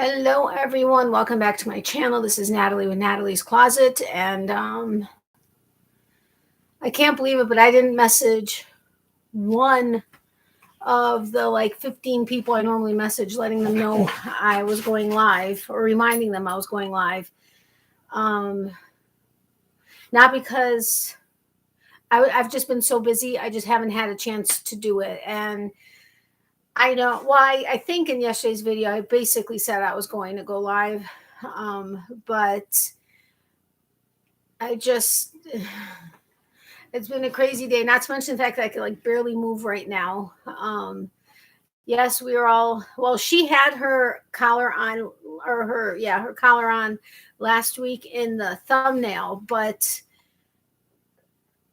Hello, everyone. Welcome back to my channel. This is Natalie with Natalie's Closet. And I can't believe it, but I didn't message one of the like 15 people I normally message, letting them know I was going live or reminding them I was going live. Not because I've just been so busy. I just haven't had a chance to do it. And I know why. I think in yesterday's video, I basically said I was going to go live. But I just, it's been a crazy day, not to mention the fact that I can like barely move right now. Yes, we were all, well, she had her collar on, or her collar on last week in the thumbnail, but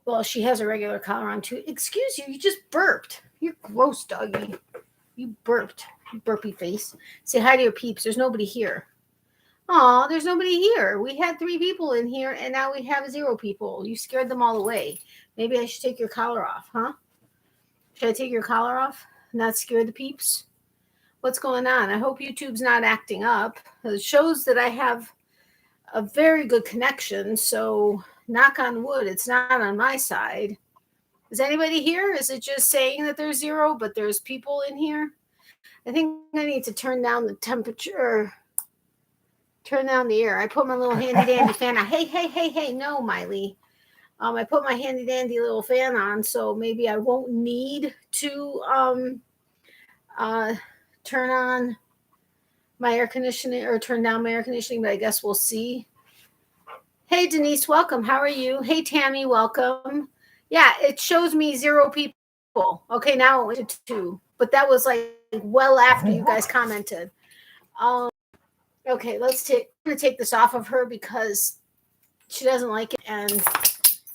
well, she has a regular collar on too. Excuse you, you just burped. You're gross, doggy. You burped, you burpy face. Say hi to your peeps. There's nobody here. Aw, there's nobody here. We had 3 people in here, and now we have 0 people. You scared them all away. Maybe I should take your collar off, huh? Should I take your collar off? Not scare the peeps? What's going on? I hope YouTube's not acting up. It shows that I have a very good connection, so knock on wood, it's not on my side. Is anybody here? Is it just saying that there's 0, but there's people in here? I think I need to turn down the temperature. Turn down the air. I put my little handy dandy fan on. Hey, no, Miley. I put my handy dandy little fan on, so maybe I won't need to turn on my air conditioning or turn down my air conditioning, but I guess we'll see. Hey, Denise, welcome. How are you? Hey, Tammy, welcome. Yeah, it shows me 0 people. Okay, now it went to 2, but that was like well after you guys commented. Okay, I'm gonna take this off of her because she doesn't like it. And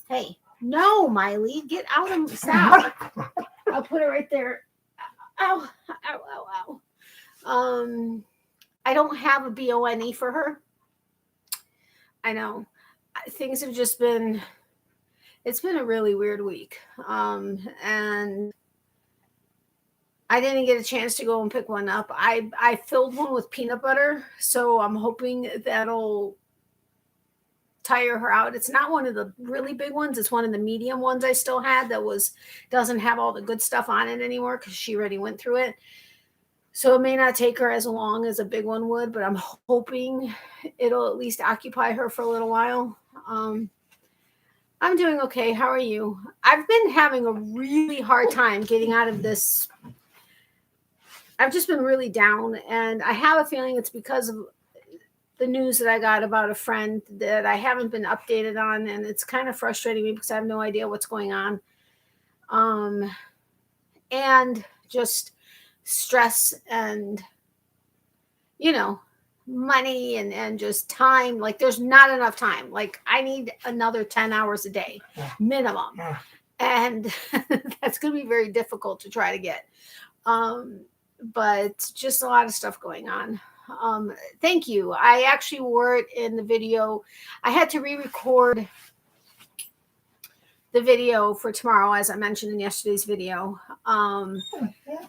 hey, no, Miley, get out of stop. I'll put it right there. Ow. I don't have a BONE for her. I know. Things have just been, it's been a really weird week. And I didn't get a chance to go and pick one up. I filled one with peanut butter, so I'm hoping that'll tire her out. It's not one of the really big ones. It's one of the medium ones I still had that doesn't have all the good stuff on it anymore because she already went through it. So it may not take her as long as a big one would, but I'm hoping it'll at least occupy her for a little while. I'm doing okay. How are you? I've been having a really hard time getting out of this. I've just been really down, and I have a feeling it's because of the news that I got about a friend that I haven't been updated on, and it's kind of frustrating me because I have no idea what's going on. And just stress and, money and just time. Like there's not enough time. Like I need another 10 hours a day minimum. And that's going to be very difficult to try to get. But just a lot of stuff going on. Thank you. I actually wore it in the video. I had to re-record the video for tomorrow, as I mentioned in yesterday's video,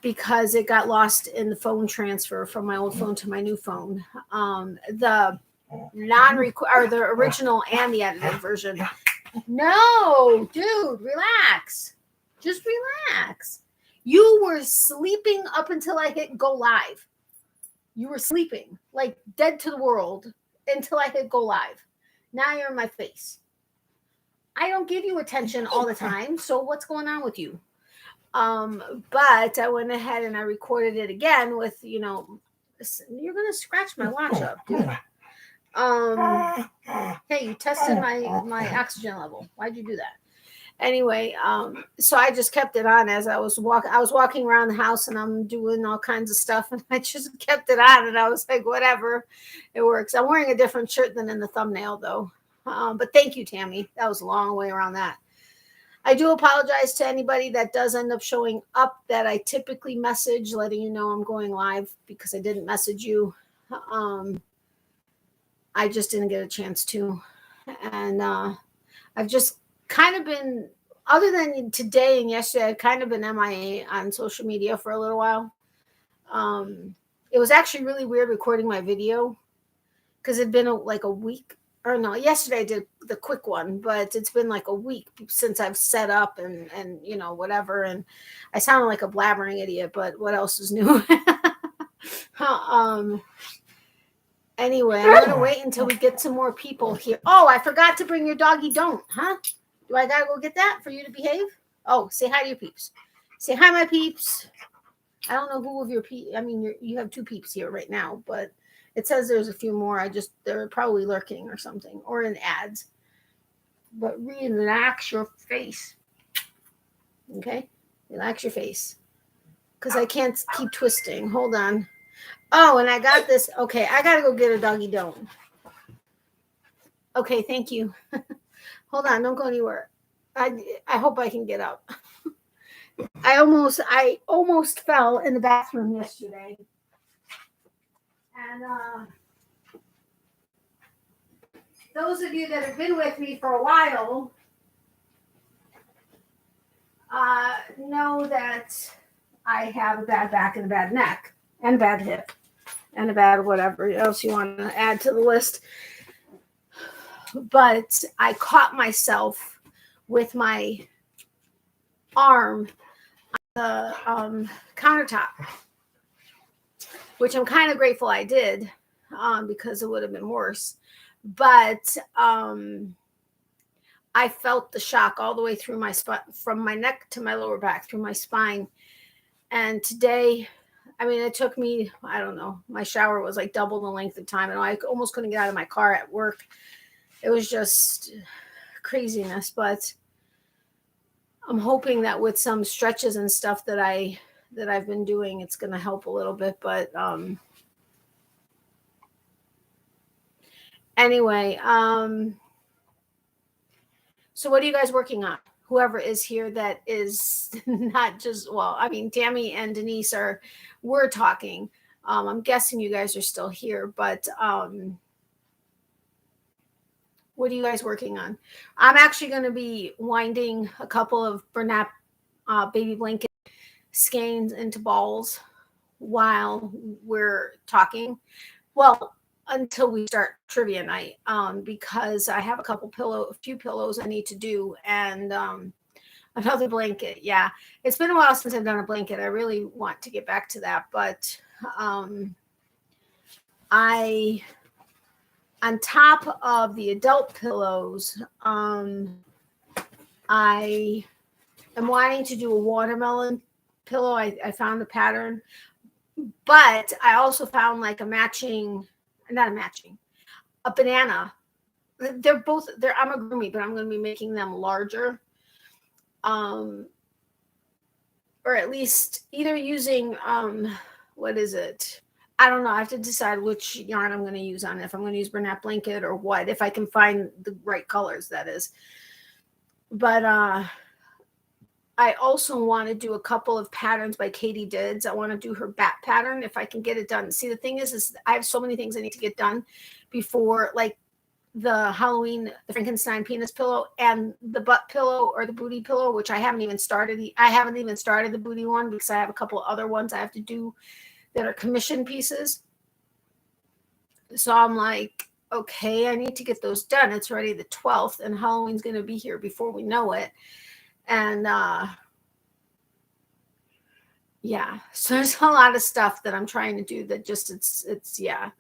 because it got lost in the phone transfer from my old phone to my new phone. The the original and the edited version. No, dude, relax. Just relax. You were sleeping up until I hit go live. You were sleeping, like dead to the world until I hit go live. Now you're in my face. I don't give you attention all the time. So what's going on with you? But I went ahead and I recorded it again with, you're going to scratch my watch up, dude. Hey, you tested my oxygen level. Why'd you do that? Anyway, so I just kept it on as I was walking around the house and I'm doing all kinds of stuff, and I just kept it on, and I was like, whatever, it works. I'm wearing a different shirt than in the thumbnail though. But thank you, Tammy. That was a long way around that. I do apologize to anybody that does end up showing up that I typically message, letting you know I'm going live, because I didn't message you. I just didn't get a chance to. And I've just kind of been, other than today and yesterday, I've kind of been MIA on social media for a little while. It was actually really weird recording my video because it'd been like a week, or no, yesterday I did the quick one, but it's been like a week since I've set up and you know, whatever. And I sounded like a blabbering idiot, but what else is new? um, anyway, I'm gonna wait until we get some more people here. Oh, I forgot to bring your doggy don't, huh? Do I gotta go get that for you to behave? Oh, say hi to your peeps. Say hi, my peeps. I don't know who of your peeps. I mean, you have 2 peeps here right now, but it says there's a few more. They're probably lurking or something, or in ads. But relax your face. Okay? Relax your face. Because I can't keep twisting. Hold on. Oh, and I got this. Okay, I got to go get a doggy don't. Okay, thank you. Hold on, don't go anywhere. I hope I can get up. I almost fell in the bathroom yesterday. And those of you that have been with me for a while know that I have a bad back and a bad neck and a bad hip and a bad whatever else you want to add to the list. But I caught myself with my arm on the countertop, which I'm kind of grateful I did because it would have been worse. But I felt the shock all the way through my spine, from my neck to my lower back, through my spine. And today, I mean, it took me, I don't know, my shower was like double the length of time. And I almost couldn't get out of my car at work. It was just craziness. But I'm hoping that with some stretches and stuff that I've been doing, it's going to help a little bit. But anyway, so what are you guys working on? Whoever is here that is not just, well, I mean, Tammy and Denise we're talking. I'm guessing you guys are still here, but what are you guys working on? I'm actually going to be winding a couple of Bernat baby blanket skeins into balls while we're talking. Well, until we start trivia night, because I have a few pillows I need to do, and another blanket. Yeah, it's been a while since I've done a blanket. I really want to get back to that, but on top of the adult pillows, I am wanting to do a watermelon pillow. I found a pattern, but I also found like a banana. I'm a groomie, but I'm going to be making them larger. Or at least either using, what is it? I don't know. I have to decide which yarn I'm going to use on it. If I'm going to use Bernat blanket or what, if I can find the right colors, that is. But I also want to do a couple of patterns by Katie Dids. I want to do her bat pattern if I can get it done. See, the thing is I have so many things I need to get done before, like the Halloween, the Frankenstein penis pillow, and the butt pillow or the booty pillow, which I haven't even started. I haven't even started the booty one because I have a couple other ones I have to do that are commission pieces. So I'm like, okay, I need to get those done. It's already the 12th and Halloween's going to be here before we know it. And yeah, so there's a lot of stuff that I'm trying to do that just it's yeah.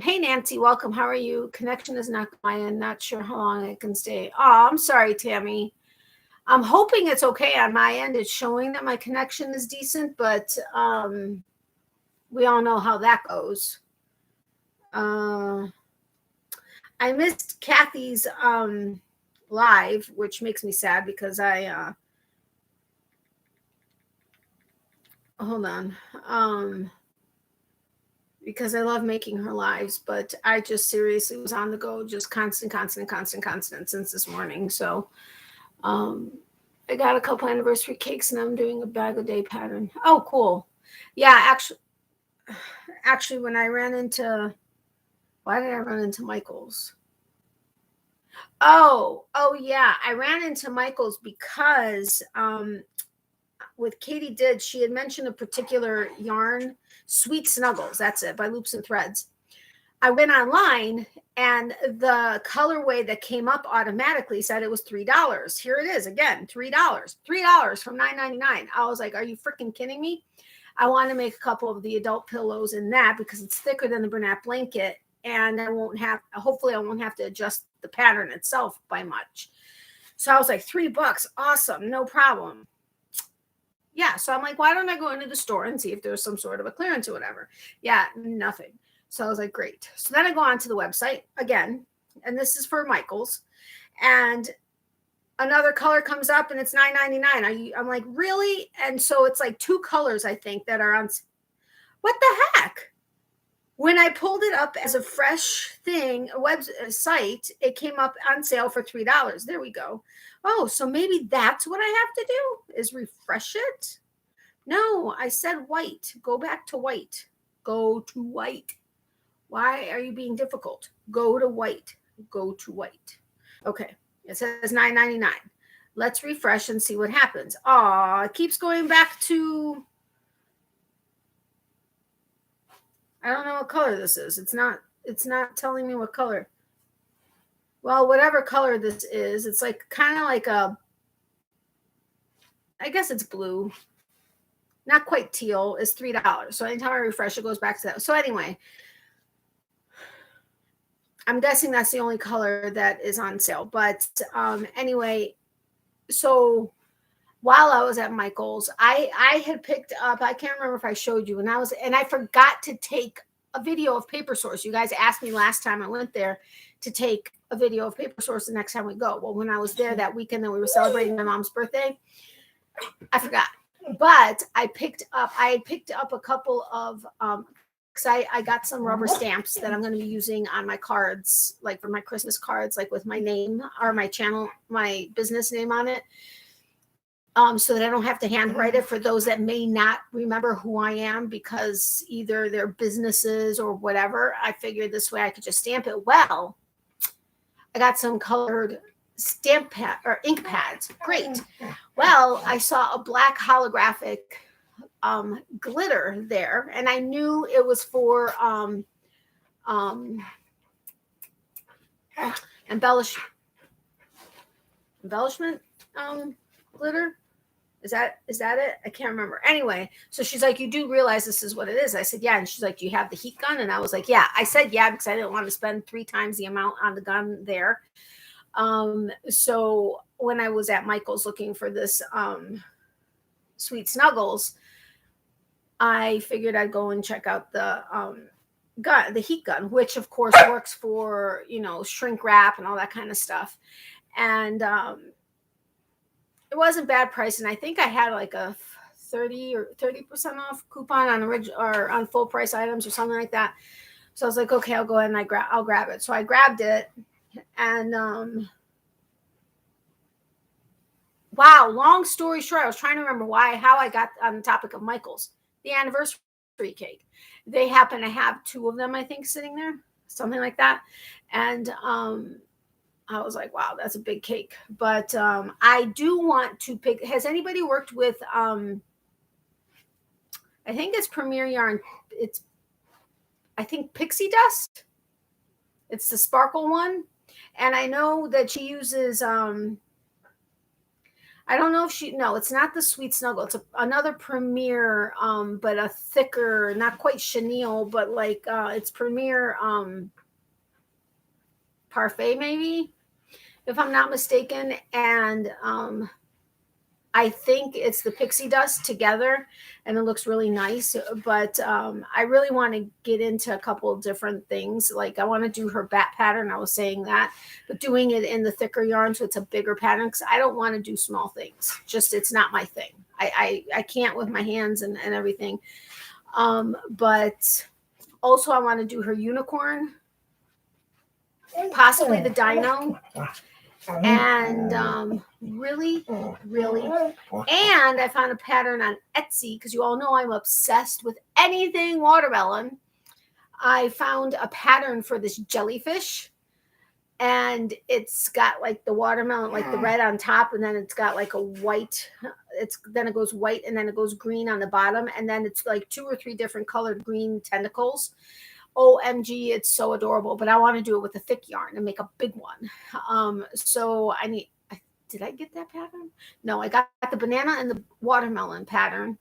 Hey Nancy, welcome. How are you? Connection is not my end. Not sure how long I can stay. Oh, I'm sorry, Tammy. I'm hoping it's okay on my end. It's showing that my connection is decent, but we all know how that goes. I missed Kathy's live, which makes me sad because I hold on. Because I love making her lives, but I just seriously was on the go, just constant since this morning. So I got a couple anniversary cakes and I'm doing a bag a day pattern. Oh, cool. Yeah, actually when I ran into, why did I run into Michael's? Oh yeah, I ran into Michael's because with Katie Did, she had mentioned a particular yarn. Sweet Snuggles, that's it, by Loops and Threads. I went online and the colorway that came up automatically said it was $3. Here it is again, $3 from $9.99. I was like, are you freaking kidding me? I want to make a couple of the adult pillows in that because it's thicker than the Bernat blanket, and hopefully I won't have to adjust the pattern itself by much. So I was like, $3, awesome, no problem. Yeah, so I'm like, why don't I go into the store and see if there's some sort of a clearance or whatever? Yeah, nothing. So I was like, great. So then I go onto the website again, and this is for Michael's, and another color comes up and it's $9.99. I'm like, really? And so it's like 2 colors, I think, that are on. What the heck? When I pulled it up as a fresh thing, a website, it came up on sale for $3. There we go. Oh, so maybe that's what I have to do is refresh it. No, I said white. Go back to white. Go to white. Why are you being difficult? Go to white. Go to white. Okay. It says $9.99. Let's refresh and see what happens. Oh, it keeps going back to, I don't know what color this is. It's not telling me what color. Well, whatever color this is, it's like kind of like I guess it's blue. Not quite teal. It's $3. So anytime I refresh, it goes back to that. So anyway, I'm guessing that's the only color that is on sale. But anyway, so while I was at Michael's, I had picked up, I can't remember if I showed you, and I forgot to take a video of Paper Source. You guys asked me last time I went there to take a video of Paper Source the next time we go. Well, when I was there that weekend that we were celebrating my mom's birthday, I forgot. But I had picked up a couple of because I got some rubber stamps that I'm going to be using on my cards, like for my Christmas cards, like with my name or my channel, my business name on it. So that I don't have to handwrite it for those that may not remember who I am because either they're businesses or whatever. I figured this way I could just stamp it. Well, I got some colored stamp pad or ink pads. Great. Well, I saw a black holographic glitter there, and I knew it was for embellishment glitter. Is that it? I can't remember. Anyway, so she's like, you do realize this is what it is? I said, yeah. And she's like, do you have the heat gun? And I was like, yeah. I said, yeah, because I didn't want to spend 3 times the amount on the gun there. So when I was at Michael's looking for this Sweet Snuggles, I figured I'd go and check out the gun, the heat gun, which of course works for, shrink wrap and all that kind of stuff. And it wasn't bad price, and I think I had like a 30% off coupon on on full price items or something like that. So I was like, okay, I'll go ahead and I'll grab it. So I grabbed it, and wow, long story short, I was trying to remember how I got on the topic of Michael's, the anniversary cake. They happen to have 2 of them, I think, sitting there, something like that, and I was like, wow, that's a big cake. But I do want to pick. Has anybody worked with, I think it's Premier Yarn. I think Pixie Dust. It's the sparkle one. And I know that she uses, I don't know if no, it's not the Sweet Snuggle. It's another Premier, but a thicker, not quite chenille, but like it's Premier Parfait maybe, if I'm not mistaken. And I think it's the Pixie Dust together, and it looks really nice. But I really want to get into a couple of different things. Like I want to do her bat pattern. I was saying that, but doing it in the thicker yarn, so it's a bigger pattern, because I don't want to do small things. Just, it's not my thing. I can't with my hands and everything. But also I want to do her unicorn, possibly the dino. And really, and I found a pattern on Etsy, because you all know I'm obsessed with anything watermelon. I found a pattern for this jellyfish, and it's got like the watermelon, like the red on top, and then it's got like a white, then it goes white, and then it goes green on the bottom, and then it's like 2 or 3 different colored green tentacles. OMG, it's so adorable. But I want to do it with a thick yarn and make a big one. So did I get that pattern? No, I got the banana and the watermelon pattern,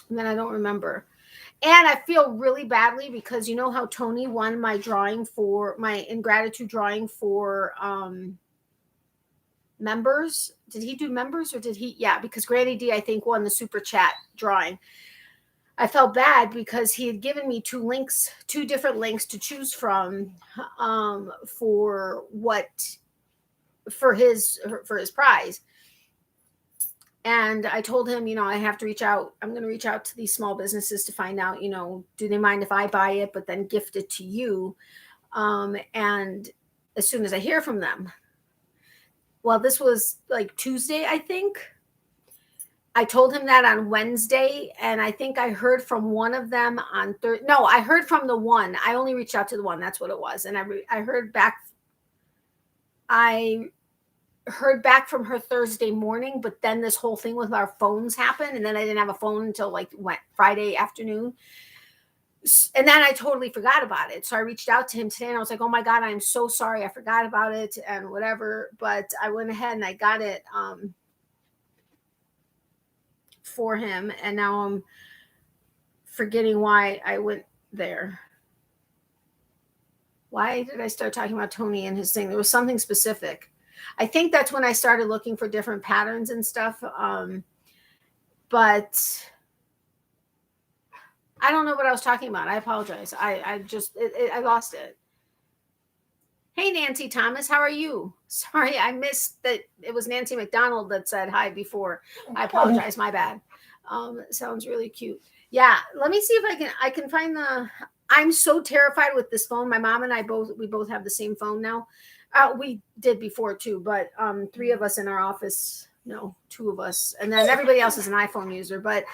and then I don't remember. And I feel really badly because you know how Tony won my drawing for my ingratitude drawing for members. Did he do members or did he? Yeah, because Granny D, I think, won the super chat drawing. I felt bad because he had given me 2 different links to choose from for his prize. And I told him, I have to reach out. I'm going to reach out to these small businesses to find out, do they mind if I buy it, but then gift it to you? And as soon as I hear from them, well, this was like Tuesday, I think. I told him that on Wednesday, and I think I heard from one of them on Thursday. No, I heard from the one. I only reached out to the one. That's what it was. And I heard back. I heard back from her Thursday morning, but then this whole thing with our phones happened, and then I didn't have a phone until like Friday afternoon, and then I totally forgot about it. So I reached out to him today, and I was like, "Oh my God, I'm so sorry, I forgot about it," and whatever. But I went ahead and I got it for him, and now I'm forgetting why I went there. Why did I start talking about Tony and his thing? There was something specific. I think that's when I started looking for different patterns and stuff. But I don't know what I was talking about. I apologize. I lost it. Hey, Nancy Thomas, how are you? Sorry, I missed that. It was Nancy McDonald that said hi before. I apologize. My bad. It sounds really cute. Yeah. Let me see if I can find I'm so terrified with this phone. My mom and I both have the same phone now. We did before too, but 3 of us in our office, no, 2 of us, and then everybody else is an iPhone user. But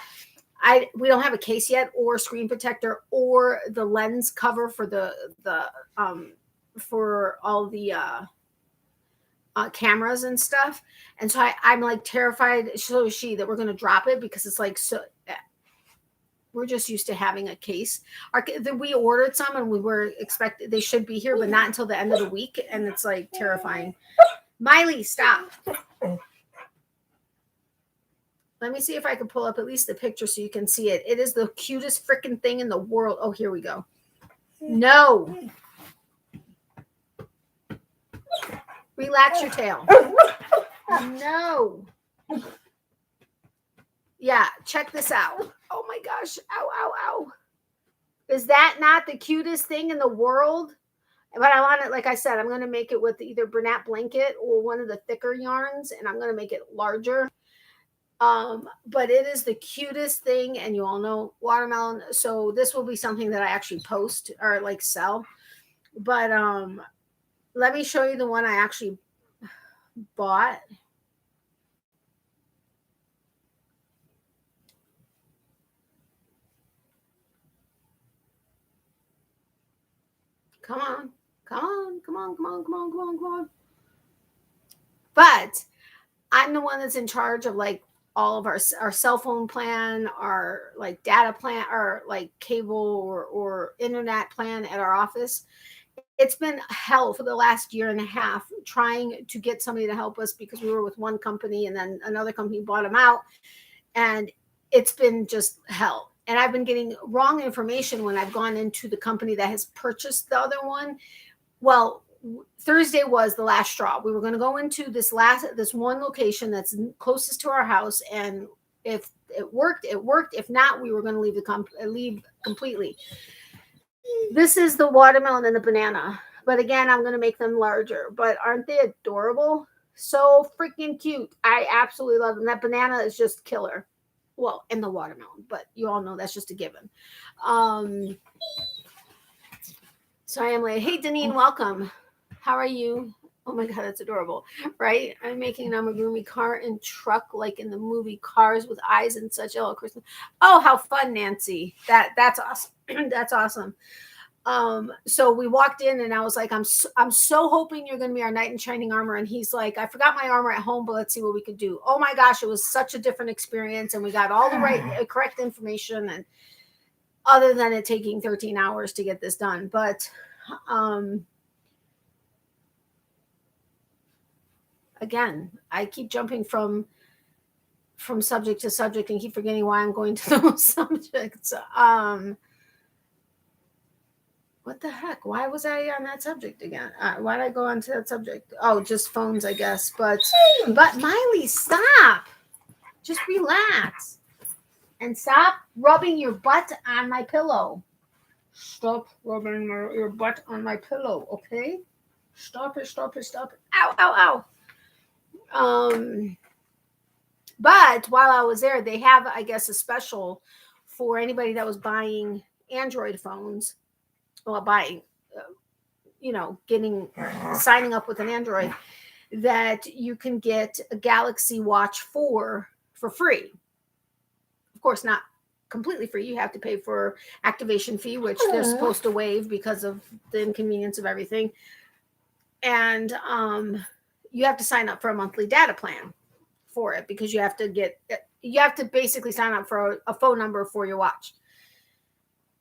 we don't have a case yet, or screen protector, or the lens cover for for all the cameras and stuff. And so I'm like terrified. So is she, that we're going to drop it because it's like so. We're just used to having a case. We ordered some and we were expected they should be here, but not until the end of the week. And it's like terrifying. Miley, stop. Let me see if I can pull up at least the picture so you can see it. It is the cutest freaking thing in the world. Oh, here we go. No. Relax your tail. No. Yeah, check this out. Oh my gosh. Ow, ow, ow. Is that not the cutest thing in the world? But I want it, like I said, I'm going to make it with either Bernat blanket or one of the thicker yarns, and I'm going to make it larger. But it is the cutest thing, and you all know watermelon. So this will be something that I actually post or like sell. But let me show you the one I actually bought. Come on. But I'm the one that's in charge of like all of our cell phone plan, our like data plan, our like cable or internet plan at our office. It's been hell for the last year and a half trying to get somebody to help us because we were with one company and then another company bought them out. And it's been just hell. And I've been getting wrong information when I've gone into the company that has purchased the other one. Well, Thursday was the last straw. We were going to go into this one location that's closest to our house, and if it worked, it worked. If not, we were going to leave completely. This is the watermelon and the banana, but again, I'm going to make them larger. But aren't they adorable? So freaking cute. I absolutely love them. That banana is just killer. Well, and the watermelon, but you all know that's just a given. So I am like, hey, Deneen, welcome. How are you? Oh my God, that's adorable, right? I'm making an amigurumi car and truck like in the movie Cars with eyes and such. Oh, Christmas. Oh, how fun, Nancy. That's awesome. That's awesome. So we walked in and I was like, I'm so hoping you're going to be our knight in shining armor. And he's like, I forgot my armor at home, but let's see what we could do. Oh my gosh, it was such a different experience. And we got all the correct information. And other than it taking 13 hours to get this done. But, again, I keep jumping from subject to subject and keep forgetting why I'm going to those subjects. What the heck? Why was I on that subject again? Why did I go on to that subject? Oh, just phones, I guess. But Miley, stop. Just relax. And stop rubbing your butt on my pillow. Stop rubbing your butt on my pillow, okay? Stop it. Ow, ow, ow. But while I was there, they have, I guess, a special for anybody that was buying Android phones. Well, buying, signing up with an Android, that you can get a Galaxy Watch 4 for free. Of course, not completely free. You have to pay for activation fee, which they're supposed to waive because of the inconvenience of everything. And you have to sign up for a monthly data plan for it, because you have to basically sign up for a phone number for your watch.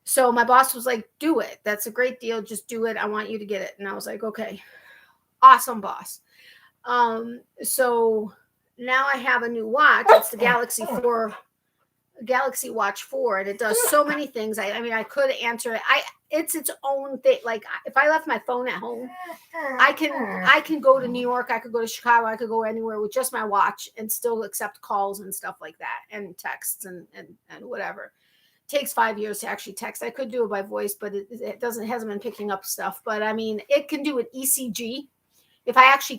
So my boss was like, do it. That's a great deal. Just do it. I want you to get it. And I was like, okay, awesome, boss. So now I have a new watch. It's the Galaxy Watch 4, and it does so many things. I could answer it. It's its own thing. Like, if I left my phone at home, I can go to New York, I could go to Chicago, I could go anywhere with just my watch and still accept calls and stuff like that, and texts and whatever. It takes 5 years to actually text. I could do it by voice, but it hasn't been picking up stuff. But I mean, it can do an ECG. If I actually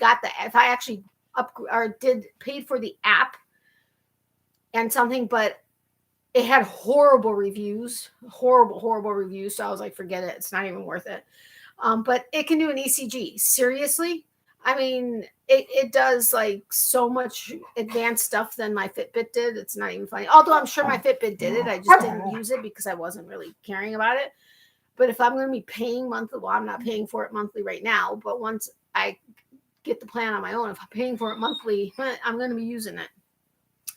paid for the app and something, but it had horrible reviews. So I was like, forget it. It's not even worth it. But it can do an ECG. Seriously? I mean, it does like so much advanced stuff than my Fitbit did. It's not even funny. Although I'm sure my Fitbit did it. I just didn't use it because I wasn't really caring about it. But if I'm going to be paying monthly, well, I'm not paying for it monthly right now. But once I get the plan on my own, if I'm paying for it monthly, I'm going to be using it.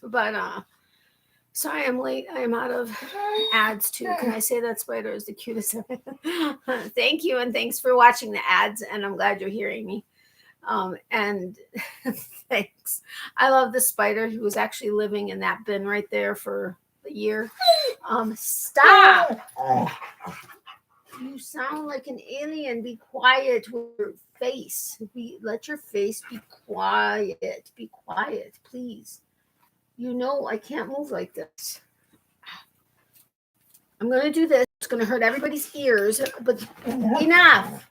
But, sorry, I'm late. I am out of ads too. Can I say that spider is the cutest? Thank you, and thanks for watching the ads, and I'm glad you're hearing me. And thanks. I love the spider who was actually living in that bin right there for a year. Stop. You sound like an alien. Be quiet with your face. Let your face be quiet. Be quiet, please. I can't move like this. I'm going to do this. It's going to hurt everybody's ears, but enough.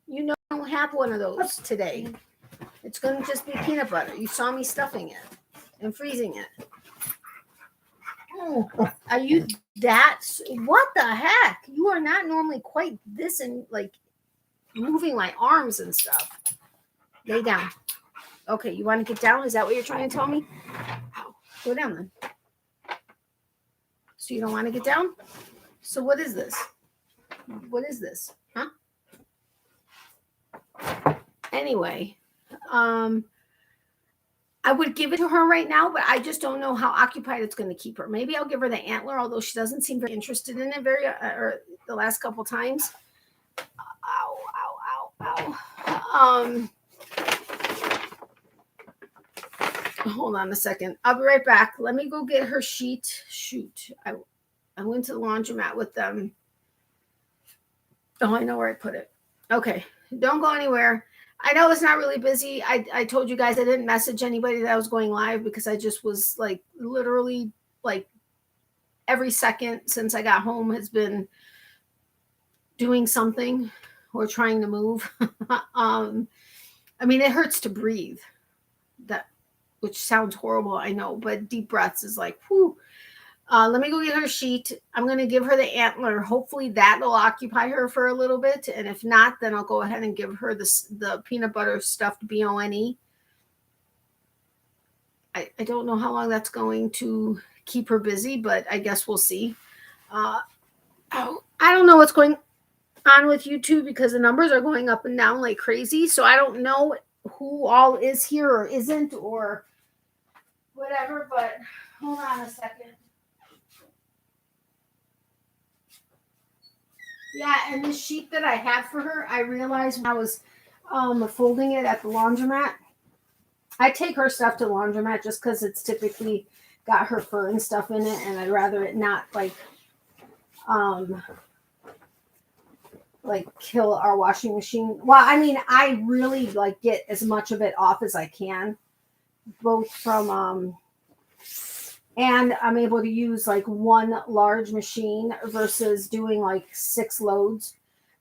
I don't have one of those today. It's going to just be peanut butter. You saw me stuffing it and freezing it. Are you that? What the heck? You are not normally quite this and like moving my arms and stuff. Lay down. Okay, you want to get down? Is that what you're trying to tell me? Go down then. So you don't want to get down? So what is this? What is this? Huh? Anyway, I would give it to her right now, but I just don't know how occupied it's going to keep her. Maybe I'll give her the antler, although she doesn't seem very interested in it or the last couple times. Ow, ow, ow, ow. Hold on a second. I'll be right back. Let me go get her sheet. Shoot. I went to the laundromat with them. Oh, I know where I put it. Okay. Don't go anywhere. I know it's not really busy. I told you guys I didn't message anybody that I was going live because I just was like literally like every second since I got home has been doing something or trying to move. I mean, it hurts to breathe. Which sounds horrible, I know, but deep breaths is like, whew. Let me go get her sheet. I'm going to give her the antler. Hopefully that'll occupy her for a little bit. And if not, then I'll go ahead and give her the peanut butter stuffed BONE. I don't know how long that's going to keep her busy, but I guess we'll see. Oh, I don't know what's going on with YouTube because the numbers are going up and down like crazy. So I don't know who all is here or isn't or whatever, but hold on a second. Yeah, and this sheet that I have for her, I realized when I was folding it at the laundromat. I take her stuff to the laundromat just because it's typically got her fur and stuff in it, and I'd rather it not like kill our washing machine. Well, I mean, I really like get as much of it off as I can, both from and I'm able to use like one large machine versus doing like 6 loads.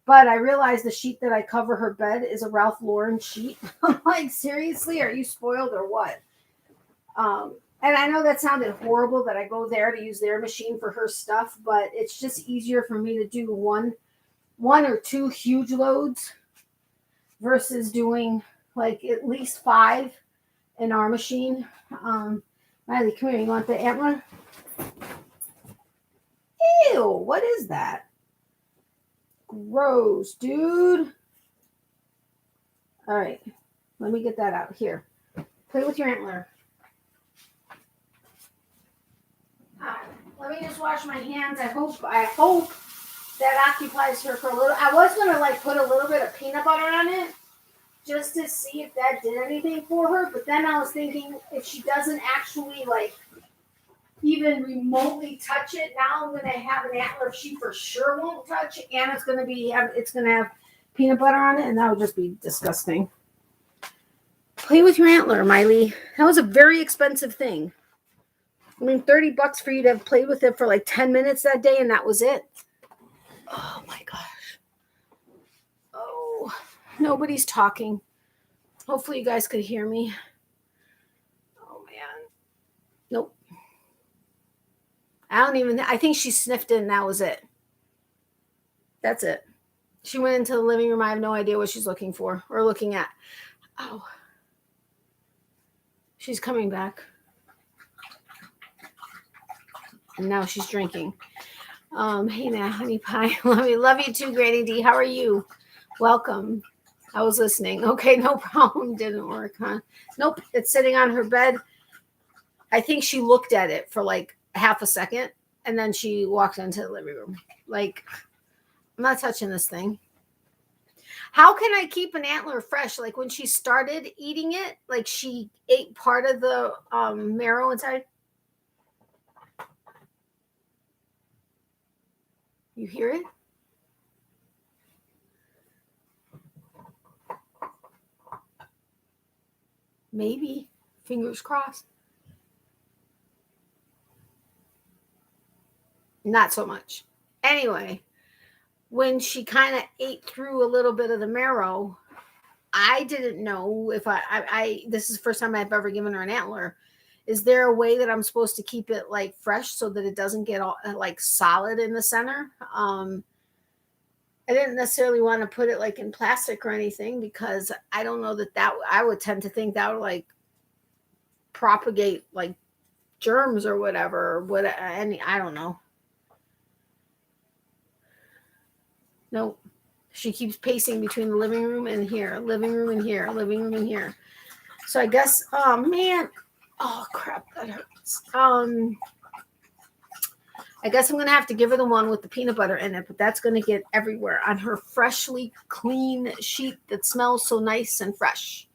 But I realized the sheet that I cover her bed is a Ralph Lauren sheet. I'm like, seriously, are you spoiled or what? And I know that sounded horrible that I go there to use their machine for her stuff, but it's just easier for me to do one or two huge loads versus doing like at least 5 in our machine. Miley, come here. You want the antler? Ew, what is that? Gross, dude. All right, let me get that out here. Play with your antler. Let me just wash my hands. I hope that occupies her for a little. I was gonna like put a little bit of peanut butter on it just to see if that did anything for her. But then I was thinking if she doesn't actually like even remotely touch it, now I'm gonna have an antler she for sure won't touch, and it's gonna have peanut butter on it, and that would just be disgusting. Play with your antler, Miley. That was a very expensive thing. I mean, $30 for you to have played with it for like 10 minutes that day, and that was it. Oh my gosh. Oh, nobody's talking. Hopefully you guys could hear me. Oh man. Nope. I think she sniffed it and that was it. That's it. She went into the living room. I have no idea what she's looking for or looking at. Oh. She's coming back. And now she's drinking. Hey now, honey pie. Love you too, Granny D. How are you? Welcome. I was listening. Okay, no problem. Didn't work, huh? Nope. It's sitting on her bed. I think she looked at it for like half a second and then she walked into the living room. Like, I'm not touching this thing. How can I keep an antler fresh? Like when she started eating it, like she ate part of the marrow inside. You hear it? Maybe. Fingers crossed. Not so much. Anyway, when she kind of ate through a little bit of the marrow, I didn't know if I this is the first time I've ever given her an antler. Is there a way that I'm supposed to keep it like fresh so that it doesn't get all like solid in the center? I didn't necessarily want to put it like in plastic or anything because I don't know that I would tend to think that would like propagate like germs or whatever. I don't know. Nope. She keeps pacing between the living room and here, living room and here, living room and here. So I guess, oh man, oh crap, that hurts. I guess I'm gonna have to give her the one with the peanut butter in it, but that's gonna get everywhere on her freshly clean sheet that smells so nice and fresh.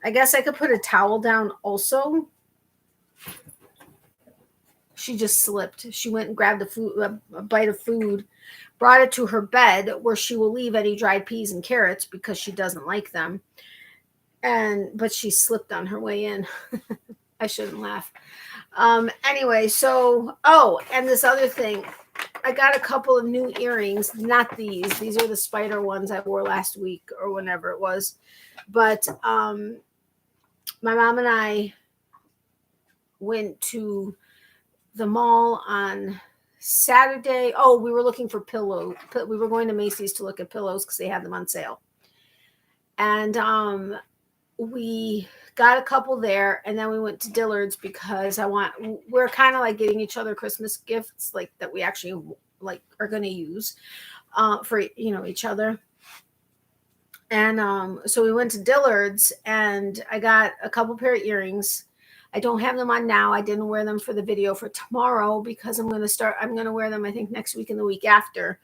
I guess I could put a towel down also. She just slipped. She went and grabbed a bite of food, brought it to her bed where she will leave any dried peas and carrots because she doesn't like them. But she slipped on her way in. I shouldn't laugh. Anyway, so, and this other thing, I got a couple of new earrings, not these. These are the spider ones I wore last week or whenever it was. But my mom and I went to the mall on Saturday. Oh, we were looking for pillows. We were going to Macy's to look at pillows because they had them on sale. And we got a couple there, and then we went to Dillard's because we're kind of like getting each other Christmas gifts, like that we actually like are going to use for, you know, each other. And so we went to Dillard's, and I got a couple pair of earrings. I don't have them on now. I didn't wear them for the video for tomorrow because I'm going to wear them, I think, next week and the week after.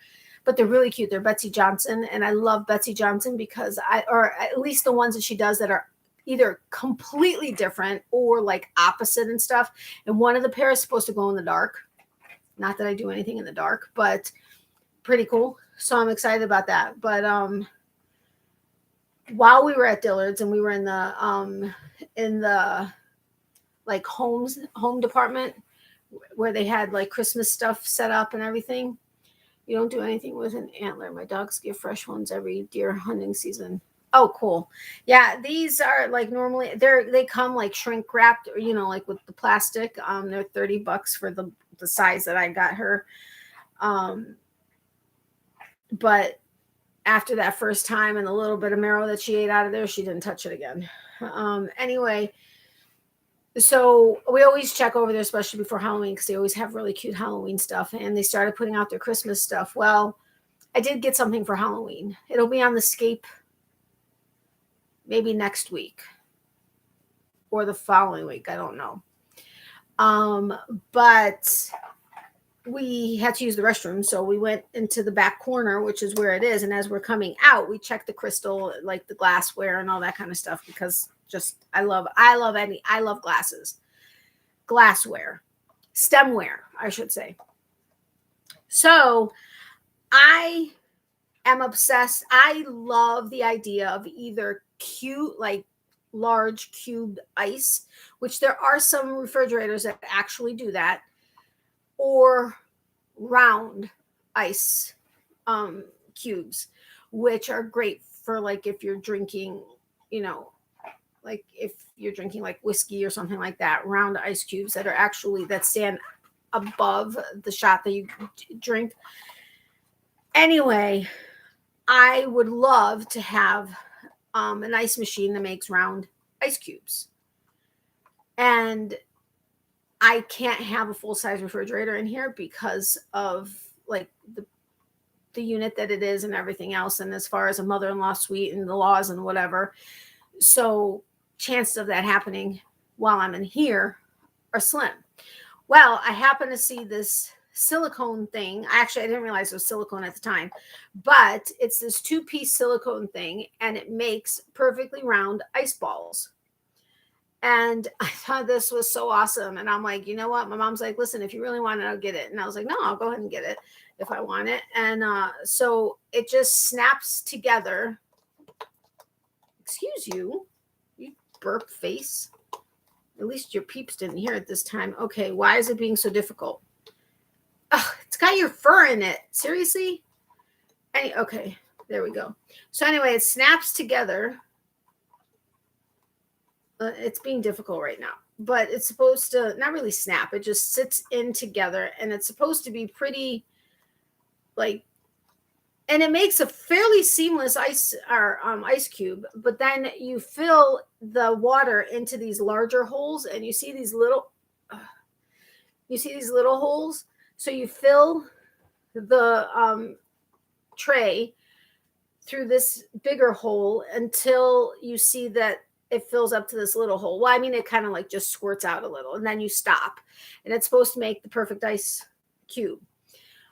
But they're really cute. They're Betsy Johnson, and I love Betsy Johnson because or at least the ones that she does that are either completely different or like opposite and stuff. And one of the pair is supposed to go in the dark. Not that I do anything in the dark, but pretty cool. So I'm excited about that. But while we were at Dillard's and we were in the like home department where they had like Christmas stuff set up and everything. You don't do anything with an antler. My dogs give fresh ones every deer hunting season. Oh, cool. Yeah, these are like normally they come like shrink wrapped, or, you know, like with the plastic. They're $30 for the size that I got her. But after that first time and the little bit of marrow that she ate out of there, she didn't touch it again. Anyway, so we always check over there, especially before Halloween, because they always have really cute Halloween stuff, and they started putting out their Christmas stuff. Well, I did get something for Halloween. It'll be on the Scape maybe next week or the following week. I don't know. But we had to use the restroom, so we went into the back corner, which is where it is. And as we're coming out, we checked the crystal, like the glassware and all that kind of stuff, because I love glassware, stemware, I should say. So I am obsessed. I love the idea of either cute, like large cubed ice, which there are some refrigerators that actually do that, or round ice cubes, which are great for like if you're drinking, you know, like if you're drinking like whiskey or something like that, round ice cubes that stand above the shot that you drink. Anyway, I would love to have an ice machine that makes round ice cubes. And I can't have a full-size refrigerator in here because of like the unit that it is and everything else. And as far as a mother-in-law suite and the laws and whatever. So chances of that happening while I'm in here are slim. Well, I happen to see this silicone thing. I didn't realize it was silicone at the time, but it's this 2-piece silicone thing, and it makes perfectly round ice balls. And I thought this was so awesome. And I'm like, you know what? My mom's like, listen, if you really want it, I'll get it. And I was like, no, I'll go ahead and get it if I want it. And so it just snaps together. Excuse you, you burp face. At least your peeps didn't hear it this time. Okay, why is it being so difficult? Ugh, it's got your fur in it. Seriously? Okay, there we go. So anyway, it snaps together. It's being difficult right now, but it's supposed to not really snap. It just sits in together, and it's supposed to be pretty like, and it makes a fairly seamless ice cube. But then you fill the water into these larger holes, and you see these little holes. So you fill the tray through this bigger hole until you see that it fills up to this little hole. Well, I mean, it kind of like just squirts out a little, and then you stop, and it's supposed to make the perfect ice cube.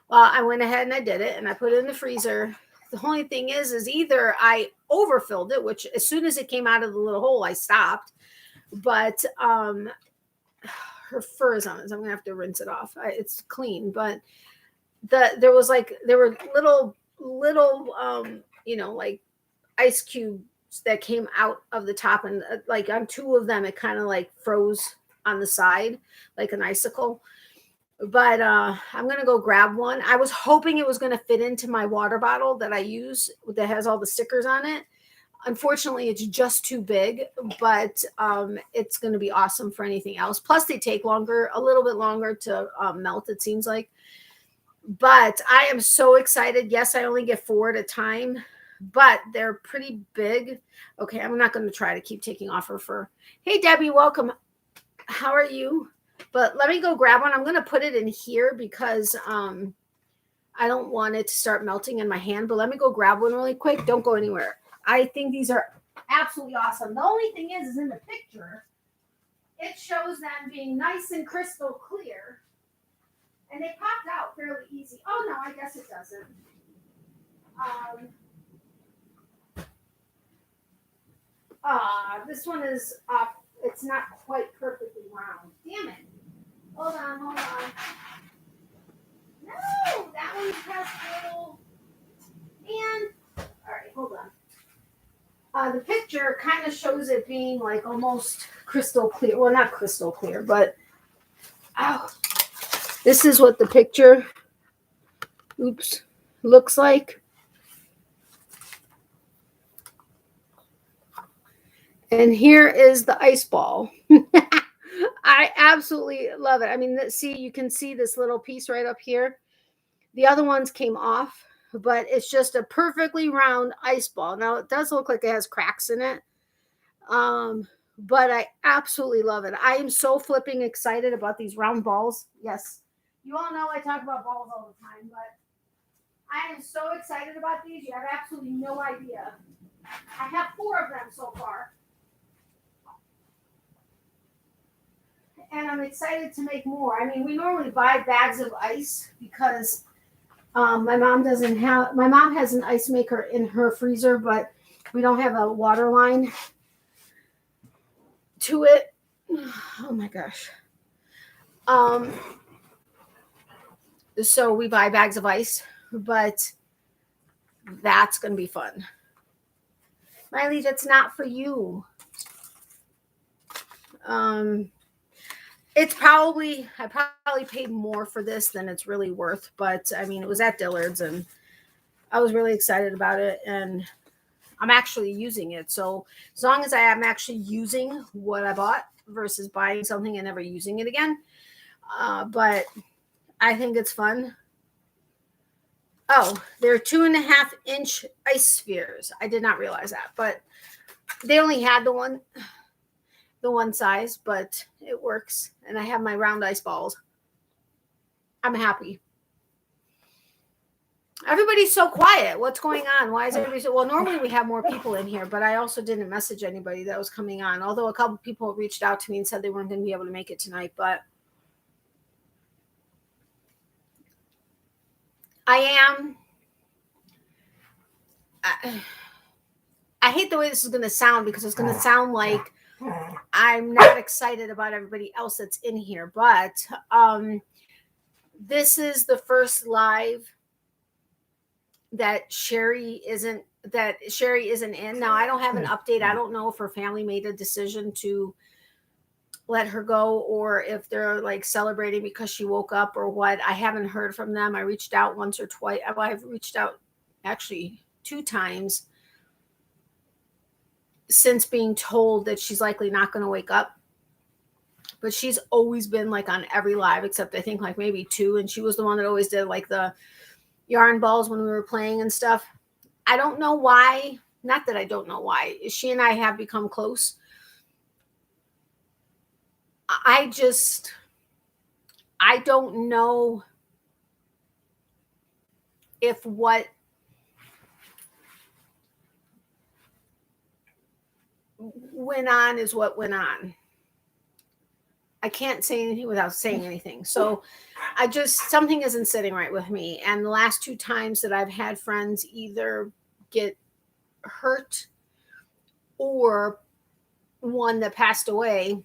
Well, I went ahead and I did it, and I put it in the freezer. The only thing is either I overfilled it, which as soon as it came out of the little hole, I stopped. But her fur is on it, so I'm gonna have to rinse it off. It's clean, but there were little like ice cubes that came out of the top, and like on 2 of them, it kind of like froze on the side like an icicle. But I'm gonna go grab one. I was hoping it was gonna fit into my water bottle that I use that has all the stickers on it. Unfortunately, it's just too big, but it's going to be awesome for anything else. Plus, they take a little bit longer to melt, it seems like. But I am so excited. Yes, I only get 4 at a time, but they're pretty big. Okay, I'm not going to try to keep taking off her fur. Hey, Debbie, welcome. How are you? But let me go grab one. I'm going to put it in here because I don't want it to start melting in my hand. But let me go grab one really quick. Don't go anywhere. I think these are absolutely awesome. The only thing is in the picture, it shows them being nice and crystal clear. And they popped out fairly easy. Oh, no, I guess it doesn't. This one is off. It's not quite perfectly round. Damn it. Hold on. No, that one has a little. Man. All right, hold on. The picture kind of shows it being like almost crystal clear. Well, not crystal clear, but this is what the picture looks like. And here is the ice ball. I absolutely love it. I mean, see, you can see this little piece right up here. The other ones came off, but it's just a perfectly round ice ball. Now, it does look like it has cracks in it. But I absolutely love it. I am so flipping excited about these round balls. Yes. You all know I talk about balls all the time, but I am so excited about these. You have absolutely no idea. I have 4 of them so far. And I'm excited to make more. I mean, we normally buy bags of ice because my mom has an ice maker in her freezer, but we don't have a water line to it. Oh my gosh. So we buy bags of ice, but that's going to be fun. Miley, that's not for you. I probably paid more for this than it's really worth, but I mean, it was at Dillard's and I was really excited about it and I'm actually using it. So as long as I am actually using what I bought versus buying something and never using it again. But I think it's fun. Oh, they're 2.5-inch ice spheres. I did not realize that, but they only had the one size, but it works. And I have my round ice balls. I'm happy. Everybody's so quiet. What's going on? Why is everybody so? Well, normally we have more people in here, but I also didn't message anybody that was coming on. Although a couple people reached out to me and said they weren't going to be able to make it tonight, but I hate the way this is going to sound because it's going to sound like I'm not excited about everybody else that's in here, but this is the first live that Sherri isn't in. Now I don't have an update. I don't know if her family made a decision to let her go or if they're like celebrating because she woke up or what. I haven't heard from them. I reached out once or twice. I've reached out actually 2 times since being told that she's likely not going to wake up. But she's always been like on every live except I think like maybe 2. And she was the one that always did like the yarn balls when we were playing and stuff. I don't know why. Not that I don't know why. She and I have become close. I don't know if what went on is what went on. I can't say anything without saying anything. So something isn't sitting right with me. And the last 2 times that I've had friends either get hurt or one that passed away,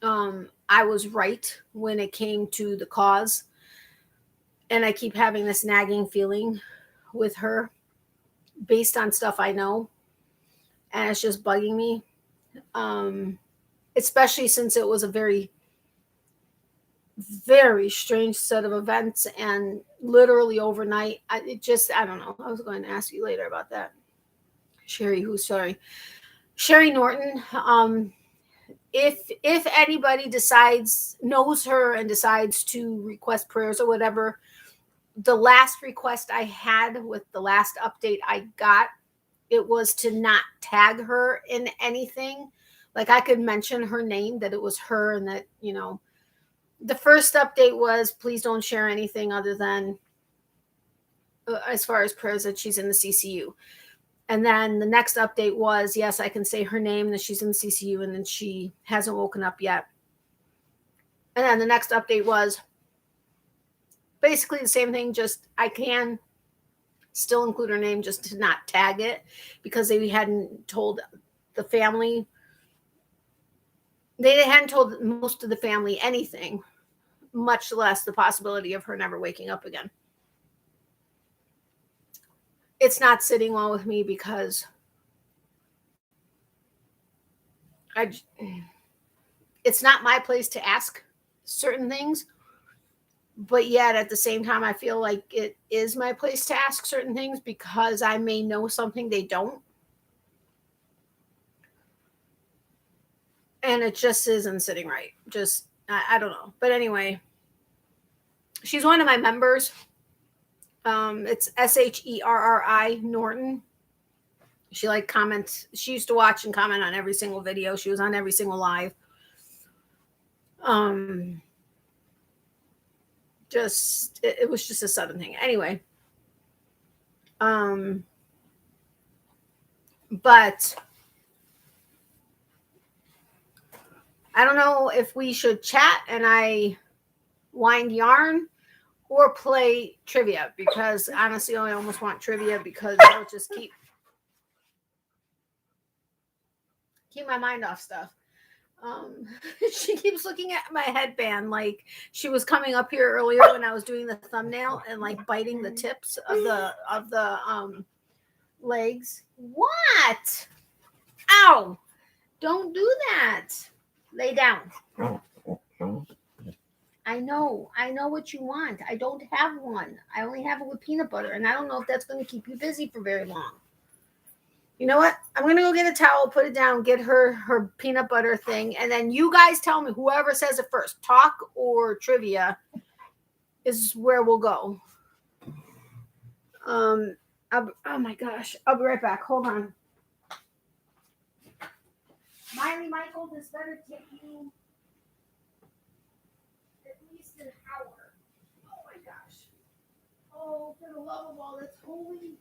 I was right when it came to the cause. And I keep having this nagging feeling with her based on stuff I know. And it's just bugging me. Especially since it was a very, very strange set of events and literally overnight. I don't know. I was going to ask you later about that. Sherri Norton. If anybody knows her and decides to request prayers or whatever, the last request I had with the last update I got, it was to not tag her in anything. Like I could mention her name, that it was her, and that, you know, the first update was please don't share anything other than as far as prayers that she's in the CCU. And then the next update was, yes, I can say her name, that she's in the CCU, and then she hasn't woken up yet. And then the next update was basically the same thing, just I can still include her name, just to not tag it, because they hadn't told the family. They hadn't told most of the family anything, much less the possibility of her never waking up again. It's not sitting well with me because it's not my place to ask certain things, but yet at the same time, I feel like it is my place to ask certain things because I may know something they don't. And it just isn't sitting right. Just, I don't know. But anyway, she's one of my members. It's Sherri Norton. She like comments. She used to watch and comment on every single video. She was on every single live. Just it was just a sudden thing. Anyway. But I don't know if we should chat and I wind yarn or play trivia, because honestly, I almost want trivia because it'll just keep my mind off stuff. She keeps looking at my headband like she was coming up here earlier when I was doing the thumbnail and like biting the tips of the legs. What? Ow! Don't do that. Lay down. I know what you want. I don't have one. I only have it with peanut butter, and I don't know if that's going to keep you busy for very long. You know what? I'm going to go get a towel, put it down, get her peanut butter thing, and then you guys tell me, whoever says it first, talk or trivia, is where we'll go. Oh my gosh. I'll be right back. Hold on. Miley Michael, this better take you at least an hour. Oh my gosh. Oh, for the love of all that's holy,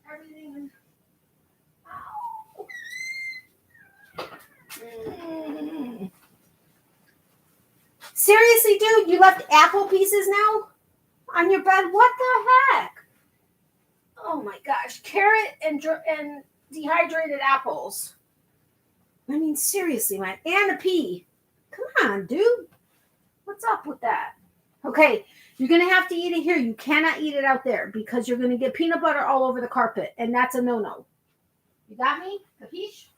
everything. Ow. Seriously, dude, you left apple pieces now on your bed? What the heck? Oh my gosh. Carrot and dehydrated apples. I mean, seriously, man. And a pea. Come on, dude. What's up with that? Okay, you're going to have to eat it here. You cannot eat it out there because you're going to get peanut butter all over the carpet, and that's a no-no. You got me? Capiche?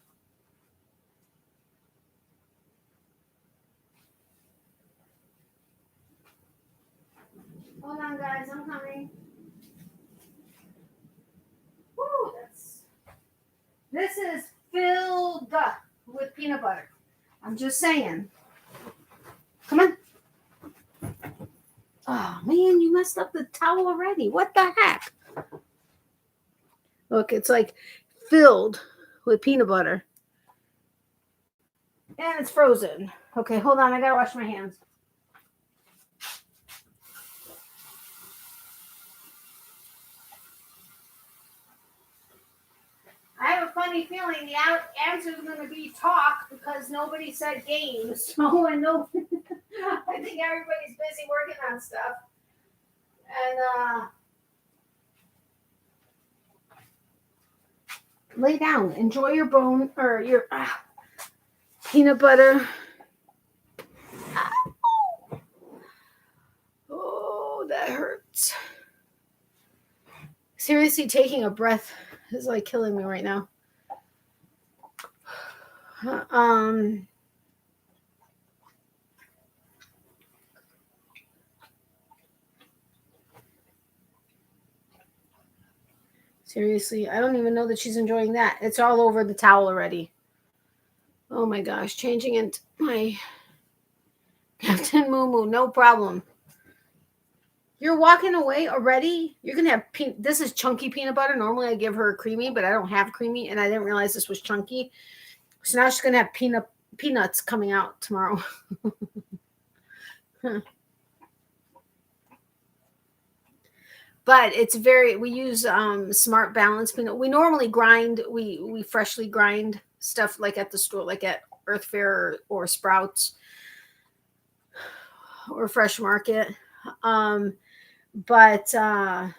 Hold on, guys. I'm coming. Woo, this is filled up with peanut butter. I'm just saying. Come on. Oh, man, you messed up the towel already. What the heck? Look, it's like filled with peanut butter. And it's frozen. Okay, hold on. I got to wash my hands. I have a funny feeling the answer is going to be talk because nobody said games. So I know. I think everybody's busy working on stuff. And lay down. Enjoy your bone or your peanut butter. Oh, that hurts. Seriously, taking a breath is like killing me right now. Seriously, I don't even know that she's enjoying that. It's all over the towel already. Oh my gosh, changing into my Captain Moo Moo, no problem. You're walking away already? You're going to have this is chunky peanut butter. Normally I give her a creamy, but I don't have creamy, and I didn't realize this was chunky. So now she's going to have peanuts coming out tomorrow. But it's we use Smart Balance peanut. We normally grind, we freshly grind stuff like at the store, like at Earth Fare or Sprouts or Fresh Market. But Earth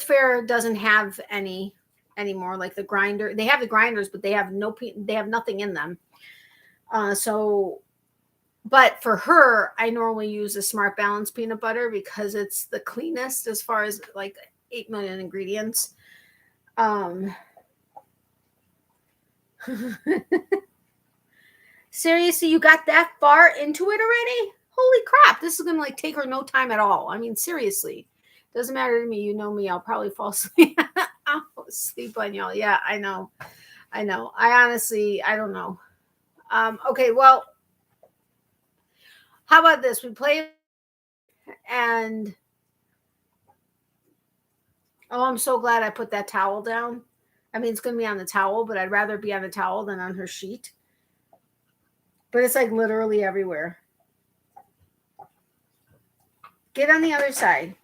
Fare doesn't have any anymore, like the grinder. They have the grinders, but they have nothing in them. But for her, I normally use a Smart Balance peanut butter because it's the cleanest as far as like 8 million ingredients. Seriously, you got that far into it already? Holy crap, this is going to like take her no time at all. I mean, seriously. Doesn't matter to me. You know me. I'll probably fall asleep. I'll sleep on y'all. Yeah, I know. I honestly, I don't know. Okay, well, how about this? We play and I'm so glad I put that towel down. I mean, it's going to be on the towel, but I'd rather be on the towel than on her sheet. But it's like literally everywhere. Get on the other side.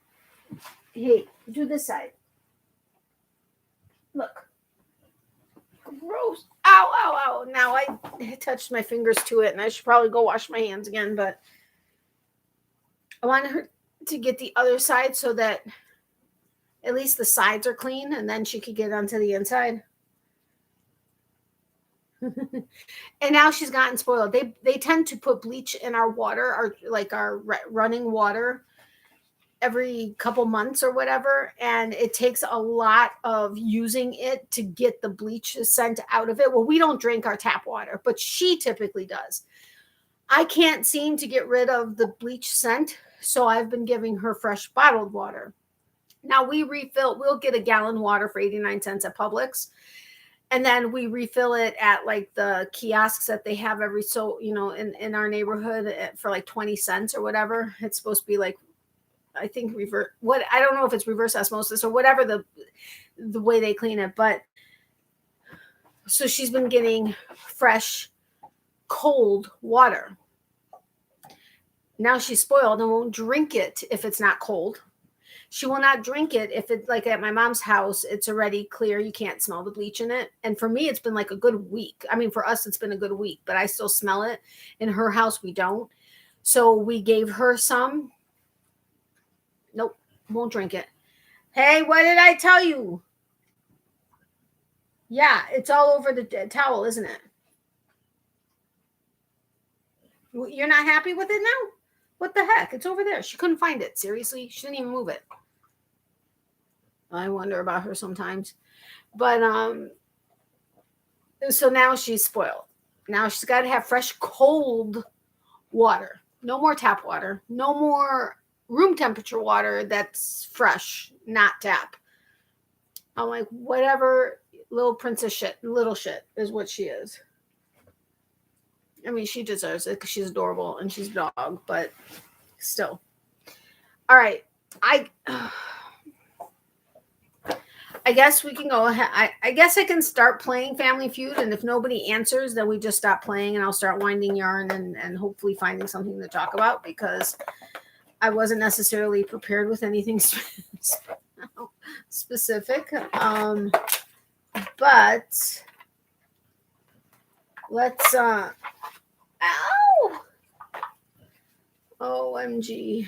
Hey, do this side. Look. Gross. Ow, ow, ow. Now I touched my fingers to it, and I should probably go wash my hands again, but I want her to get the other side so that at least the sides are clean, and then she could get onto the inside. And now she's gotten spoiled. They tend to put bleach in our water, our running water, every couple months or whatever, and it takes a lot of using it to get the bleach scent out of it. Well, we don't drink our tap water, but she typically does. I can't seem to get rid of the bleach scent, so I've been giving her fresh bottled water. Now we'll get a gallon water for 89 cents at Publix, and then we refill it at like the kiosks that they have in our neighborhood for like 20 cents or whatever. It's supposed to be like, I think I don't know if it's reverse osmosis or whatever the way they clean it, but so she's been getting fresh, cold water. Now she's spoiled and won't drink it if it's not cold. She will not drink it if it's like at my mom's house, it's already clear. You can't smell the bleach in it. And for me, it's been like a good week. I mean, for us, it's been a good week, but I still smell it. In her house, we don't. So we gave her some. Nope, won't drink it. Hey, what did I tell you? Yeah, it's all over the towel, isn't it? You're not happy with it now? What the heck? It's over there. She couldn't find it. Seriously? She didn't even move it. I wonder about her sometimes. But so now she's spoiled. Now she's got to have fresh, cold water. No more tap water. No more room temperature water that's fresh, not tap. I'm like, whatever, little princess shit, little shit is what she is. I mean, she deserves it because she's adorable and she's a dog, but still. All right. I guess we can go ahead. I guess I can start playing Family Feud, and if nobody answers, then we just stop playing and I'll start winding yarn and hopefully finding something to talk about, because I wasn't necessarily prepared with anything specific. But let's ow! OMG.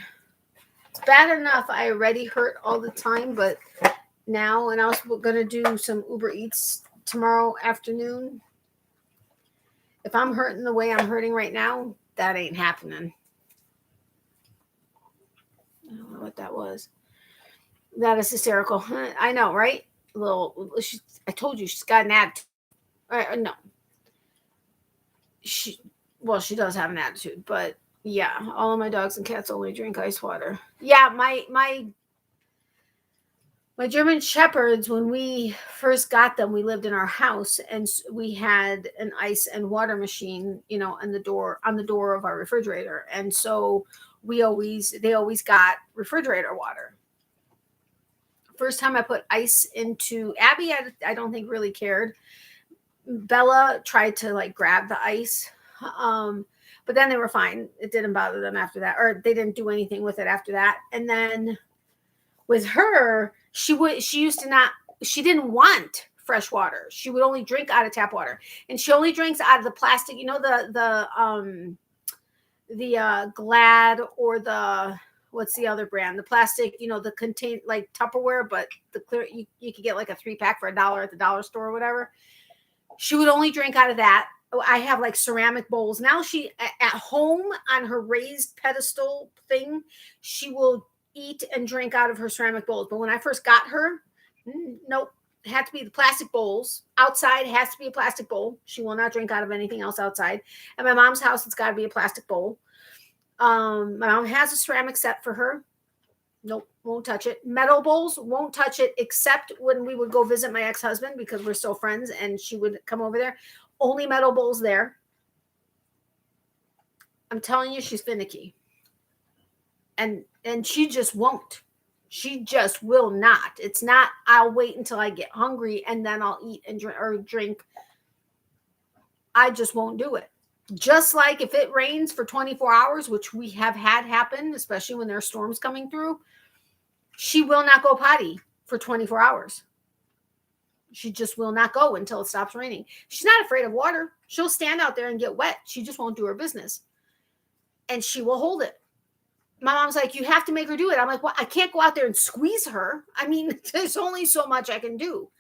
It's bad enough I already hurt all the time, but now, and I was going to do some Uber Eats tomorrow afternoon. If I'm hurting the way I'm hurting right now, that ain't happening. I don't know what that was. That is hysterical. I know, right? I told you she's got an attitude. No. She does have an attitude, but yeah, all of my dogs and cats only drink ice water. Yeah, my My German Shepherds, when we first got them, we lived in our house, and we had an ice and water machine, on the door of our refrigerator, and so they always got refrigerator water. First time I put ice into Abby, I don't think really cared. Bella tried to like grab the ice, but then they were fine. It didn't bother them after that, or they didn't do anything with it after that. And then with her, she didn't want fresh water. She would only drink out of tap water, and she only drinks out of the plastic, the Glad, or what's the other brand? The plastic, the contain like Tupperware, but the clear, you could get like a 3-pack for $1 at the dollar store or whatever. She would only drink out of that. I have like ceramic bowls. Now she, at home on her raised pedestal thing, she will eat and drink out of her ceramic bowls. But when I first got her, nope, it had to be the plastic bowls. Outside has to be a plastic bowl. She will not drink out of anything else outside. At my mom's house, it's got to be a plastic bowl. My mom has a ceramic set for her. Nope, won't touch it. Metal bowls, won't touch it, except when we would go visit my ex-husband, because we're still friends, and she would come over there. Only metal bowls there. I'm telling you, she's finicky. And she just won't. She just will not. It's not, I'll wait until I get hungry and then I'll eat and drink. I just won't do it. Just like if it rains for 24 hours, which we have had happen, especially when there are storms coming through, she will not go potty for 24 hours. She just will not go until it stops raining. She's not afraid of water. She'll stand out there and get wet. She just won't do her business. And she will hold it. My mom's like, you have to make her do it. I'm like, well, I can't go out there and squeeze her. I mean, there's only so much I can do.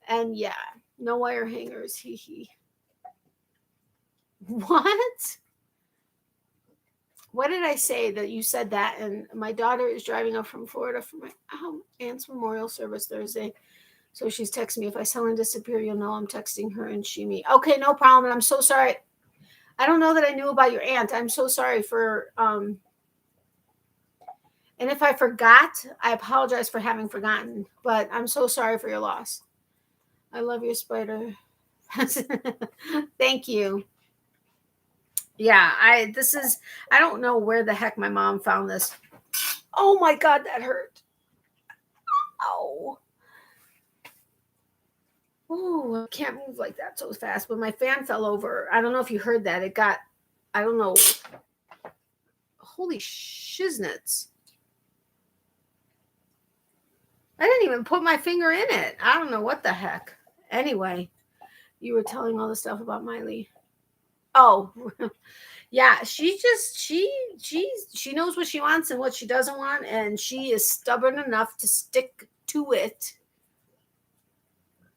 And yeah, no wire hangers. Hee hee. What? What did I say that you said that? And my daughter is driving up from Florida for my aunt's memorial service Thursday. So she's texting me, if I suddenly disappear, you'll know I'm texting her and she me. Okay, no problem. And I'm so sorry. I don't know that I knew about your aunt. I'm so sorry for, and if I forgot, I apologize for having forgotten, but I'm so sorry for your loss. I love your spider. Thank you. Yeah, I don't know where the heck my mom found this. Oh my God, that hurt. Oh. Oh, I can't move like that so fast, but my fan fell over. I don't know if you heard that. It got, I don't know. Holy shiznits. I didn't even put my finger in it. I don't know what the heck. Anyway, you were telling all the stuff about Miley. Oh, yeah. She knows what she wants and what she doesn't want, and she is stubborn enough to stick to it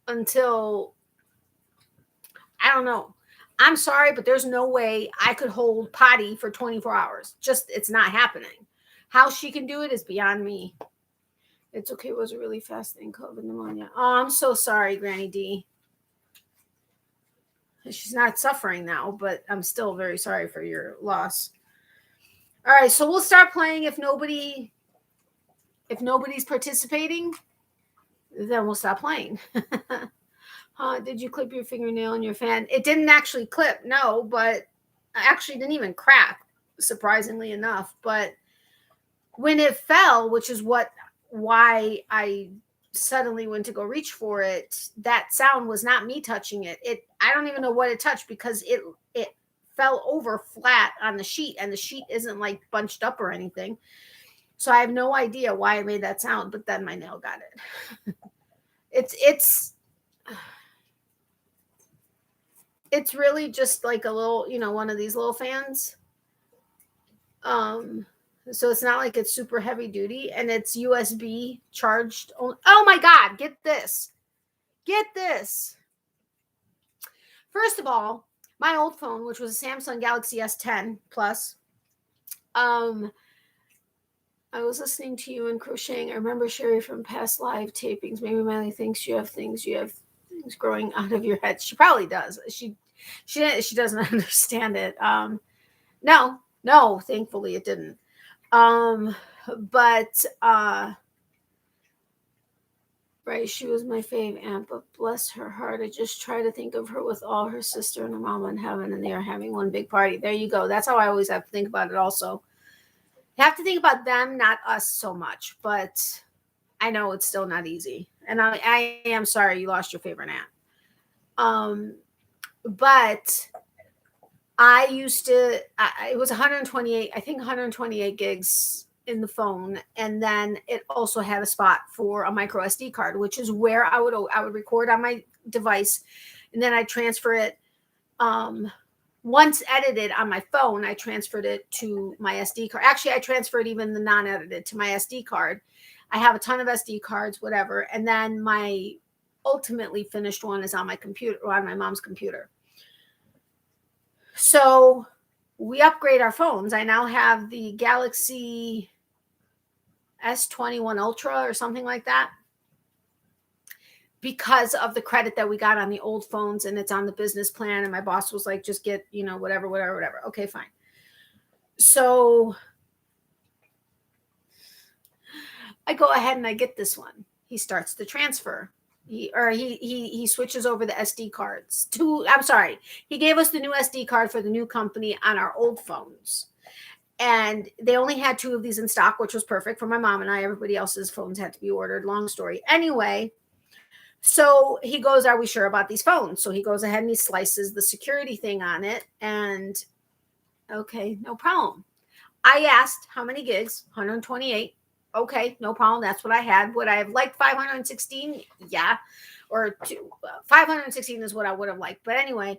until, I don't know. I'm sorry, but there's no way I could hold potty for 24 hours. Just, it's not happening. How she can do it is beyond me. It's okay. It was a really fast thing, COVID pneumonia. Oh, I'm so sorry, Granny D. She's not suffering now, but I'm still very sorry for your loss. All right, so we'll start playing. If nobody's participating, then we'll stop playing. Did you clip your fingernail in your fan? It didn't actually clip, no, but I actually didn't even crack, surprisingly enough. But when it fell, which is why I suddenly went to go reach for it, that sound was not me touching it. I don't even know what it touched, because it fell over flat on the sheet, and the sheet isn't like bunched up or anything. So I have no idea why I made that sound, but then my nail got it. It's really just like a little, one of these little fans. So it's not like it's super heavy duty, and it's USB charged. Oh my God, get this. First of all, my old phone, which was a Samsung Galaxy S10 Plus, I was listening to you and crocheting. I remember Sherri from past live tapings. Maybe Miley thinks you have things growing out of your head. She probably does. She doesn't understand it. No, thankfully it didn't. But Right, she was my fave aunt, but bless her heart, I just try to think of her with all her sister and her mama in heaven, and they are having one big party. There you go. That's how I always have to think about it also. You have to think about them, not us so much, but I know it's still not easy. And I am sorry you lost your favorite aunt. But I used to, it was 128, I think 128 gigs in the phone, and then it also had a spot for a micro SD card, which is where I would record on my device, and then I transfer it. Once edited on my phone, I transferred it to my SD card. Actually, I transferred even the non-edited to my SD card. I have a ton of SD cards, whatever, and then my ultimately finished one is on my computer, or on my mom's computer. So we upgrade our phones. I now have the Galaxy S21 Ultra or something like that, because of the credit that we got on the old phones, and it's on the business plan. And my boss was like, just get, whatever. Okay, fine. So I go ahead and I get this one. He starts the transfer. He switches over the SD cards to, I'm sorry, he gave us the new SD card for the new company on our old phones. And they only had 2 of these in stock, which was perfect for my mom and I. Everybody else's phones had to be ordered. Long story. Anyway, so he goes, are we sure about these phones? So he goes ahead and he slices the security thing on it. And okay, no problem. I asked how many gigs? 128. Okay, no problem. That's what I had. Would I have liked 516? Yeah. Or 516 is what I would have liked. But anyway,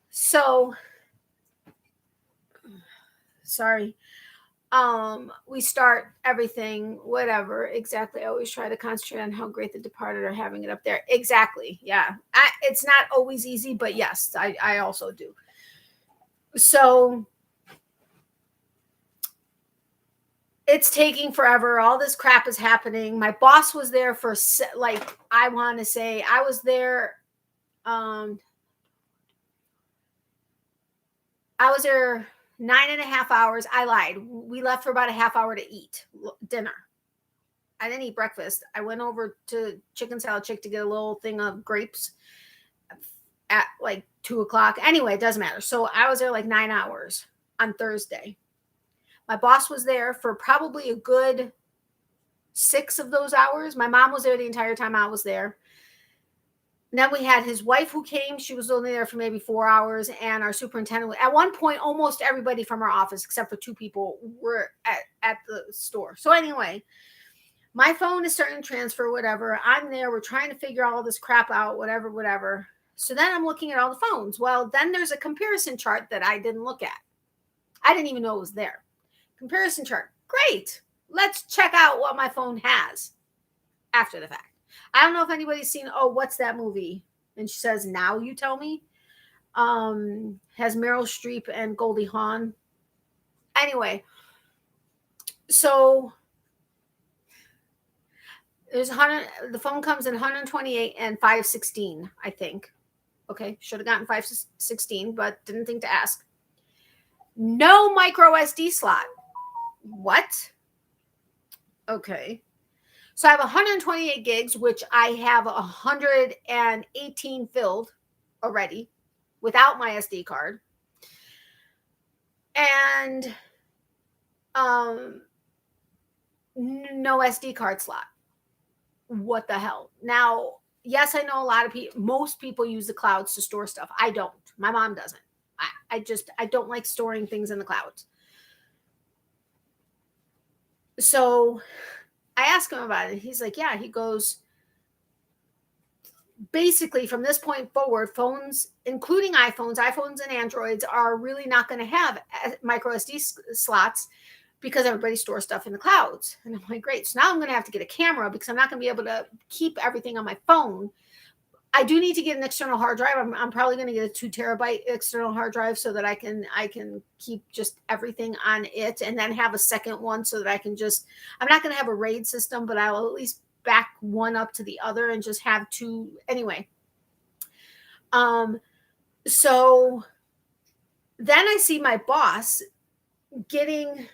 so sorry. We start everything, whatever. Exactly. I always try to concentrate on how great the departed are having it up there. Exactly. Yeah. It's not always easy, but yes, I also do. So it's taking forever. All this crap is happening. My boss was there for I want to say I was there. I was there 9.5 hours. I lied. We left for about a half hour to eat dinner. I didn't eat breakfast. I went over to Chicken Salad Chick to get a little thing of grapes at like 2:00. Anyway, it doesn't matter. So I was there like 9 hours on Thursday. My boss was there for probably a good 6 of those hours. My mom was there the entire time I was there. And then we had his wife who came. She was only there for maybe 4 hours. And our superintendent, at one point, almost everybody from our office, except for 2 people, were at the store. So anyway, my phone is starting to transfer, whatever. I'm there. We're trying to figure all this crap out, whatever. So then I'm looking at all the phones. Well, then there's a comparison chart that I didn't look at. I didn't even know it was there. Comparison chart. Great. Let's check out what my phone has after the fact. I don't know if anybody's seen, what's that movie? And she says, now you tell me. Has Meryl Streep and Goldie Hawn. Anyway, so there's the phone comes in 128 and 516, I think. Okay, should have gotten 516, but didn't think to ask. No micro SD slot. What? Okay. So I have 128 gigs, which I have 118 filled already without my SD card. And no SD card slot. What the hell? Now, yes, I know a lot of people, most people use the clouds to store stuff. I don't. My mom doesn't. I don't like storing things in the clouds. So I asked him about it. He's like, yeah, he goes, basically from this point forward, phones, including iPhones and Androids, are really not going to have micro SD slots because everybody stores stuff in the clouds. And I'm like, great. So now I'm going to have to get a camera because I'm not going to be able to keep everything on my phone. I do need to get an external hard drive. I'm probably going to get a 2 terabyte external hard drive so that I can keep just everything on it, and then have a second one so that I can I'm not going to have a RAID system, but I'll at least back one up to the other and just have 2 anyway. So then I see my boss getting,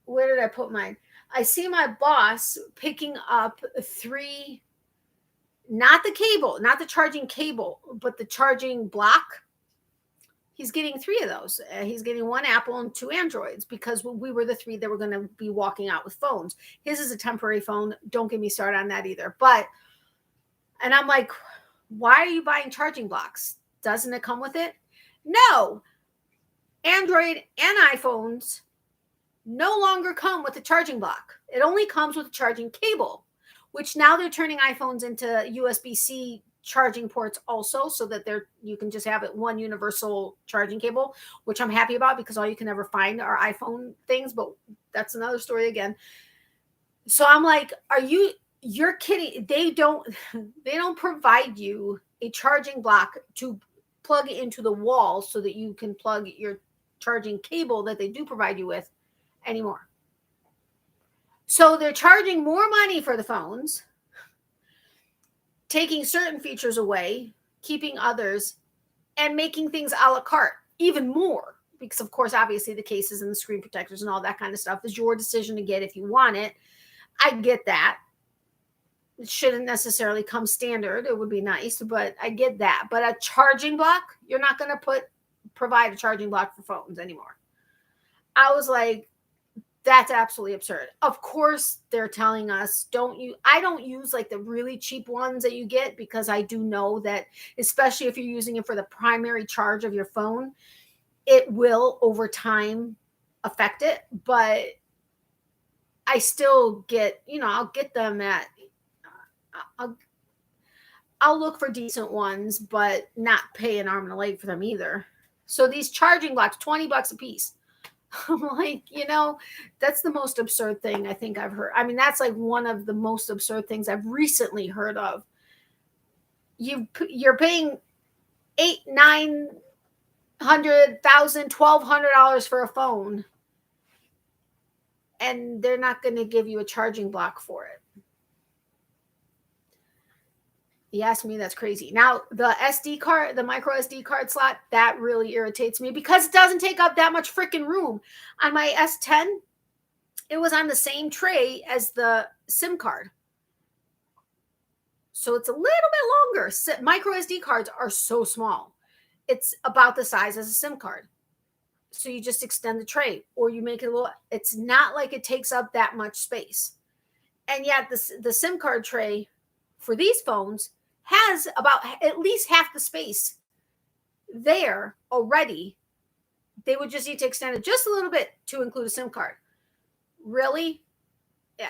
where did I put mine? I see my boss picking up 3, not the cable, not the charging cable, but the charging block. He's getting 3 of those. He's getting 1 Apple and 2 Androids because we were the 3 that were going to be walking out with phones. His is a temporary phone. Don't get me started on that either. And I'm like, why are you buying charging blocks? Doesn't it come with it? No. Android and iPhones no longer come with a charging block. It only comes with a charging cable, which now they're turning iPhones into USB-C charging ports also, so that you can just have it one universal charging cable, which I'm happy about because all you can ever find are iPhone things, but that's another story again. So I'm like, you're kidding. They don't provide you a charging block to plug into the wall so that you can plug your charging cable that they do provide you with anymore. So they're charging more money for the phones, taking certain features away, keeping others, and making things a la carte even more. Because, of course, obviously the cases and the screen protectors and all that kind of stuff is your decision to get if you want it. I get that. It shouldn't necessarily come standard. It would be nice, but I get that. But a charging block, you're not going to provide a charging block for phones anymore. I was like, that's absolutely absurd. Of course, they're telling us, I don't use like the really cheap ones that you get, because I do know that, especially if you're using it for the primary charge of your phone, it will over time affect it. But I still get, I'll get them at, I'll look for decent ones, but not pay an arm and a leg for them either. So these charging blocks, $20 a piece. I'm like, that's the most absurd thing I think I've heard. I mean, that's like one of the most absurd things I've recently heard of. You're paying $800, $900, $1,000, $1,200 for a phone, and they're not going to give you a charging block for it. You ask me, that's crazy. Now, the SD card, the micro SD card slot, that really irritates me because it doesn't take up that much freaking room. On my S10, it was on the same tray as the SIM card. So it's a little bit longer. Micro SD cards are so small. It's about the size as a SIM card. So you just extend the tray, or you make it a little, it's not like it takes up that much space. And yet the SIM card tray for these phones has about at least half the space there already. They would just need to extend it just a little bit to include a SIM card. Really? Yeah.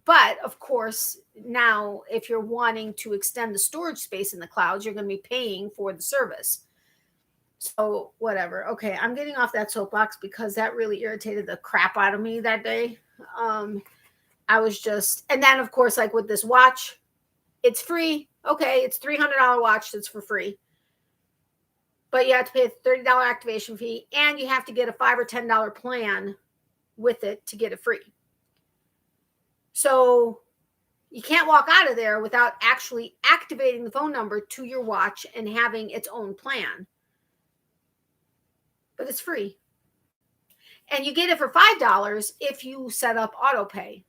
But of course, now if you're wanting to extend the storage space in the clouds, you're going to be paying for the service. So whatever. Okay, I'm getting off that soapbox because that really irritated the crap out of me that day. I was just, and then of course, like with this watch, it's free. Okay, it's $300 watch that's for free. But you have to pay a $30 activation fee, and you have to get a $5 or $10 plan with it to get it free. So you can't walk out of there without actually activating the phone number to your watch and having its own plan. But it's free. And you get it for $5 if you set up auto pay,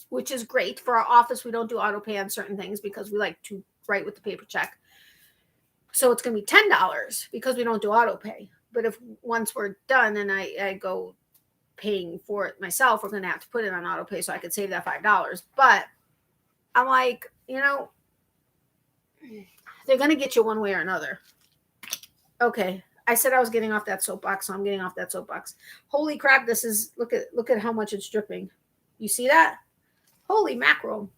which is great. For our office, we don't do auto pay on certain things because we like to write with the paper check. So it's going to be $10 because we don't do auto pay. But if once we're done and I go paying for it myself, we're going to have to put it on auto pay so I could save that $5. But I'm like, they're going to get you one way or another. Okay. I said I was getting off that soapbox, so I'm getting off that soapbox. Holy crap, this is, look at how much it's dripping. You see that? Holy mackerel.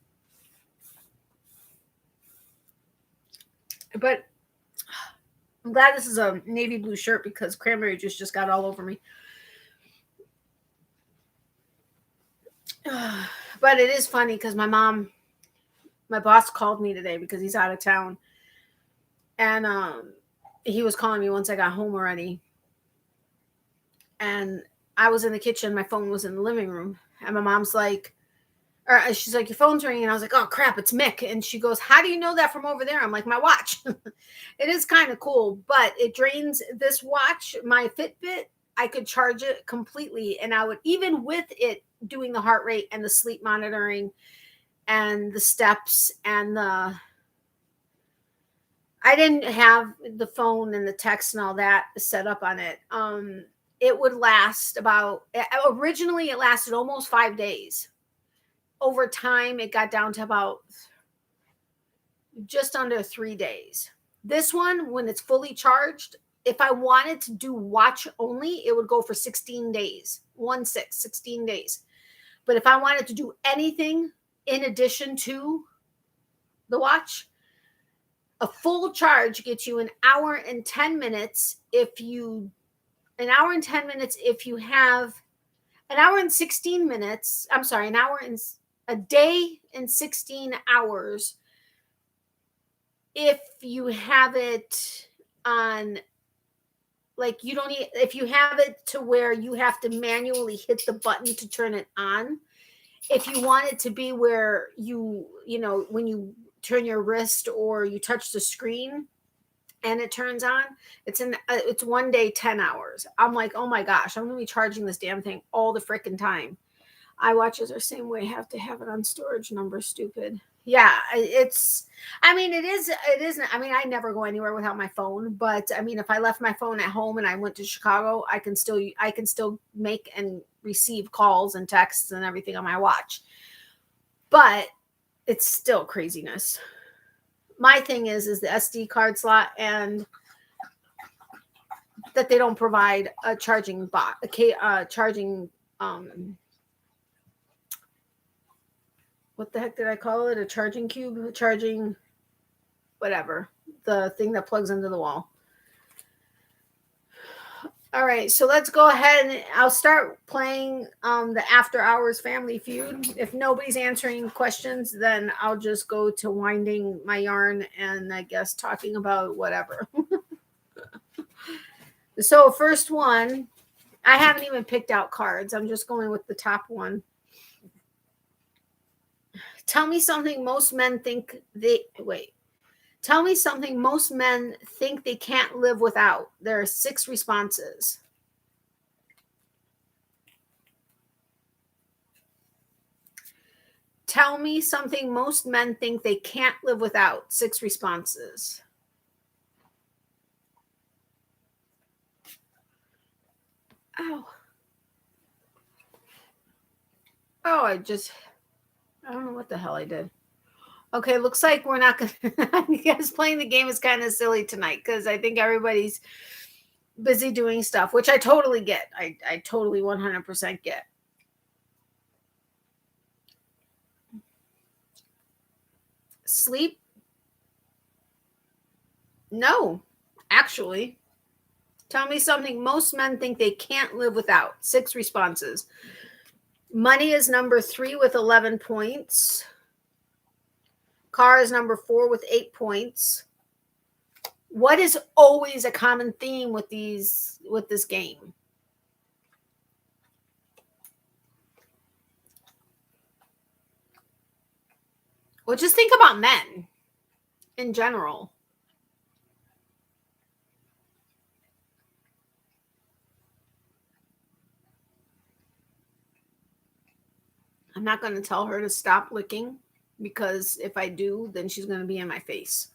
But I'm glad this is a navy blue shirt because cranberry juice just got all over me. But it is funny because my boss called me today because he's out of town. And he was calling me once I got home already. And I was in the kitchen. My phone was in the living room. And my mom's like, or she's like, your phone's ringing. And I was like, oh, crap, it's Mick. And she goes, how do you know that from over there? I'm like, my watch. It is kind of cool, but it drains this watch, my Fitbit. I could charge it completely, and I would, even with it doing the heart rate and the sleep monitoring and the steps and I didn't have the phone and the text and all that set up on it. It would last about, originally it lasted almost 5 days. Over time, it got down to about just under 3 days. This one, when it's fully charged, if I wanted to do watch only, it would go for 16 days. 16 days. But if I wanted to do anything in addition to the watch, a full charge gets you an hour and 10 minutes if you have an hour and 16 minutes. I'm sorry, an hour and a day and 16 hours if you have it on, like, you don't need, if you have it to where you have to manually hit the button to turn it on. If you want it to be where you know, when you turn your wrist or you touch the screen and it turns on, it's 1 day, 10 hours. I'm like, oh my gosh, I'm going to be charging this damn thing all the freaking time. iWatches are same way, have to have it on storage number, stupid. Yeah, it isn't, I mean, I never go anywhere without my phone, but I mean, if I left my phone at home and I went to Chicago, I can still make and receive calls and texts and everything on my watch. But it's still craziness. My thing is the SD card slot, and that they don't provide a charging what the heck did I call it? A charging cube, whatever, the thing that plugs into the wall. All right, so let's go ahead and I'll start playing the After Hours Family Feud. If nobody's answering questions, then I'll just go to winding my yarn and I guess talking about whatever. So first one, I haven't even picked out cards. I'm just going with the top one. Tell me something most men think they can't live without. There are 6 responses. Tell me something most men think they can't live without. 6 responses. Oh, I don't know what the hell I did. Okay, looks like we're not going to, I guess playing the game is kind of silly tonight because I think everybody's busy doing stuff, which I totally get. I totally 100% get. Sleep? No, actually. Tell me something most men think they can't live without. 6 responses. Money is number 3 with 11 points. Car is number 4 with 8 points. What is always a common theme with this game? Well, just think about men in general. I'm not going to tell her to stop licking because if I do, then she's going to be in my face.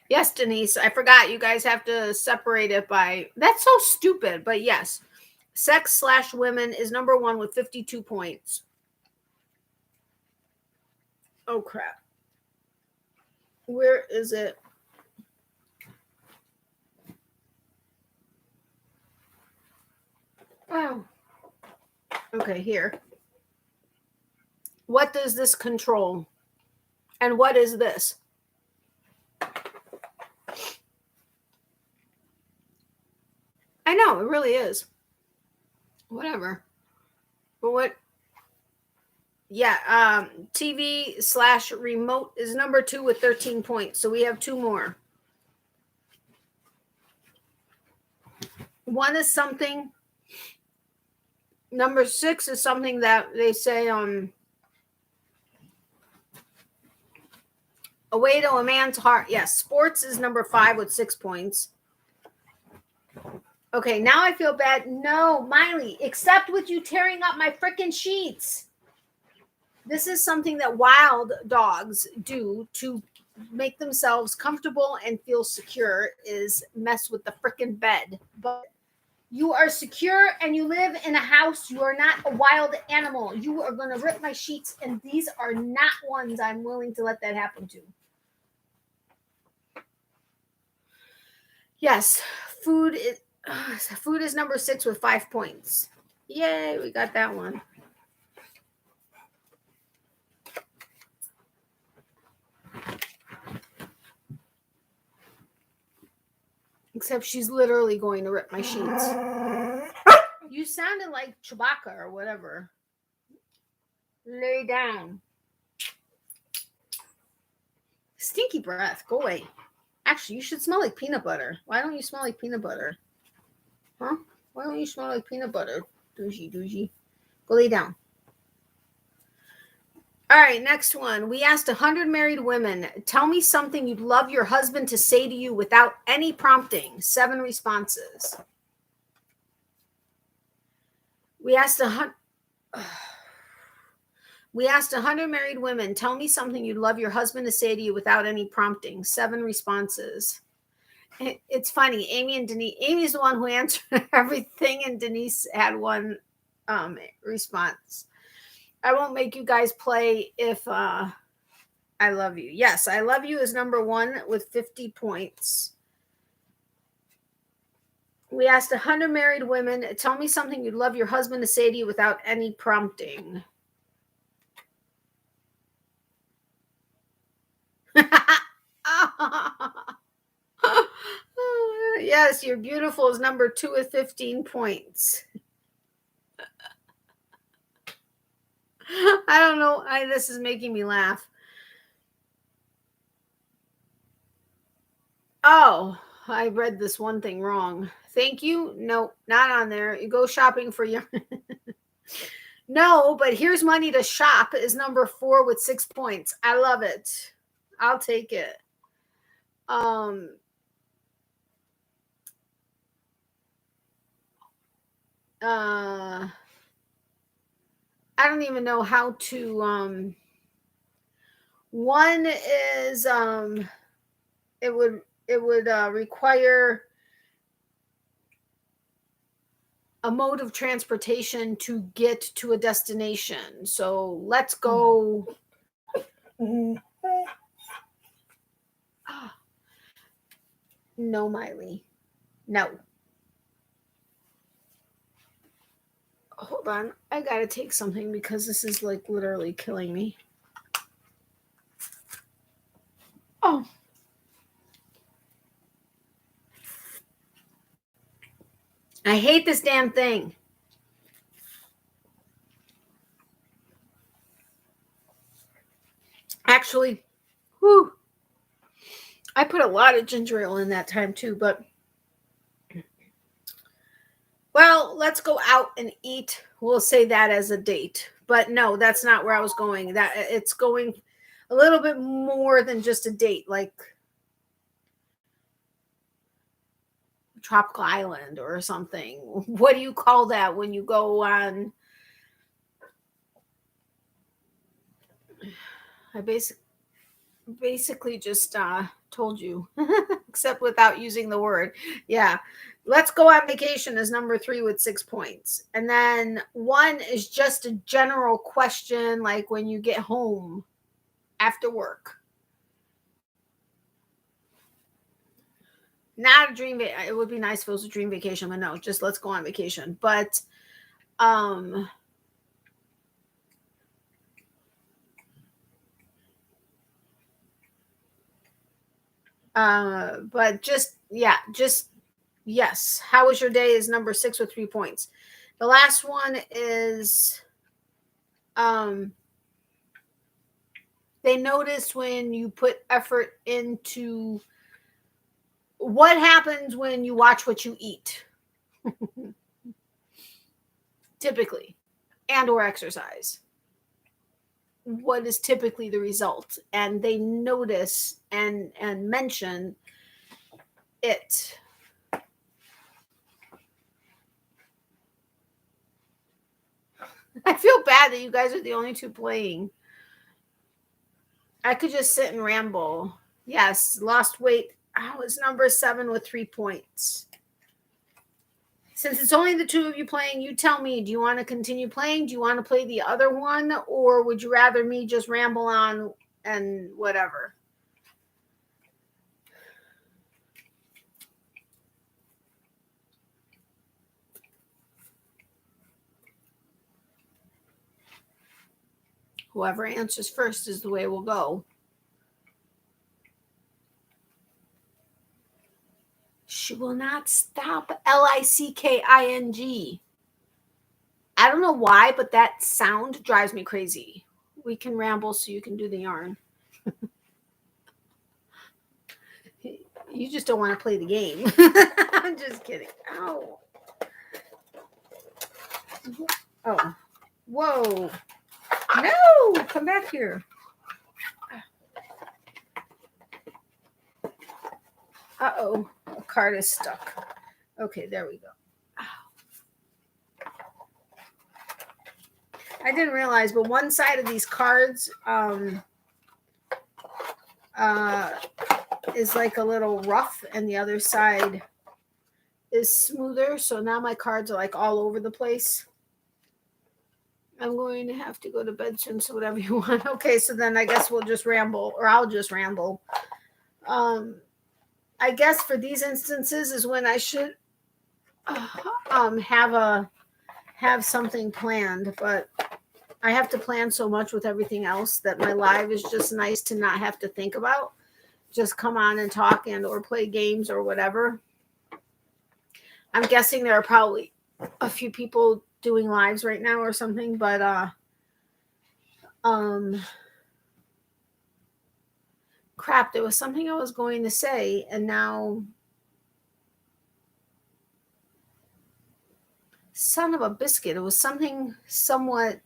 Yes, Denise, I forgot you guys have to separate it by, that's so stupid, but yes. Sex/women is number 1 with 52 points. Oh, crap. Where is it? Oh. Okay, here. What does this control? And what is this? I know, it really is. Whatever. But what? Yeah, TV/remote is number 2 with 13 points. So we have 2 more. One is something. Number 6 is something that they say A way to a man's heart. Yes, sports is number 5 with 6 points. Okay, now I feel bad. No, Miley, except with you tearing up my freaking sheets. This is something that wild dogs do to make themselves comfortable and feel secure, is mess with the freaking bed. But you are secure and you live in a house. You are not a wild animal. You are going to rip my sheets, and these are not ones I'm willing to let that happen to. Yes, food is number 6 with 5 points. Yay, we got that one. Except she's literally going to rip my sheets. You sounded like Chewbacca or whatever. Lay down. Stinky breath. Go away. Actually, you should smell like peanut butter. Why don't you smell like peanut butter? Huh? Why don't you smell like peanut butter? Douchey. Go lay down. All right, next one. We asked 100 married women, tell me something you'd love your husband to say to you without any prompting. 7 responses. We asked 100 married women, tell me something you'd love your husband to say to you without any prompting. 7 responses. It's funny. Amy and Denise. Amy's the one who answered everything, and Denise had one response. I won't make you guys play if I love you. Yes, I love you is number 1 with 50 points. We asked 100 married women, tell me something you'd love your husband to say to you without any prompting. Yes, you're beautiful is number 2 with 15 points. I don't know. This is making me laugh. Oh, I read this one thing wrong. Thank you. No, not on there. You go shopping for your. No, but here's money to shop is number 4 with 6 points. I love it. I'll take it. I don't even know how to one is it would require a mode of transportation to get to a destination. So let's go. No, Miley. No. Hold on. I gotta take something because this is like literally killing me. Oh. I hate this damn thing. Actually, whew, I put a lot of ginger ale in that time too, but well, let's go out and eat. We'll say that as a date. But no, that's not where I was going. That it's going a little bit more than just a date, like tropical island or something. What do you call that when you go on? I basically just told you, except without using the word. Yeah. Let's go on vacation is number 3 with 6 points. And then 1 is just a general question, like when you get home after work. Not a dream. It would be nice if it was a dream vacation, but no, just let's go on vacation. But just yes. How was your day is number 6 with 3 points. The last one is they noticed when you put effort into what happens when you watch what you eat. Typically, and or exercise. what is typically the result, and they notice and mention it. I feel bad that you guys are the only two playing. I could just sit and ramble. Yes, lost weight. I was number 7 with 3 points. Since it's only the two of you playing, you tell me, do you want to continue playing? Do you want to play the other one? Or would you rather me just ramble on and whatever? Whoever answers first is the way we'll go. She will not stop. Licking. I don't know why, but that sound drives me crazy. We can ramble so you can do the yarn. You just don't want to play the game. I'm just kidding. Ow. Oh. Whoa. No, come back here. Uh-oh. A card is stuck. Okay, there we go. I didn't realize, but one side of these cards is like a little rough, and the other side is smoother. So now my cards are like all over the place. I'm going to have to go to bed soon, so whatever you want. Okay, so then I guess we'll just ramble, or I'll just ramble. I guess for these instances is when I should have something planned, but I have to plan so much with everything else that my live is just nice to not have to think about. Just come on and talk and or play games or whatever. I'm guessing there are probably a few people doing lives right now or something, but crap, there was something I was going to say, and now son of a biscuit, it was something somewhat.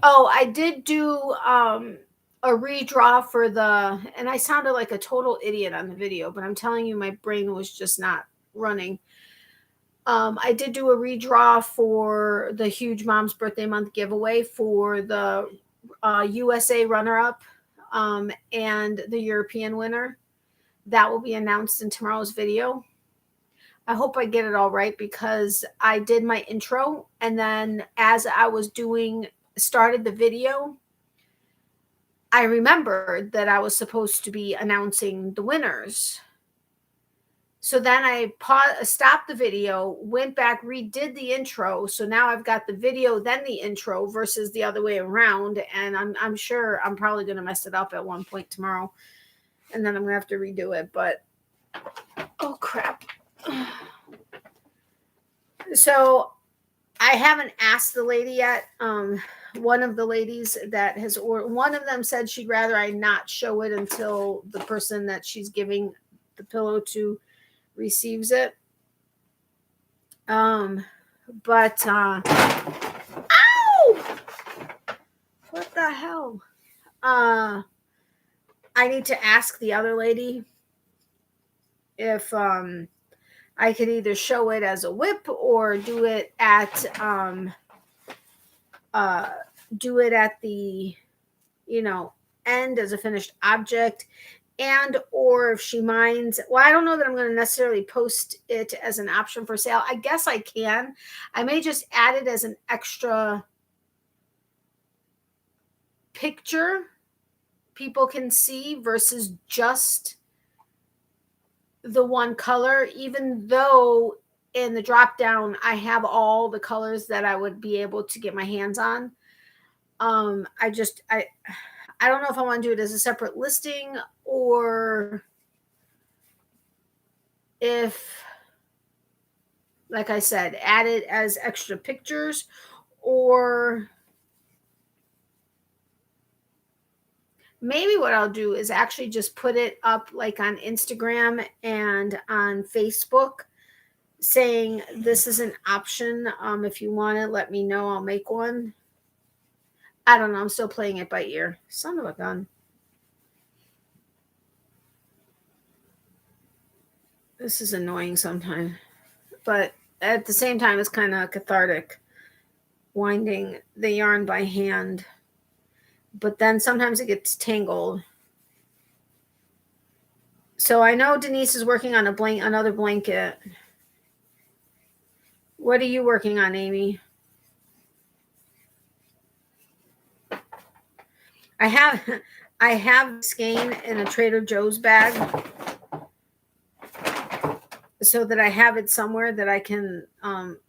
Oh, I did do a redraw for the, and I sounded like a total idiot on the video, but I'm telling you, my brain was just not running. I did do a redraw for the Huge Mom's Birthday Month giveaway for the USA runner-up and the European winner. That will be announced in tomorrow's video. I hope I get it all right, because I did my intro, and then as I was started the video, I remembered that I was supposed to be announcing the winners. So then I stopped the video, went back, redid the intro. So now I've got the video, then the intro versus the other way around. And I'm sure I'm probably going to mess it up at one point tomorrow. And then I'm going to have to redo it. But, oh, crap. So I haven't asked the lady yet. One of the ladies that has ordered, one of them said she'd rather I not show it until the person that she's giving the pillow to receives it. But ow! What the hell? I need to ask the other lady if I could either show it as a whip or do it at the end as a finished object. And or if she minds, well, I don't know that I'm going to necessarily post it as an option for sale. I guess I can. I may just add it as an extra picture people can see versus just the one color, even though in the drop down I have all the colors that I would be able to get my hands on. I don't know if I want to do it as a separate listing or if, like I said, add it as extra pictures, or maybe what I'll do is actually just put it up like on Instagram and on Facebook saying this is an option. If you want it, let me know. I'll make one. I don't know. I'm still playing it by ear. Son of a gun. This is annoying sometimes. But at the same time, it's kind of cathartic winding the yarn by hand. But then sometimes it gets tangled. So I know Denise is working on another blanket. What are you working on, Amy? I have skein in a Trader Joe's bag so that I have it somewhere that I can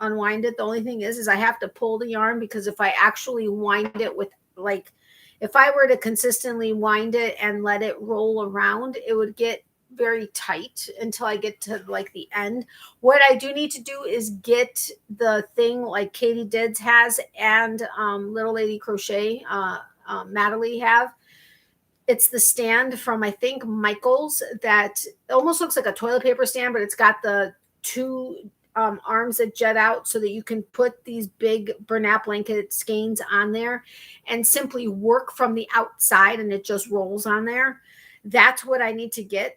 unwind it. The only thing is I have to pull the yarn, because if I actually wind it with, like, if I were to consistently wind it and let it roll around, it would get very tight until I get to like the end. What I do need to do is get the thing like Katie Dids has and Little Lady Crochet, Natalie have. It's the stand from, I think, Michael's, that almost looks like a toilet paper stand, but it's got the two arms that jet out so that you can put these big burlap blanket skeins on there and simply work from the outside, and it just rolls on there. That's what I need to get.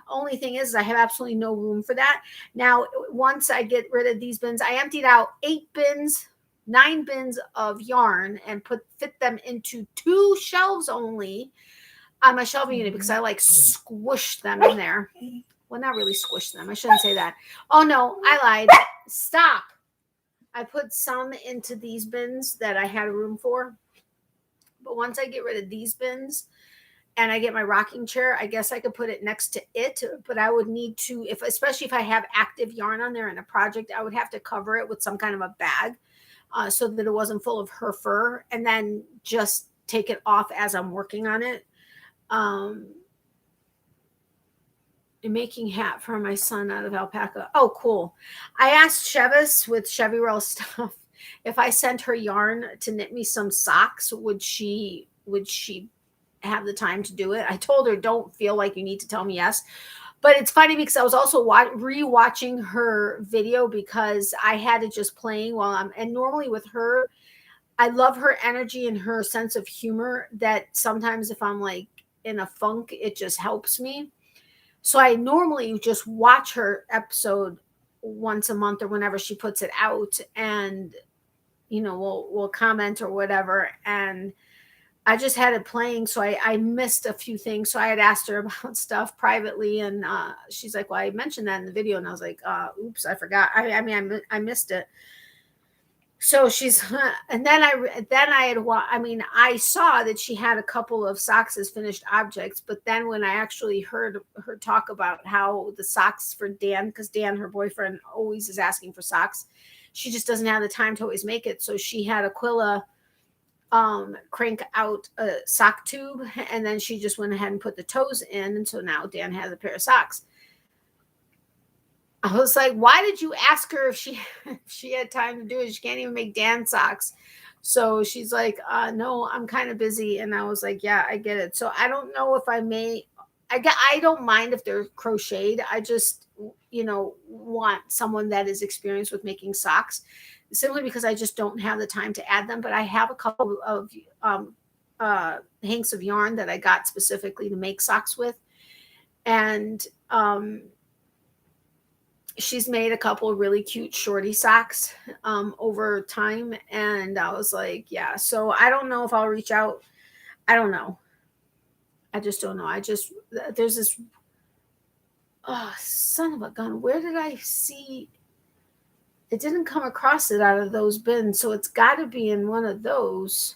Only thing is I have absolutely no room for that. Now, once I get rid of these bins, I emptied out 9 bins of yarn and fit them into 2 shelves only on my shelving unit, because I like squished them in there. Well, not really squished them. I shouldn't say that. Oh no, I lied. Stop. I put some into these bins that I had room for. But once I get rid of these bins and I get my rocking chair, I guess I could put it next to it. But I would need to, especially if I have active yarn on there in a project, I would have to cover it with some kind of a bag so that it wasn't full of her fur, and then just take it off as I'm working on it. Making hat for my son out of alpaca. Oh, cool. I asked Chevis with Chevy Roll Stuff if I sent her yarn to knit me some socks, would she have the time to do it? I told her, don't feel like you need to tell me yes. But it's funny because I was also re-watching her video, because I had it just playing while and normally with her, I love her energy and her sense of humor, that sometimes if I'm like in a funk, it just helps me. So I normally just watch her episode once a month or whenever she puts it out, and we'll comment or whatever. And I just had it playing, so I missed a few things. So I had asked her about stuff privately, and she's like, "Well, I mentioned that in the video," and I was like, "Oops, I forgot. I missed it." So she's, and then I saw that she had a couple of socks as finished objects, but then when I actually heard her talk about how the socks for Dan, because Dan, her boyfriend, always is asking for socks, she just doesn't have the time to always make it. So she had Aquila crank out a sock tube, and then she just went ahead and put the toes in, and so now Dan has a pair of socks. I was like, why did you ask her if she had time to do it? She can't even make Dan socks. So she's like, no, I'm kind of busy. And I was like, yeah, I get it. So I don't know if I don't mind if they're crocheted. I just, want someone that is experienced with making socks, simply because I just don't have the time to add them. But I have a couple of hanks of yarn that I got specifically to make socks with. And, she's made a couple of really cute shorty socks over time. And I was like, yeah. So I don't know if I'll reach out. I don't know. I just don't know. There's this, son of a gun. Where did I see? It didn't come across it out of those bins. So it's got to be in one of those.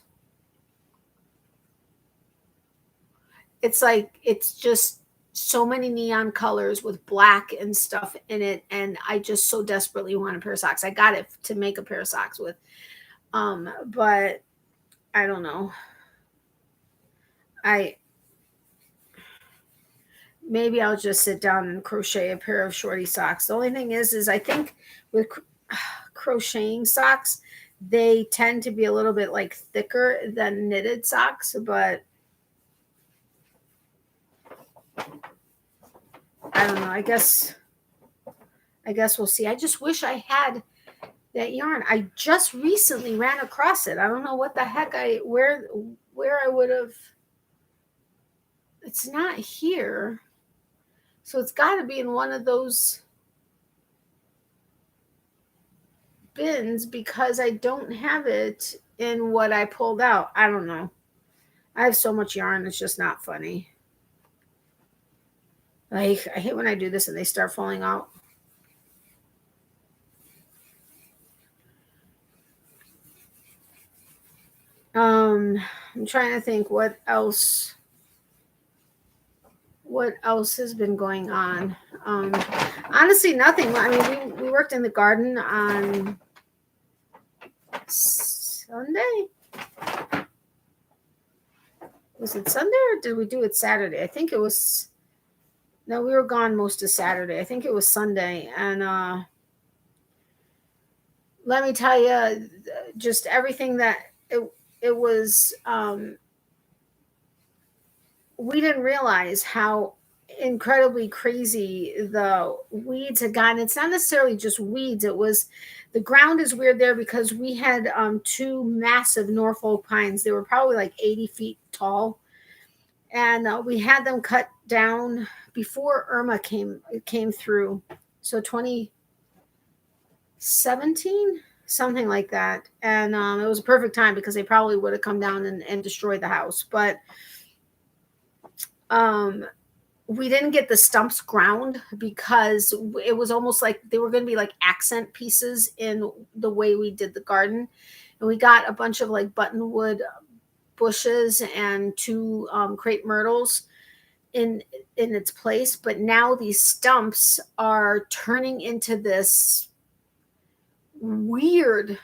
It's like, it's just so many neon colors with black and stuff in it, and I just so desperately want a pair of socks. I got it to make a pair of socks with, but I don't know. Maybe I'll just sit down and crochet a pair of shorty socks. The only thing is I think with crocheting socks, they tend to be a little bit like thicker than knitted socks, but I don't know. I guess we'll see. I just wish I had that yarn. I just recently ran across it. I don't know what the heck where I would have. It's not here. So it's got to be in one of those bins because I don't have it in what I pulled out. I don't know. I have so much yarn, it's just not funny. Like, I hate when I do this and they start falling out. I'm trying to think what else has been going on. Honestly, nothing. I mean, we worked in the garden on Sunday. Was it Sunday or did we do it Saturday? I think it was. No, we were gone most of Saturday. I think it was Sunday. And let me tell you, just everything that it was. We didn't realize how incredibly crazy the weeds had gotten. It's not necessarily just weeds. It was the ground is weird there because we had two massive Norfolk pines. They were probably like 80 feet tall. And we had them cut down before Irma came through. So 2017, something like that. And it was a perfect time because they probably would have come down and destroyed the house. But we didn't get the stumps ground because it was almost like they were going to be like accent pieces in the way we did the garden. And we got a bunch of like buttonwood bushes and two crepe myrtles in its place. But now these stumps are turning into this weird,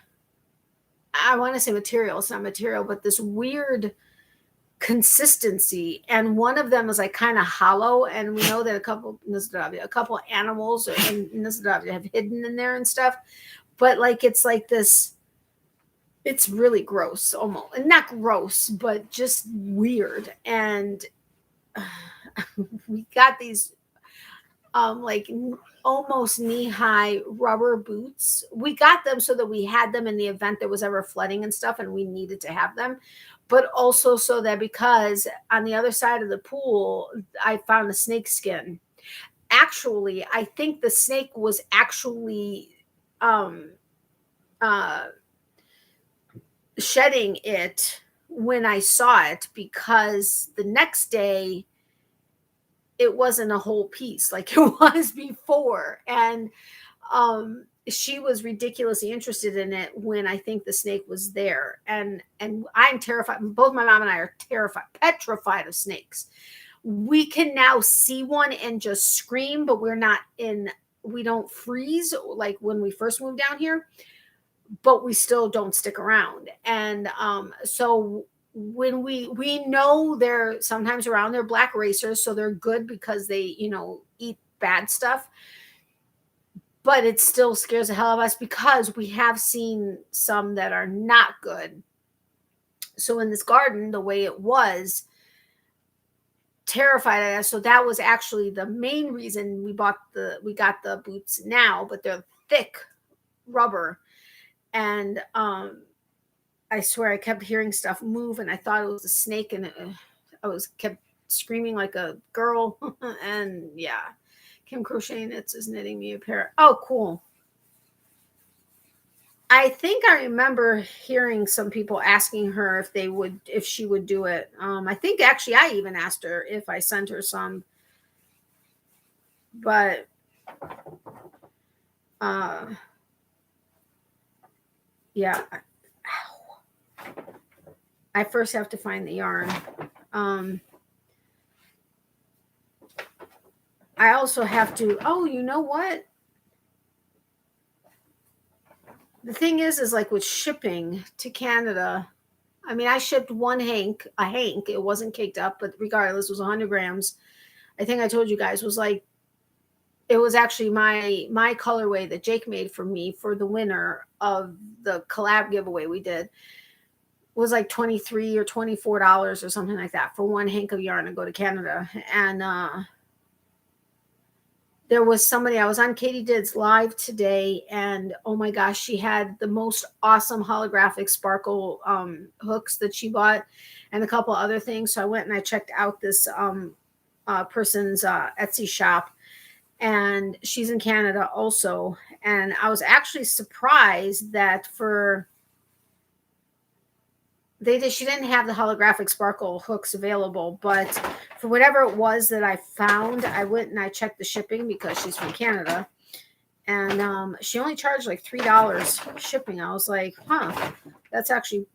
I want to say material, it's not material, but this weird consistency, and one of them is like kind of hollow, and we know that a couple animals have hidden in there and stuff, but like it's like this, it's really gross, almost, and not gross but just weird. And we got these like almost knee-high rubber boots. We got them so that we had them in the event there was ever flooding and stuff and we needed to have them, but also so that because on the other side of the pool I found a snake skin. Actually, I think the snake was actually shedding it when I saw it, because the next day it wasn't a whole piece like it was before. And she was ridiculously interested in it when I think the snake was there. And I'm terrified. Both my mom and I are petrified of snakes. We can now see one and just scream, but we don't freeze like when we first moved down here, but we still don't stick around. And so when we know they're sometimes around, they're black racers, so they're good because they eat bad stuff, but it still scares the hell out of us because we have seen some that are not good. So in this garden, the way it was, terrified of us. So that was actually the main reason we got the boots now, but they're thick rubber. And I swear I kept hearing stuff move and I thought it was a snake, and I kept screaming like a girl. And yeah, Kim Crochet Knits is knitting me a pair. Oh, cool. I think I remember hearing some people asking her if she would do it. I think actually I even asked her if I sent her some, but yeah. I first have to find the yarn. I also have to, you know what? The thing is like with shipping to Canada, I mean, I shipped a hank. It wasn't caked up, but regardless, it was 100 grams. I think I told you guys was like, it was actually my colorway that Jake made for me for the winner of the collab giveaway we did, was like $23 or $24 or something like that for one hank of yarn to go to Canada. And there was somebody, I was on Katie Did's live today, and oh my gosh, she had the most awesome holographic sparkle hooks that she bought, and a couple other things. So I went and I checked out this person's Etsy shop, and she's in Canada also. And I was actually surprised that she didn't have the holographic sparkle hooks available, but for whatever it was that I found, I went and I checked the shipping because she's from Canada, and she only charged like $3 shipping. I was like, huh, that's actually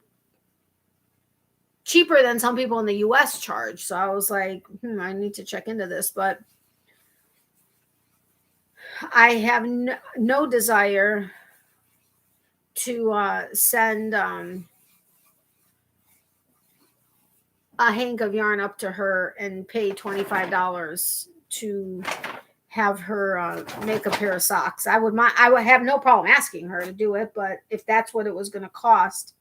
cheaper than some people in the US charge. So I was like, I need to check into this, but I have no desire to send a hank of yarn up to her and pay $25 to have her make a pair of socks. I would have no problem asking her to do it, but if that's what it was going to cost,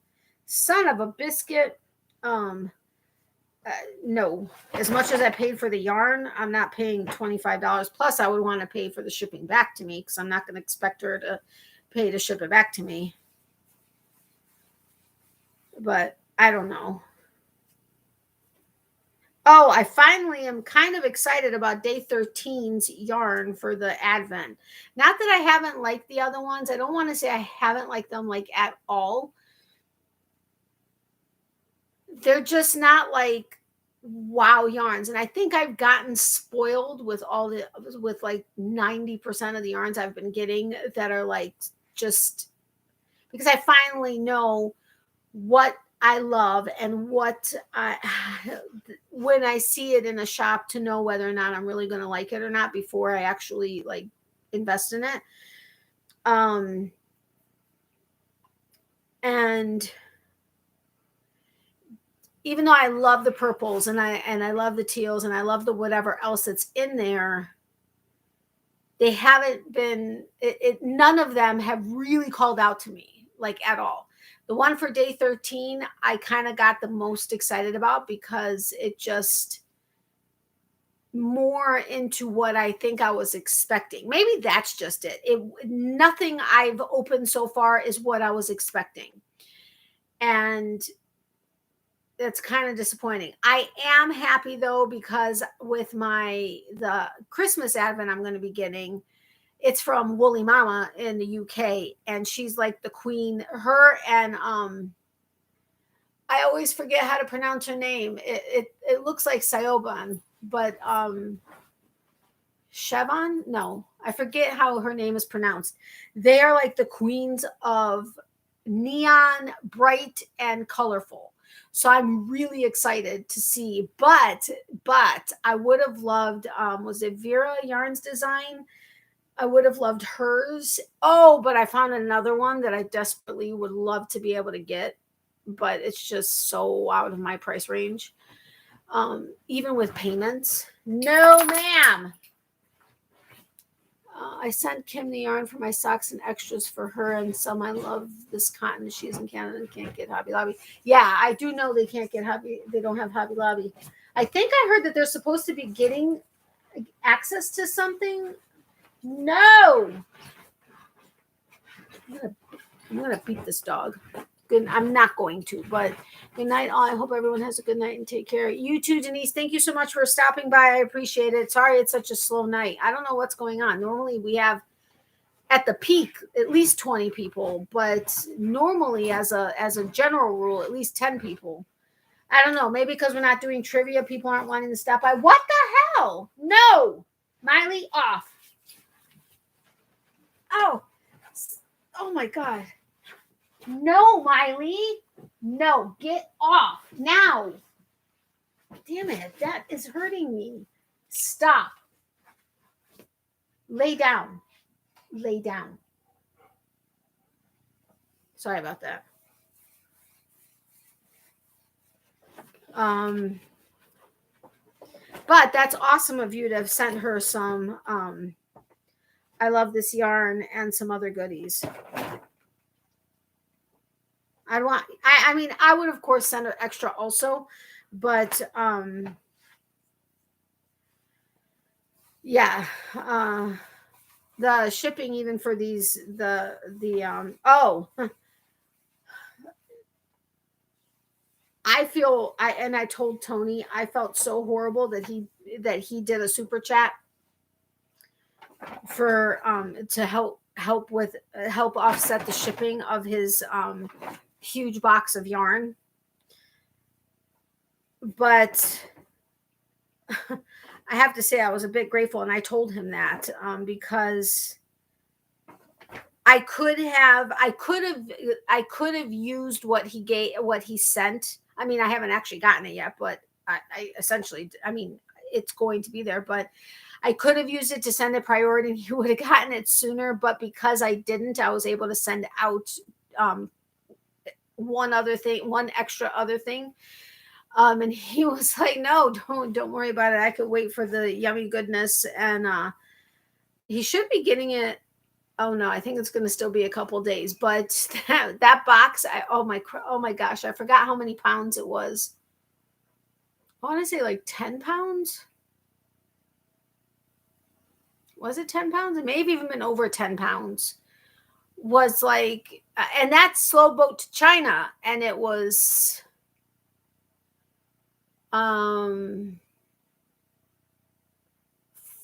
son of a biscuit, no. As much as I paid for the yarn, I'm not paying $25. Plus, I would want to pay for the shipping back to me, because I'm not going to expect her to pay to ship it back to me. But I don't know. Oh, I finally am kind of excited about Day 13's yarn for the Advent. Not that I haven't liked the other ones. I don't want to say I haven't liked them like at all. They're just not like wow yarns. And I think I've gotten spoiled with like 90% of the yarns I've been getting that are like, just because I finally know what I love and what when I see it in a shop, to know whether or not I'm really going to like it or not before I actually like invest in it. And even though I love the purples and I love the teals and I love the whatever else that's in there, they haven't been, none of them have really called out to me like at all. The one for Day 13, I kind of got the most excited about because it just more into what I think I was expecting. Maybe that's just it. Nothing I've opened so far is what I was expecting. And that's kind of disappointing. I am happy though, because with the Christmas Advent I'm going to be getting, it's from Woolly Mama in the UK, and she's like the queen. Her and I always forget how to pronounce her name. It looks like Sioban, but Chevon? No, I forget how her name is pronounced. They are like the queens of neon, bright, and colorful. So I'm really excited to see. But I would have loved, was it Vera Yarn's design? I would have loved hers. Oh, but I found another one that I desperately would love to be able to get, but it's just so out of my price range. Even with payments. No, ma'am. I sent Kim the yarn for my socks and extras for her and some. I love this cotton. She's in Canada and can't get Hobby Lobby. Yeah, I do know they can't get they don't have Hobby Lobby. I think I heard that they're supposed to be getting access to something. No. I'm gonna beat this dog. Good. I'm not going to, but good night all. I hope everyone has a good night and take care. You too, Denise. Thank you so much for stopping by. I appreciate it. Sorry it's such a slow night. I don't know what's going on. Normally we have at the peak at least 20 people, but normally as a general rule, at least 10 people. I don't know. Maybe because we're not doing trivia, people aren't wanting to stop by. What the hell? No. Miley, off. Oh my God. No, Miley. No, get off now. Damn it. That is hurting me. Stop. Lay down. Lay down. Sorry about that. But that's awesome of you to have sent her some I love this yarn and some other goodies. I mean, I would of course send her extra also, but Yeah. The shipping even for these oh, I told Tony I felt so horrible that he did a super chat for to help offset the shipping of his huge box of yarn. But I have to say I was a bit grateful, and I told him that because I could have used what he sent. I mean, I haven't actually gotten it yet, but I essentially, I mean, it's going to be there, but I could have used it to send a priority and he would have gotten it sooner. But because I didn't, I was able to send out um, one extra other thing. And he was like, no, don't worry about it. I could wait for the yummy goodness. And he should be getting it. Oh no, I think it's going to still be a couple days. But that box, oh my gosh, I forgot how many pounds it was. I want to say like 10 pounds. Was it 10 pounds? It may have even been over 10 pounds. Was like, and that's slow boat to China. And it was, um,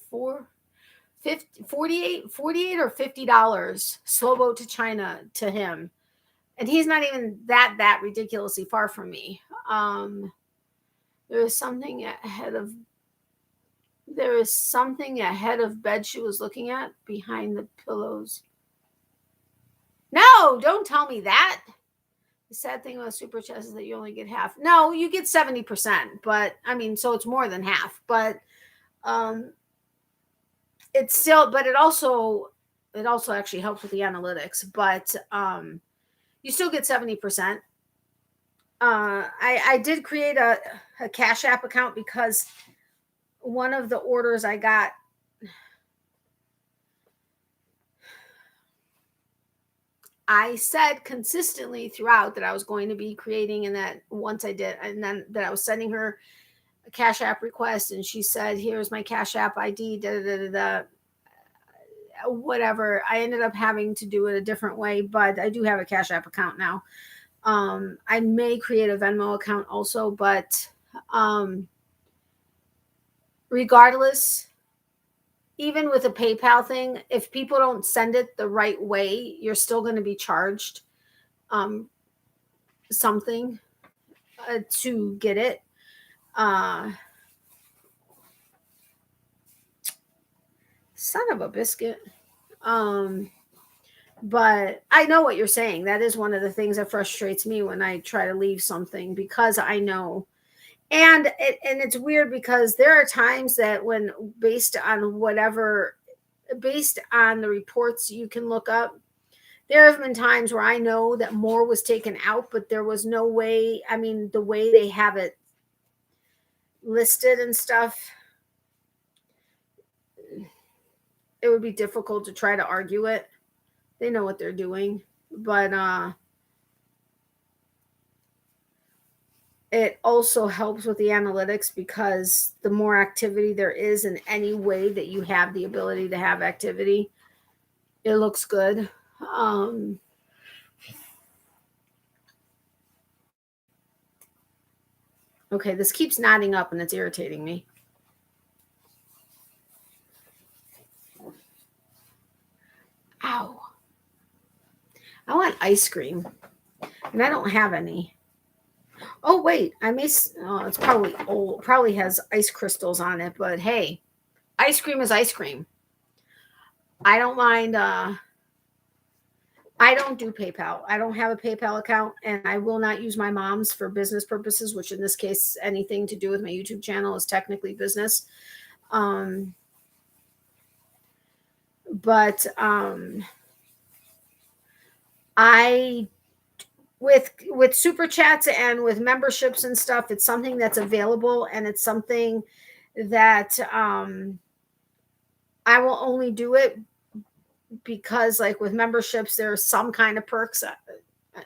48 or $50 slow boat to China to him. And he's not even that ridiculously far from me. There is something ahead of bed she was looking at behind the pillows. No, don't tell me that. The sad thing about super chats is that you only get half. No, you get 70%, but I mean, so it's more than half. But um, it's still, but it also actually helps with the analytics. But you still get 70%. I did create a Cash App account because one of the orders I got, I said consistently throughout that I was going to be creating, and that once I did, and then that I was sending her a Cash App request, and she said, "Here's my Cash App ID." Da da da da. Whatever. I ended up having to do it a different way, but I do have a Cash App account now. I may create a Venmo account also, but regardless, even with a PayPal thing, if people don't send it the right way, you're still going to be charged something to get it. Son of a biscuit. But I know what you're saying. That is one of the things that frustrates me when I try to leave something, because I know. And it's weird because there are times that when based on the reports you can look up, there have been times where I know that more was taken out, but there was no way. I mean, the way they have it listed and stuff, it would be difficult to try to argue it. They know what they're doing. But it also helps with the analytics, because the more activity there is in any way that you have the ability to have activity, it looks good. Okay, this keeps nodding up and it's irritating me. Ow. I want ice cream, and I don't have any. Oh, wait, it's probably old. Probably has ice crystals on it, but hey, ice cream is ice cream. I don't mind. I don't do PayPal. I don't have a PayPal account, and I will not use my mom's for business purposes, which in this case, anything to do with my YouTube channel is technically business. But I with super chats and with memberships and stuff, it's something that's available, and it's something that I will only do it because, like, with memberships, there's some kind of perks.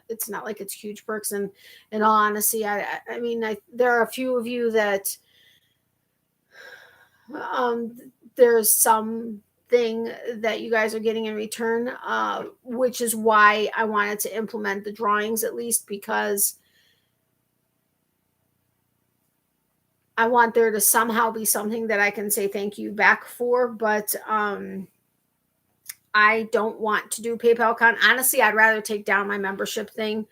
It's not like it's huge perks, and in all honesty, there are a few of you that there's something that you guys are getting in return, which is why I wanted to implement the drawings, at least because I want there to somehow be something that I can say thank you back for. But I don't want to do a PayPal account. Honestly, I'd rather take down my membership thing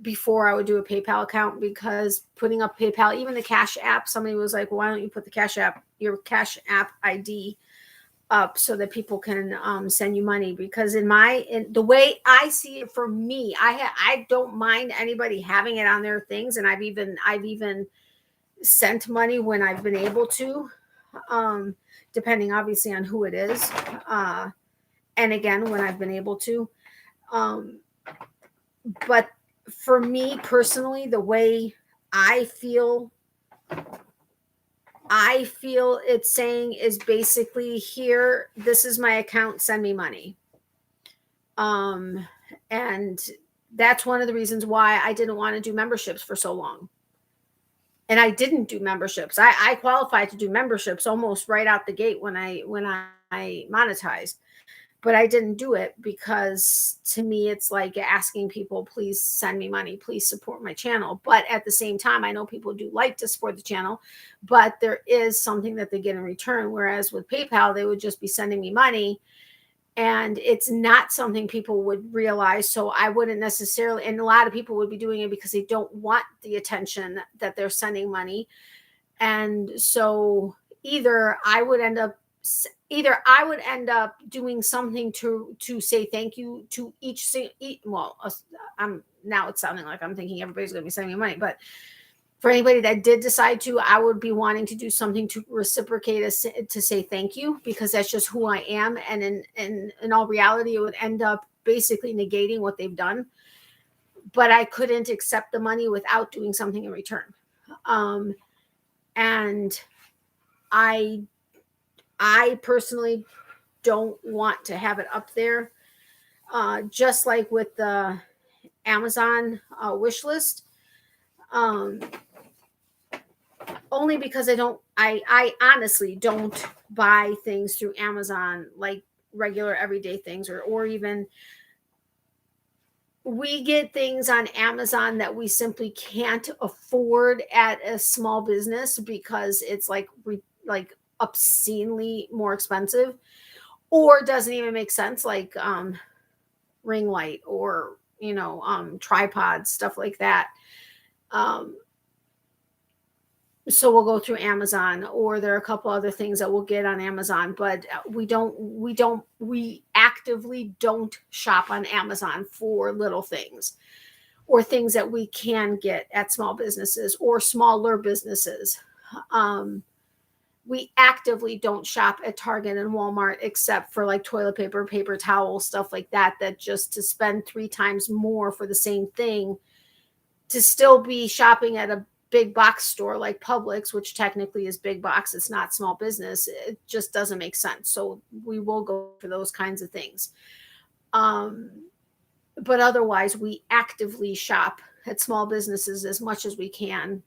before I would do a PayPal account, because putting up PayPal, even the Cash App, somebody was like, well, why don't you put your Cash App ID up so that people can send you money? Because in the way I see it, for me, I don't mind anybody having it on their things, and I've even sent money when I've been able to, depending obviously on who it is, and again when I've been able to, but for me personally, the way I feel it's saying is basically, here, this is my account, send me money. And that's one of the reasons why I didn't want to do memberships for so long. And I didn't do memberships. I qualified to do memberships almost right out the gate when I monetized. But I didn't do it because, to me, it's like asking people, please send me money, please support my channel. But at the same time, I know people do like to support the channel, but there is something that they get in return. Whereas with PayPal, they would just be sending me money, and it's not something people would realize. So I wouldn't necessarily, and a lot of people would be doing it because they don't want the attention that they're sending money. And so either I would end up doing something to say thank you to I'm now, it's sounding like I'm thinking everybody's going to be sending me money, but for anybody that did decide to, I would be wanting to do something to reciprocate, to say thank you, because that's just who I am. And in all reality, it would end up basically negating what they've done. But I couldn't accept the money without doing something in return. And I personally don't want to have it up there. Just like with the Amazon wish list. Only because I honestly don't buy things through Amazon, like regular everyday things, or even, we get things on Amazon that we simply can't afford at a small business because it's like obscenely more expensive, or doesn't even make sense, like ring light, or tripods, stuff like that. So we'll go through Amazon, or there are a couple other things that we'll get on Amazon, but we actively don't shop on Amazon for little things, or things that we can get at small businesses or smaller businesses. We actively don't shop at Target and Walmart, except for like toilet paper, paper towels, stuff like that, just to spend 3 times more for the same thing, to still be shopping at a big box store like Publix, which technically is big box, it's not small business. It just doesn't make sense. So we will go for those kinds of things. But otherwise, we actively shop at small businesses as much as we can,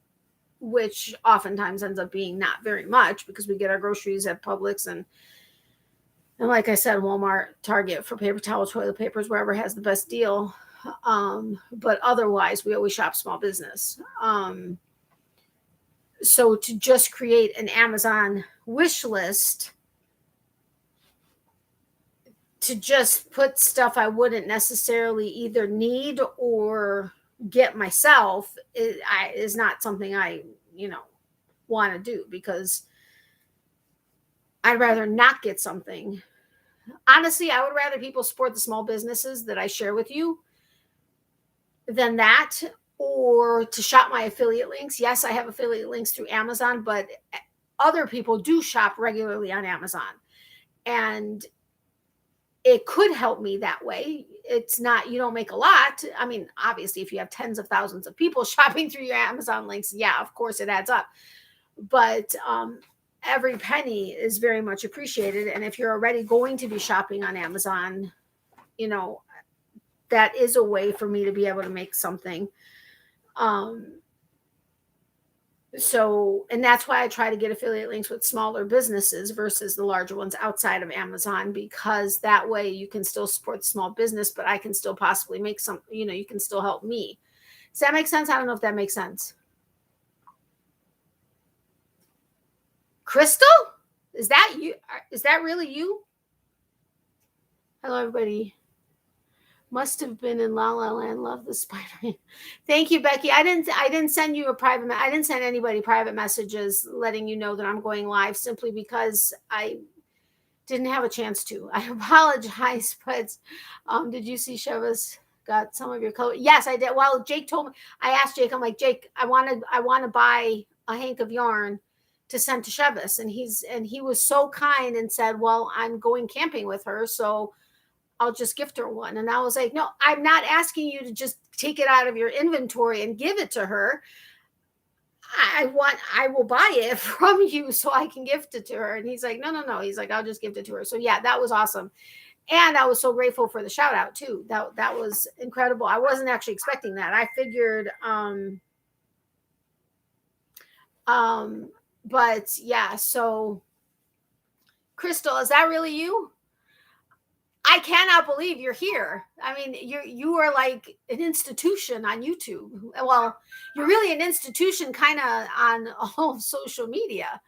which oftentimes ends up being not very much, because we get our groceries at Publix and like I said, Walmart, Target for paper towel, toilet papers, wherever has the best deal. But otherwise, we always shop small business. So to just create an Amazon wish list, to just put stuff I wouldn't necessarily either need or get myself, is not something I want to do, because I'd rather not get something. Honestly, I would rather people support the small businesses that I share with you than that, or to shop my affiliate links. Yes, I have affiliate links through Amazon, but other people do shop regularly on Amazon, and it could help me that way. It's not, you don't make a lot. I mean, obviously, if you have tens of thousands of people shopping through your Amazon links, yeah, of course it adds up. But every penny is very much appreciated. And if you're already going to be shopping on Amazon, that is a way for me to be able to make something. So, and that's why I try to get affiliate links with smaller businesses versus the larger ones outside of Amazon, because that way you can still support the small business, but I can still possibly make some, you can still help me. Does that make sense? I don't know if that makes sense. Crystal? Is that you? Is that really you? Hello, everybody. Must have been in La La Land. Love the spider. Thank you, Becky. I didn't send you a private. I didn't send anybody private messages letting you know that I'm going live, simply because I didn't have a chance to. I apologize, but did you see Sheva's got some of your color? Yes, I did. Well, Jake told me. I asked Jake. I'm like, Jake, I want to buy a hank of yarn to send to Sheva's, and he was so kind and said, well, I'm going camping with her, so I'll just gift her one. And I was like, no, I'm not asking you to just take it out of your inventory and give it to her. I will buy it from you so I can gift it to her. And he's like, no. He's like, I'll just gift it to her. So yeah, that was awesome. And I was so grateful for the shout out too. That was incredible. I wasn't actually expecting that. I figured, but yeah, so Crystal, is that really you? I cannot believe you're here. I mean, you are like an institution on YouTube. Well, you're really an institution kind of on all of social media.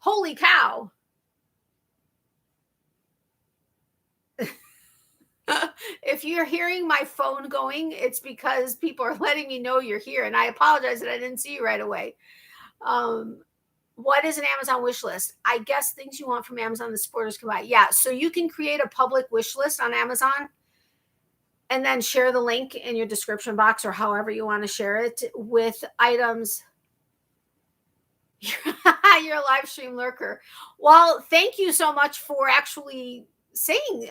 Holy cow. If you're hearing my phone going, it's because people are letting me know you're here. And I apologize that I didn't see you right away. What is an Amazon wish list? I guess things you want from Amazon the supporters can buy. Yeah. So you can create a public wish list on Amazon and then share the link in your description box or however you want to share it with items. You're a live stream lurker. Well, thank you so much for actually saying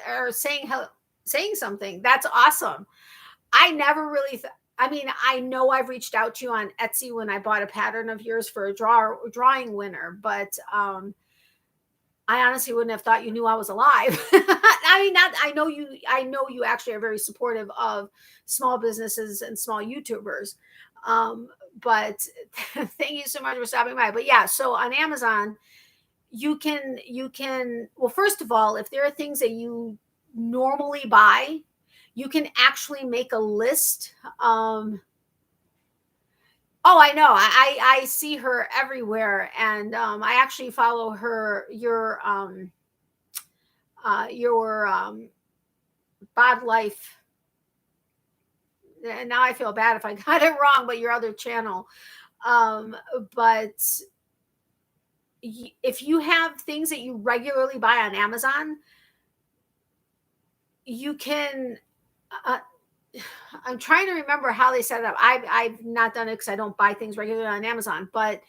something. That's awesome. I never really I know I've reached out to you on Etsy when I bought a pattern of yours for a drawing winner, but I honestly wouldn't have thought you knew I was alive. I know you actually are very supportive of small businesses and small YouTubers. But thank you so much for stopping by. But yeah, so on Amazon, you can, well, first of all, if there are things that you normally buy, you can actually make a list. Oh, I know. I see her everywhere, and I actually follow your Bod Life. And now I feel bad if I got it wrong, but your other channel. But if you have things that you regularly buy on Amazon, you can. I'm trying to remember how they set it up. I've not done it because I don't buy things regularly on Amazon, but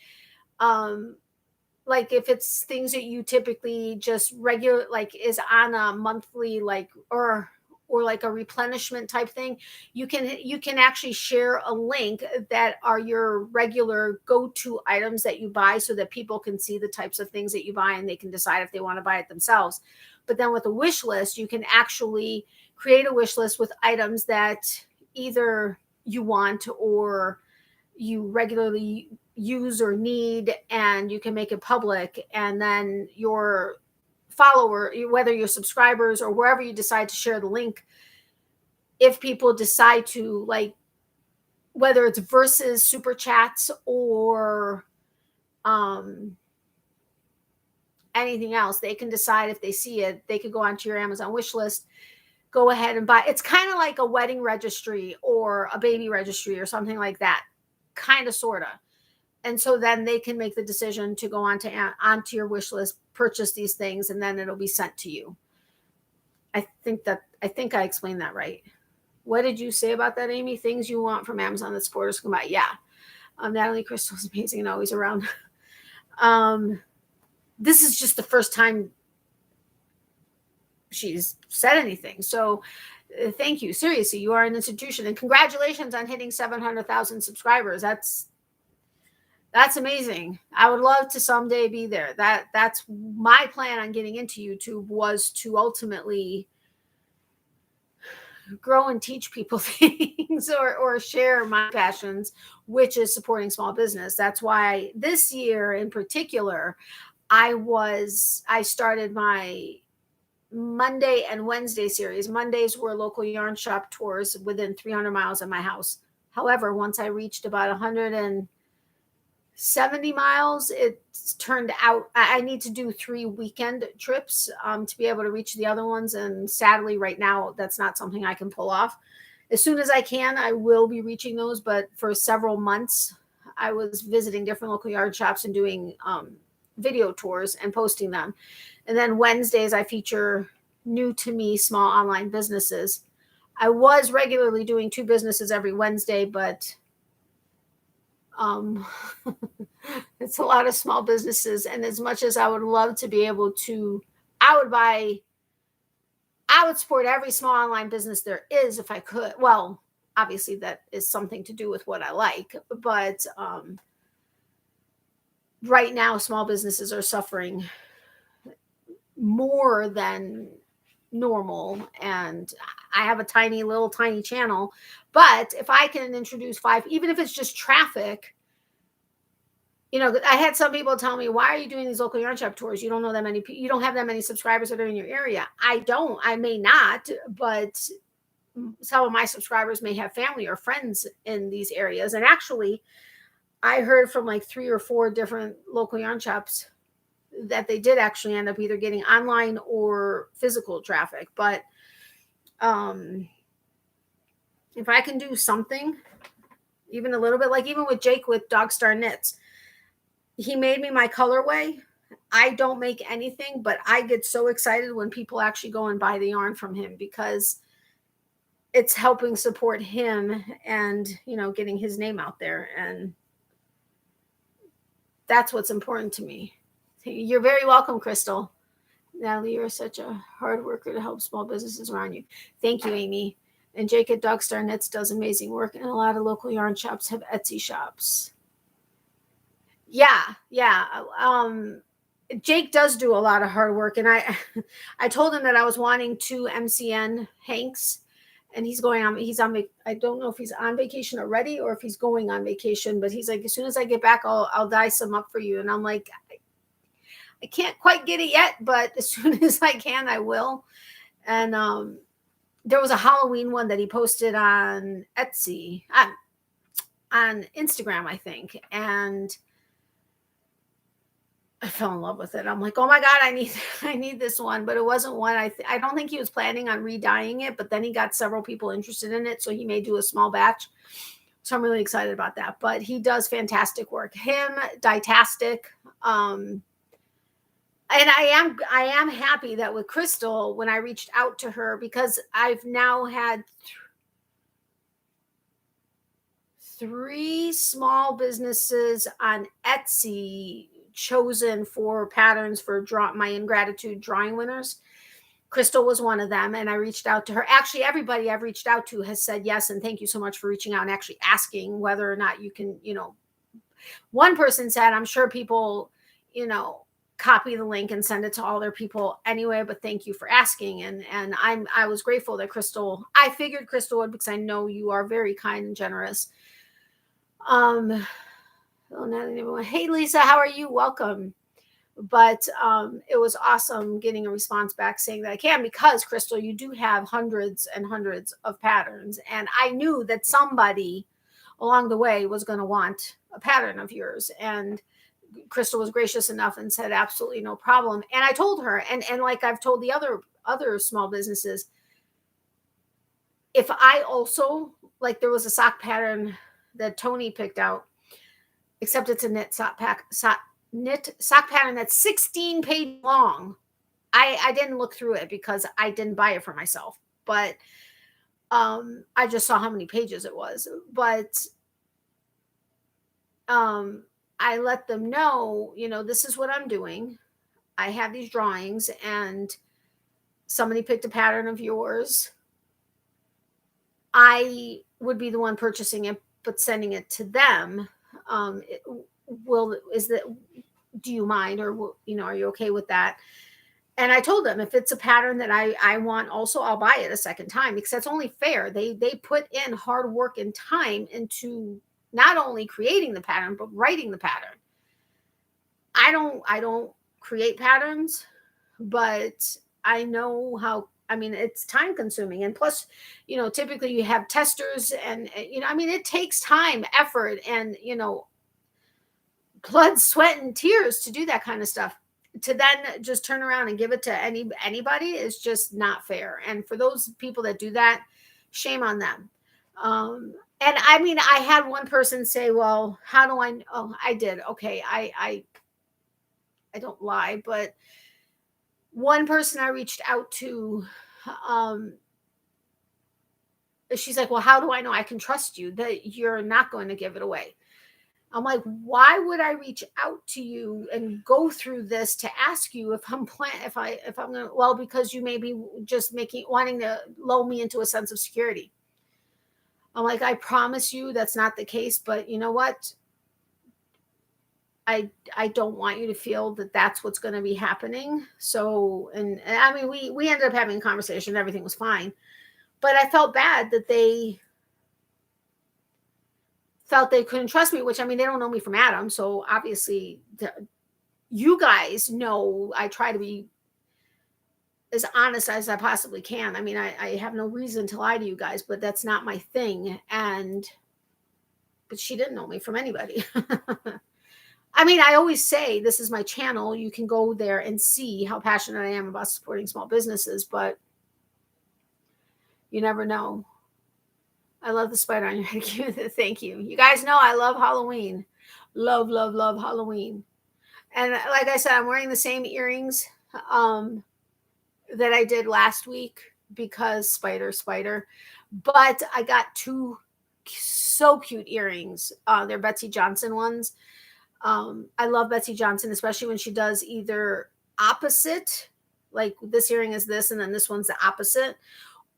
like if it's things that you typically just regular, like is on a monthly, like, or like a replenishment type thing, you can actually share a link that are your regular go-to items that you buy so that people can see the types of things that you buy and they can decide if they want to buy it themselves. But then with a wish list, you can actually create a wish list with items that either you want or you regularly use or need, and you can make it public. And then your follower, whether your subscribers or wherever you decide to share the link, if people decide to, like, whether it's versus super chats or anything else, they can decide if they see it, they could go onto your Amazon wish list, go ahead and buy. It's kind of like a wedding registry or a baby registry or something like that, kind of, sort of. And so then they can make the decision to go onto your wish list, purchase these things, and then it'll be sent to you. I think I explained that right. What did you say about that, Amy? Things you want from Amazon that supporters can buy. Yeah. Natalie Crystal's amazing and always around. This is just the first time she's said anything. So thank you. Seriously, you are an institution, and congratulations on hitting 700,000 subscribers. That's amazing. I would love to someday be there. That's my plan on getting into YouTube, was to ultimately grow and teach people things or share my passions, which is supporting small business. That's why this year in particular, I started my Monday and Wednesday series. Mondays were local yarn shop tours within 300 miles of my house. However, once I reached about 170 miles, it turned out I need to do 3 weekend trips to be able to reach the other ones. And sadly, right now, that's not something I can pull off. As soon as I can, I will be reaching those. But for several months, I was visiting different local yarn shops and doing video tours and posting them. And then Wednesdays, I feature new to me small online businesses. I was regularly doing 2 businesses every Wednesday, but it's a lot of small businesses. And as much as I would love to be able to, I would support every small online business there is if I could. Well, obviously that is something to do with what I like, but right now small businesses are suffering more than normal, and I have a tiny channel, but if I can introduce 5, even if it's just traffic, I had some people tell me, why are you doing these local yarn shop tours? You don't know that many people, you don't have that many subscribers that are in your area. I may not, but some of my subscribers may have family or friends in these areas. And actually, I heard from like 3 or 4 different local yarn shops that they did actually end up either getting online or physical traffic. But if I can do something, even a little bit, like even with Jake with Dog Star Knits, he made me my colorway. I don't make anything, but I get so excited when people actually go and buy the yarn from him, because it's helping support him and, getting his name out there. And that's what's important to me. You're very welcome, Crystal. Natalie, you're such a hard worker to help small businesses around you. Thank you, Amy. And Jake at Dog Star Knits does amazing work, and a lot of local yarn shops have Etsy shops. Yeah. Jake does do a lot of hard work, and I told him that I was wanting 2 MCN Hanks, and he's on, I don't know if he's on vacation already or if he's going on vacation, but he's like, as soon as I get back, I'll dye some up for you. And I'm like, I can't quite get it yet, but as soon as I can, I will. And there was a Halloween one that he posted on Etsy, on Instagram, I think. And I fell in love with it. I'm like, oh my God, I need this one. But it wasn't one. I don't think he was planning on re-dyeing it, but then he got several people interested in it, so he may do a small batch. So I'm really excited about that. But he does fantastic work. Him, Dietastic. And I am happy that with Crystal, when I reached out to her, because I've now had 3 small businesses on Etsy chosen for patterns for my Ingratitude drawing winners. Crystal was one of them, and I reached out to her. Actually, everybody I've reached out to has said yes, and thank you so much for reaching out and actually asking whether or not you can, one person said, I'm sure people, copy the link and send it to all their people anyway, but thank you for asking. And I was grateful that I figured Crystal would, because I know you are very kind and generous. Hey Lisa, how are you? Welcome. But it was awesome getting a response back saying that I can, because Crystal, you do have hundreds and hundreds of patterns, and I knew that somebody along the way was going to want a pattern of yours, and Crystal was gracious enough and said absolutely no problem. And I told her, and like I've told the other small businesses, if I also, like, there was a sock pattern that Tony picked out, except it's a knit sock pattern that's 16 pages long. I didn't look through it because I didn't buy it for myself, but I just saw how many pages it was. But I let them know, this is what I'm doing. I have these drawings, and somebody picked a pattern of yours. I would be the one purchasing it, but sending it to them. Do you mind, or, are you okay with that? And I told them, if it's a pattern that I want also, I'll buy it a second time, because that's only fair. They put in hard work and time into not only creating the pattern, but writing the pattern. I don't create patterns, but I know how, I mean, it's time consuming. And plus, typically you have testers, and, I mean, it takes time, effort, and, blood, sweat, and tears to do that kind of stuff. To then just turn around and give it to anybody is just not fair. And for those people that do that, shame on them. And I mean, I had one person say, well, how do I, oh, I did. Okay. I don't lie, but one person I reached out to, um, she's like, well, how do I know I can trust you that you're not going to give it away? I'm like, why would I reach out to you and go through this to ask you if I'm gonna, well, because you may be just wanting to lull me into a sense of security. I'm like, I promise you that's not the case, but you know what? I don't want you to feel that that's what's going to be happening. So, and I mean, we ended up having a conversation, everything was fine, but I felt bad that they felt they couldn't trust me, which, I mean, they don't know me from Adam. So obviously you guys know I try to be as honest as I possibly can. I mean, I have no reason to lie to you guys, but that's not my thing. But she didn't know me from anybody. I mean, I always say this is my channel. You can go there and see how passionate I am about supporting small businesses, but you never know. I love the spider on your head. Thank you. You guys know I love Halloween. Love, love, love Halloween. And like I said, I'm wearing the same earrings that I did last week because spider. But I got two so cute earrings. They're Betsy Johnson ones. I love Betsy Johnson, especially when she does either opposite, like this earring is this, and then this one's the opposite,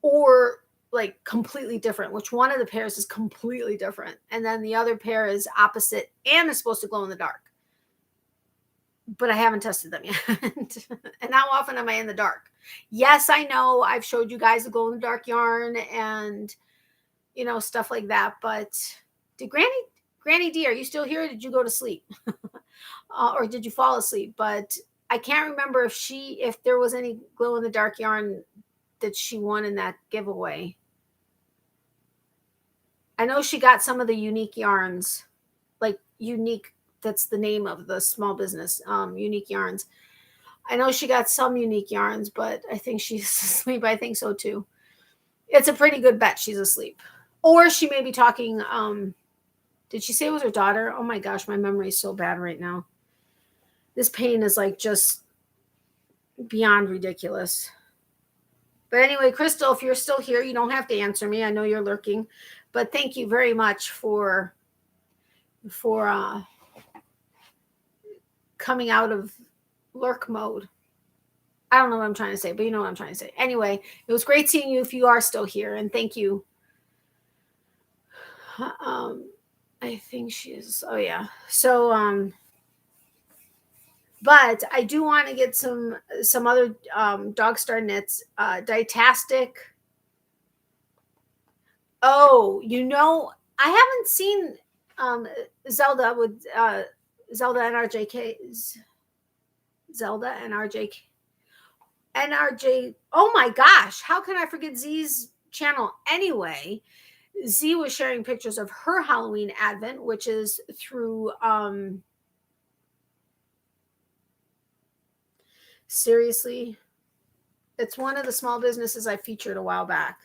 or like completely different, which one of the pairs is completely different. And then the other pair is opposite and is supposed to glow in the dark. But I haven't tested them yet. And how often am I in the dark? Yes, I know I've showed you guys the glow in the dark yarn and, stuff like that. But did Granny D, are you still here? Or did you go to sleep? Or did you fall asleep? But I can't remember if there was any glow in the dark yarn that she won in that giveaway. I know she got some of the unique yarns, like unique. That's the name of the small business, Unique Yarns. I know she got some unique yarns, but I think she's asleep. I think so too. It's a pretty good bet she's asleep. Or she may be talking. Did she say it was her daughter? Oh my gosh, my memory is so bad right now. This pain is like just beyond ridiculous. But anyway, Crystal, if you're still here, you don't have to answer me. I know you're lurking. But thank you very much for coming out of lurk mode. I don't know what I'm trying to say, but you know what I'm trying to say. Anyway, it was great seeing you if you are still here, and thank you. I think she is. Oh yeah. So but I do want to get some other dog star knits. Ditastic. Oh, I haven't seen Zelda with Zelda and RJK's Zelda and NRJ. Oh my gosh, how can I forget Z's channel anyway? Z was sharing pictures of her Halloween advent, which is through seriously, it's one of the small businesses I featured a while back.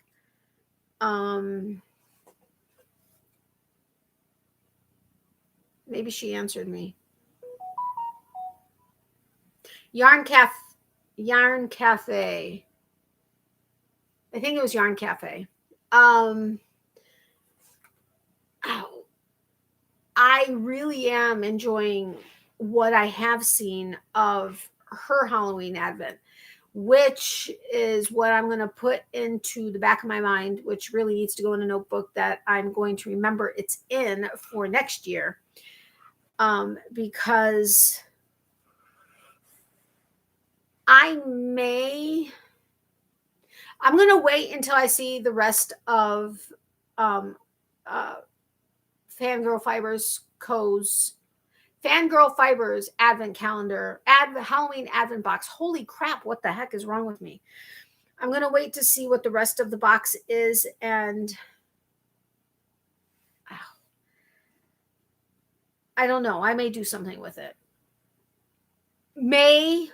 Maybe she answered me. Yarn Cafe. I think it was Yarn Cafe. I really am enjoying what I have seen of her Halloween advent, which is what I'm going to put into the back of my mind, which really needs to go in a notebook that I'm going to remember it's in for next year. Because I'm going to wait until I see the rest of um, uh, Fangirl Fibers advent calendar, Halloween advent box. Holy crap, what the heck is wrong with me? I'm going to wait to see what the rest of the box is, and I don't know. I may do something with it. And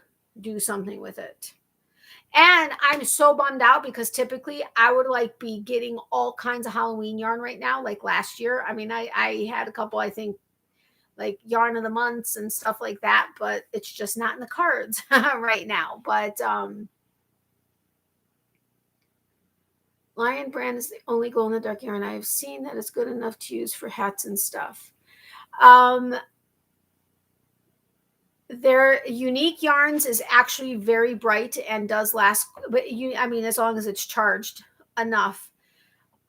I'm so bummed out because typically I would like be getting all kinds of Halloween yarn right now. Like last year, I mean, I had a couple, I think, like yarn of the months and stuff like that, but it's just not in the cards right now. But Lion brand is the only glow in the dark yarn I've seen that is good enough to use for hats and stuff. Their Unique Yarns is actually very bright and does last, but I mean, as long as it's charged enough.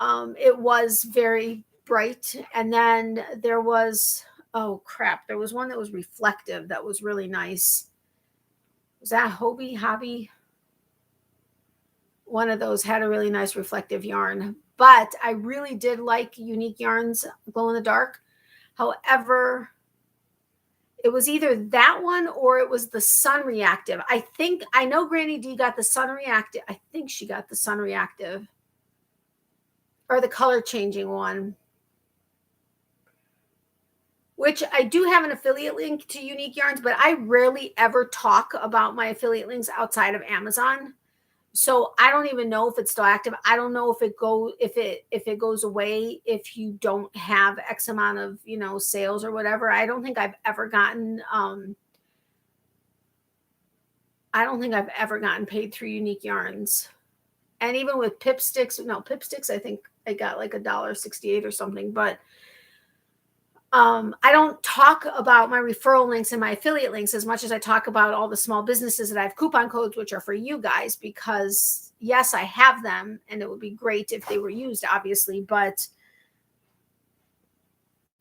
It was very bright. And then there was, oh crap, there was one that was reflective that was really nice. Was that Hobby? One of those had a really nice reflective yarn, but I really did like Unique Yarns glow in the dark. However, it was either that one or it was the Sun Reactive. I know Granny D got the Sun Reactive. I think she got the Sun Reactive or the color changing one, which I do have an affiliate link to Unique Yarns, but I rarely ever talk about my affiliate links outside of Amazon. So I don't even know if it's still active. I don't know if it goes away if you don't have X amount of, sales or whatever. I don't think I've ever gotten paid through Unique Yarns. And even with Pipsticks, I think I got like $1.68 or something, but I don't talk about my referral links and my affiliate links as much as I talk about all the small businesses that I have coupon codes, which are for you guys, because yes, I have them and it would be great if they were used, obviously, but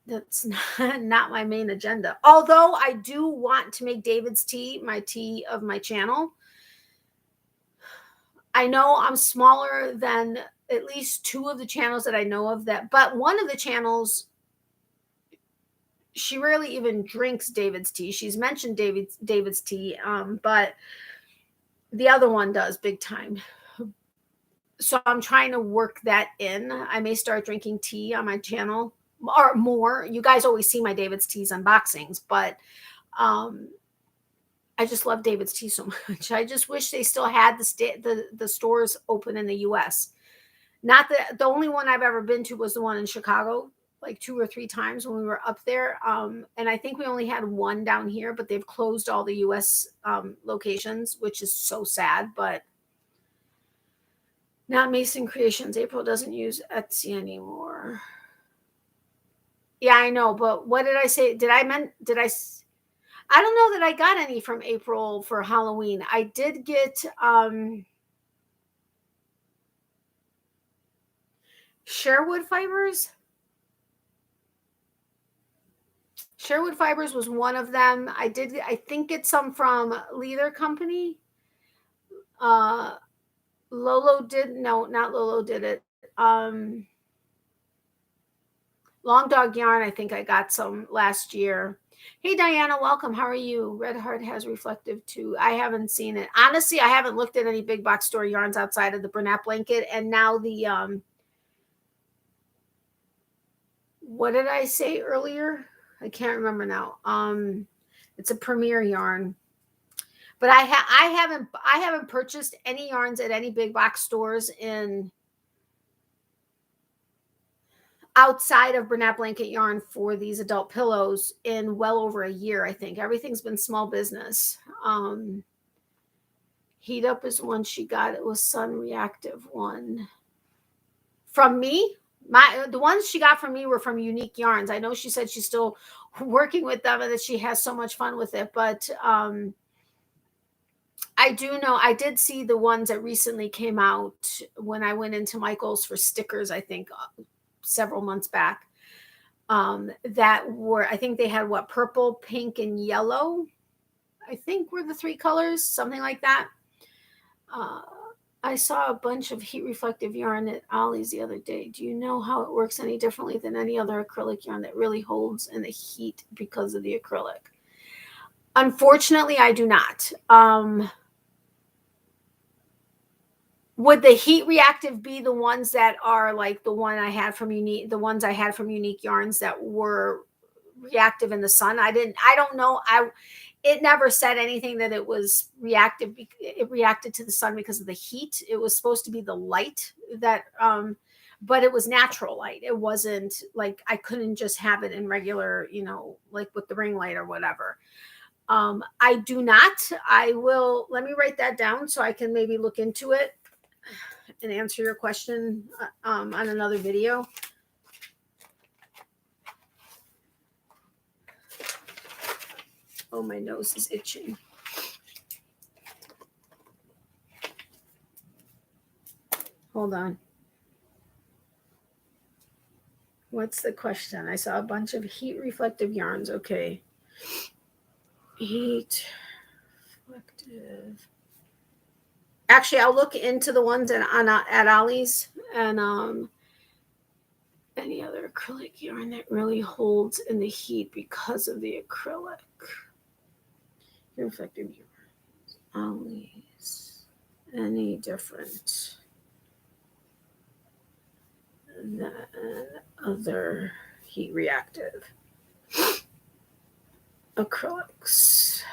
that's not my main agenda. Although I do want to make David's tea my tea of my channel. I know I'm smaller than at least two of the channels that I know of but one of the channels, she rarely even drinks David's tea. She's mentioned David's tea, but the other one does big time. So I'm trying to work that in. I may start drinking tea on my channel or more. You guys always see my David's teas unboxings, but I just love David's tea so much. I just wish they still had the stores open in the US. Not the only one I've ever been to was the one in Chicago, like 2 or 3 times when we were up there. And I think we only had one down here, but they've closed all the US locations, which is so sad, but not Mason Creations. April doesn't use Etsy anymore. Yeah, I know, but what did I say? I don't know that I got any from April for Halloween. I did get Sherwood Fibers. Sherwood Fibers was one of them. I think get some from Leather Company. Lolo did, no, not Lolo did it. Long Dog Yarn, I think I got some last year. Hey, Diana, welcome. How are you? Red Heart has reflective too. I haven't seen it. Honestly, I haven't looked at any big box store yarns outside of the Bernat blanket. And now the, what did I say earlier? I can't remember now. It's a Premier yarn. But I haven't purchased any yarns at any big box stores outside of Bernat blanket yarn for these adult pillows in well over a year. I think everything's been small business. Heat Up is one she got. It was Sun Reactive one from me. The ones she got from me were from Unique Yarns. I know she said she's still working with them and that she has so much fun with it, but I do know I did see the ones that recently came out when I went into Michael's for stickers, I think several months back. That were, I think they had purple, pink, and yellow. I think were the 3 colors, something like that. I saw a bunch of heat reflective yarn at Ollie's the other day. Do you know how it works any differently than any other acrylic yarn that really holds in the heat because of the acrylic? Unfortunately, I do not. Would the heat reactive be the ones that are like the ones I had from Unique Yarns that were reactive in the sun? I don't know. It never said anything that it was reactive. It reacted to the sun because of the heat. It was supposed to be the light that, but it was natural light. It wasn't like I couldn't just have it in regular, like with the ring light or whatever. I do not. Let me write that down so I can maybe look into it and answer your question on another video. Oh, my nose is itching. Hold on. What's the question? I saw a bunch of heat reflective yarns. Okay. Heat reflective. Actually, I'll look into the ones at Ollie's and any other acrylic yarn that really holds in the heat because of the acrylic. Reflective yarn. Ollie's. Any different than other heat reactive acrylics?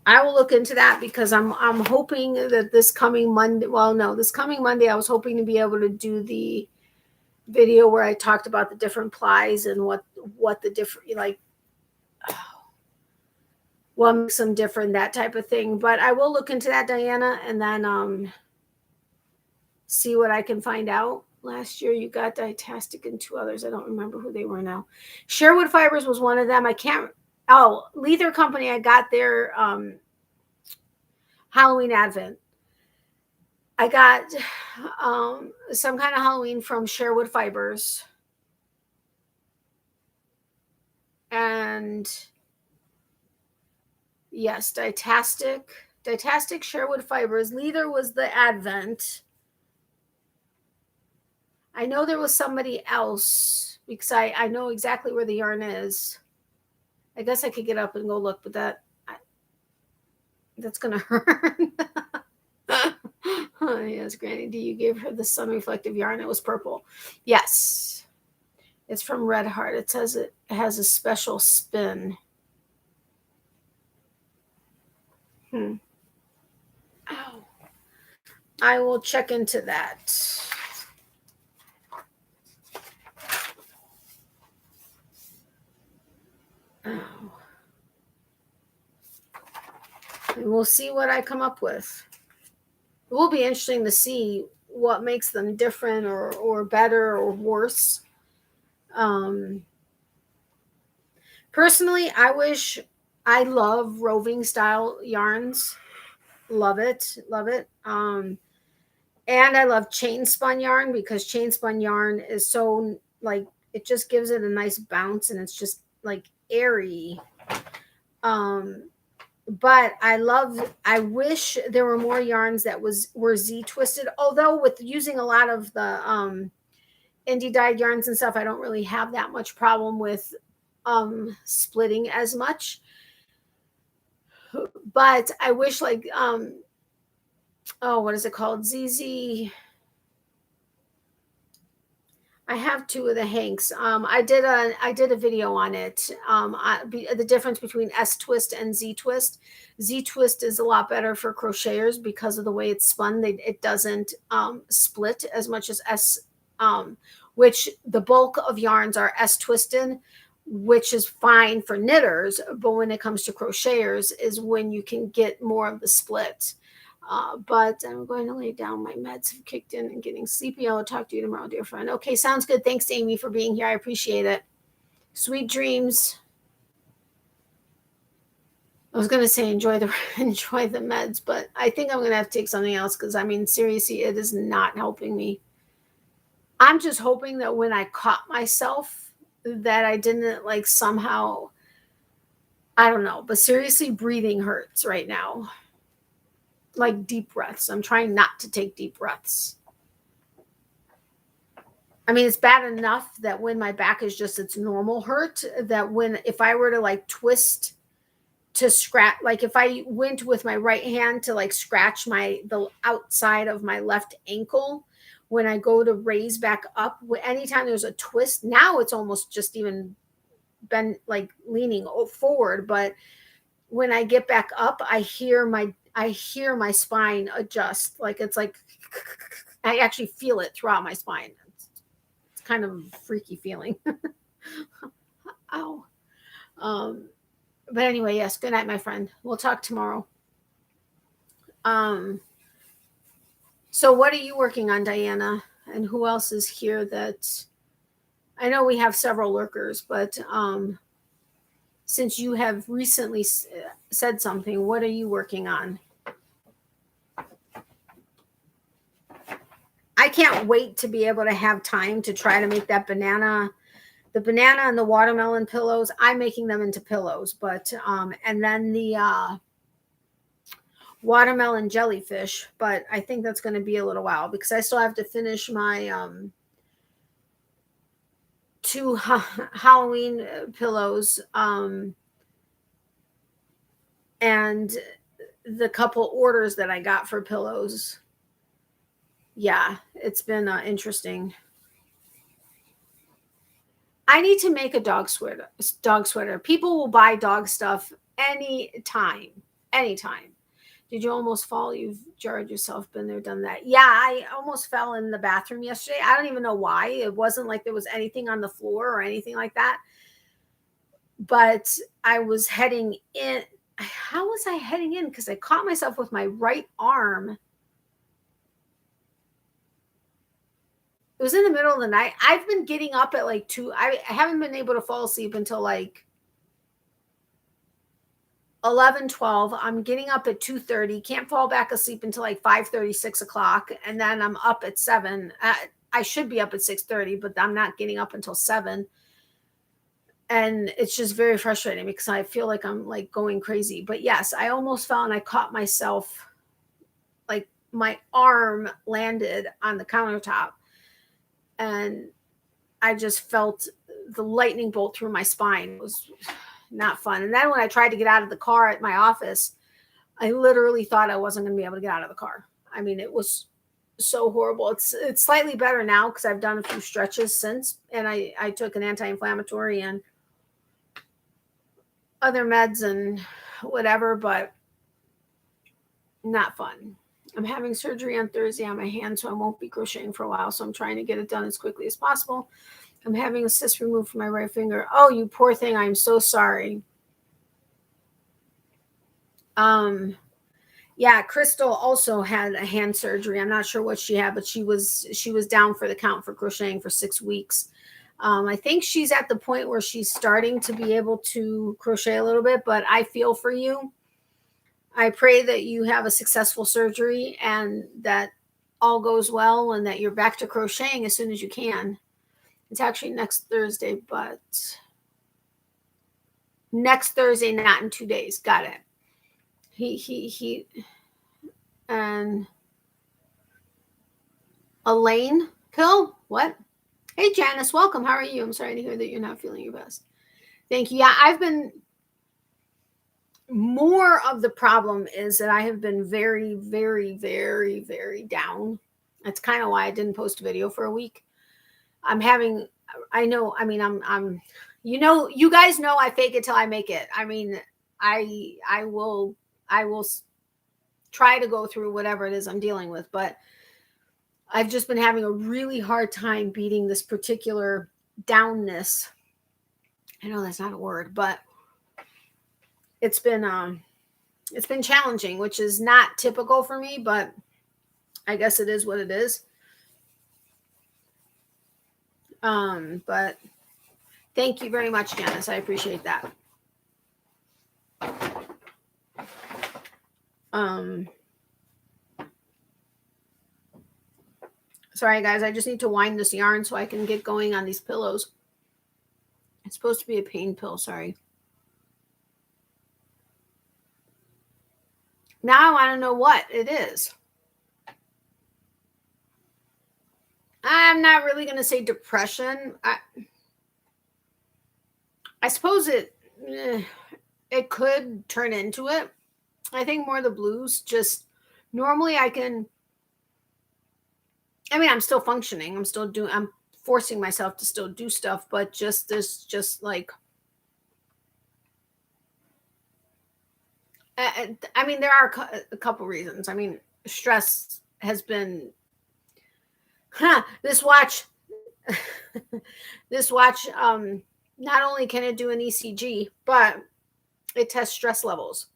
I will look into that because I'm hoping that this coming Monday, this coming Monday, I was hoping to be able to do the video where I talked about the different plies and what the different, what makes them different, that type of thing. But I will look into that, Diana, and then see what I can find out. Last year you got Ditastic and 2 others. I don't remember who they were now. Sherwood Fibers was one of them. Leather Company, I got their Halloween Advent. I got some kind of Halloween from Sherwood Fibers. And yes, Ditastic, Sherwood Fibers. Leather was the Advent. I know there was somebody else because I know exactly where the yarn is. I guess I could get up and go look, but that's going to hurt. Oh, yes, Granny D, you gave her the sun reflective yarn. It was purple. Yes. It's from Red Heart. It says it has a special spin. Ow. I will check into that. Ow. And we'll see what I come up with. It will be interesting to see what makes them different or better or worse. Personally, I love roving style yarns. Love it. And I love chain spun yarn because chain spun yarn is so it just gives it a nice bounce and it's just airy. But I wish there were more yarns that were Z twisted. Although with using a lot of the indie dyed yarns and stuff, I don't really have that much problem with splitting as much. But I wish what is it called? ZZ. I have 2 of the Hanks. I did a video on it. The difference between S twist and Z twist. Z twist is a lot better for crocheters because of the way it's spun. It doesn't split as much as S, which the bulk of yarns are S twisted, which is fine for knitters. But when it comes to crocheters, is when you can get more of the split. But I'm going to lay down. My meds have kicked in and getting sleepy. I'll talk to you tomorrow, dear friend. Okay, sounds good. Thanks, Amy, for being here. I appreciate it. Sweet dreams. I was going to say enjoy the meds, but I think I'm going to have to take something else because, seriously, it is not helping me. I'm just hoping that when I caught myself that I didn't somehow... I don't know, but seriously, breathing hurts right now. Like deep breaths. I'm trying not to take deep breaths. I mean, it's bad enough that when my back is just its normal hurt, that if I were to like twist to scratch, like if I went with my right hand to like scratch the outside of my left ankle, when I go to raise back up, anytime there's a twist, now it's almost just even been like leaning forward. But when I get back up, I hear my spine adjust. Like it's like I actually feel it throughout my spine. It's kind of a freaky feeling. Ow. But anyway, yes, good night, my friend. We'll talk tomorrow. So what are you working on, Diana? And who else is here that I know we have several lurkers, but since you have recently said something, what are you working on? I can't wait to be able to have time to try to make the banana and the watermelon pillows. I'm making them into pillows, but and then the watermelon jellyfish, but I think that's going to be a little while because I still have to finish my 2 Halloween pillows and the couple orders that I got for pillows. Yeah, it's been interesting. I need to make a dog sweater. People will buy dog stuff anytime. Did you almost fall? You've jarred yourself, been there, done that. Yeah, I almost fell in the bathroom yesterday. I don't even know why. It wasn't like there was anything on the floor or anything like that. But I was heading in. How was I heading in? Because I caught myself with my right arm. It was in the middle of the night. I've been getting up at like 2. I haven't been able to fall asleep until like 11, 12. I'm getting up at 2:30. Can't fall back asleep until like 5:30, 6 o'clock. And then I'm up at 7. I should be up at 6:30, but I'm not getting up until 7. And it's just very frustrating because I feel like I'm like going crazy. But yes, I almost fell and I caught myself, like my arm landed on the countertop. And I just felt the lightning bolt through my spine. It was not fun. And then when I tried to get out of the car at my office, I literally thought I wasn't going to be able to get out of the car. I mean, it was so horrible. It's slightly better now because I've done a few stretches since, and I took an anti-inflammatory and other meds and whatever, but not fun. I'm having surgery on Thursday on my hand, so I won't be crocheting for a while. So I'm trying to get it done as quickly as possible. I'm having a cyst removed from my right finger. Oh, you poor thing. I'm so sorry. Yeah, Crystal also had a hand surgery. I'm not sure what she had, but she was down for the count for crocheting for 6 weeks. I think she's at the point where she's starting to be able to crochet a little bit, but I feel for you. I pray that you have a successful surgery and that all goes well and that you're back to crocheting as soon as you can. It's actually next Thursday, but next Thursday, not in 2 days. Got it. He and Elaine Pill. What? Hey, Janice, welcome. How are you? I'm sorry to hear that you're not feeling your best. Thank you. Yeah, I've been more of the problem is that I have been very, very, very, very down. That's kind of why I didn't post a video for a week. I'm you guys know I fake it till I make it. I mean, I will try to go through whatever it is I'm dealing with, but I've just been having a really hard time beating this particular downness. I know that's not a word, but it's been challenging, which is not typical for me, but I guess it is what it is. But thank you very much, Janice. I appreciate that. Sorry guys, I just need to wind this yarn so I can get going on these pillows. It's supposed to be a pain pill, sorry. Now I want to know what it is. I'm not really going to say depression. I suppose it could turn into it. I think more the blues. Just normally I'm still functioning. I'm forcing myself to still do stuff, but just like, there are a couple reasons. Stress has been, this watch, this watch, not only can it do an ECG, but it tests stress levels.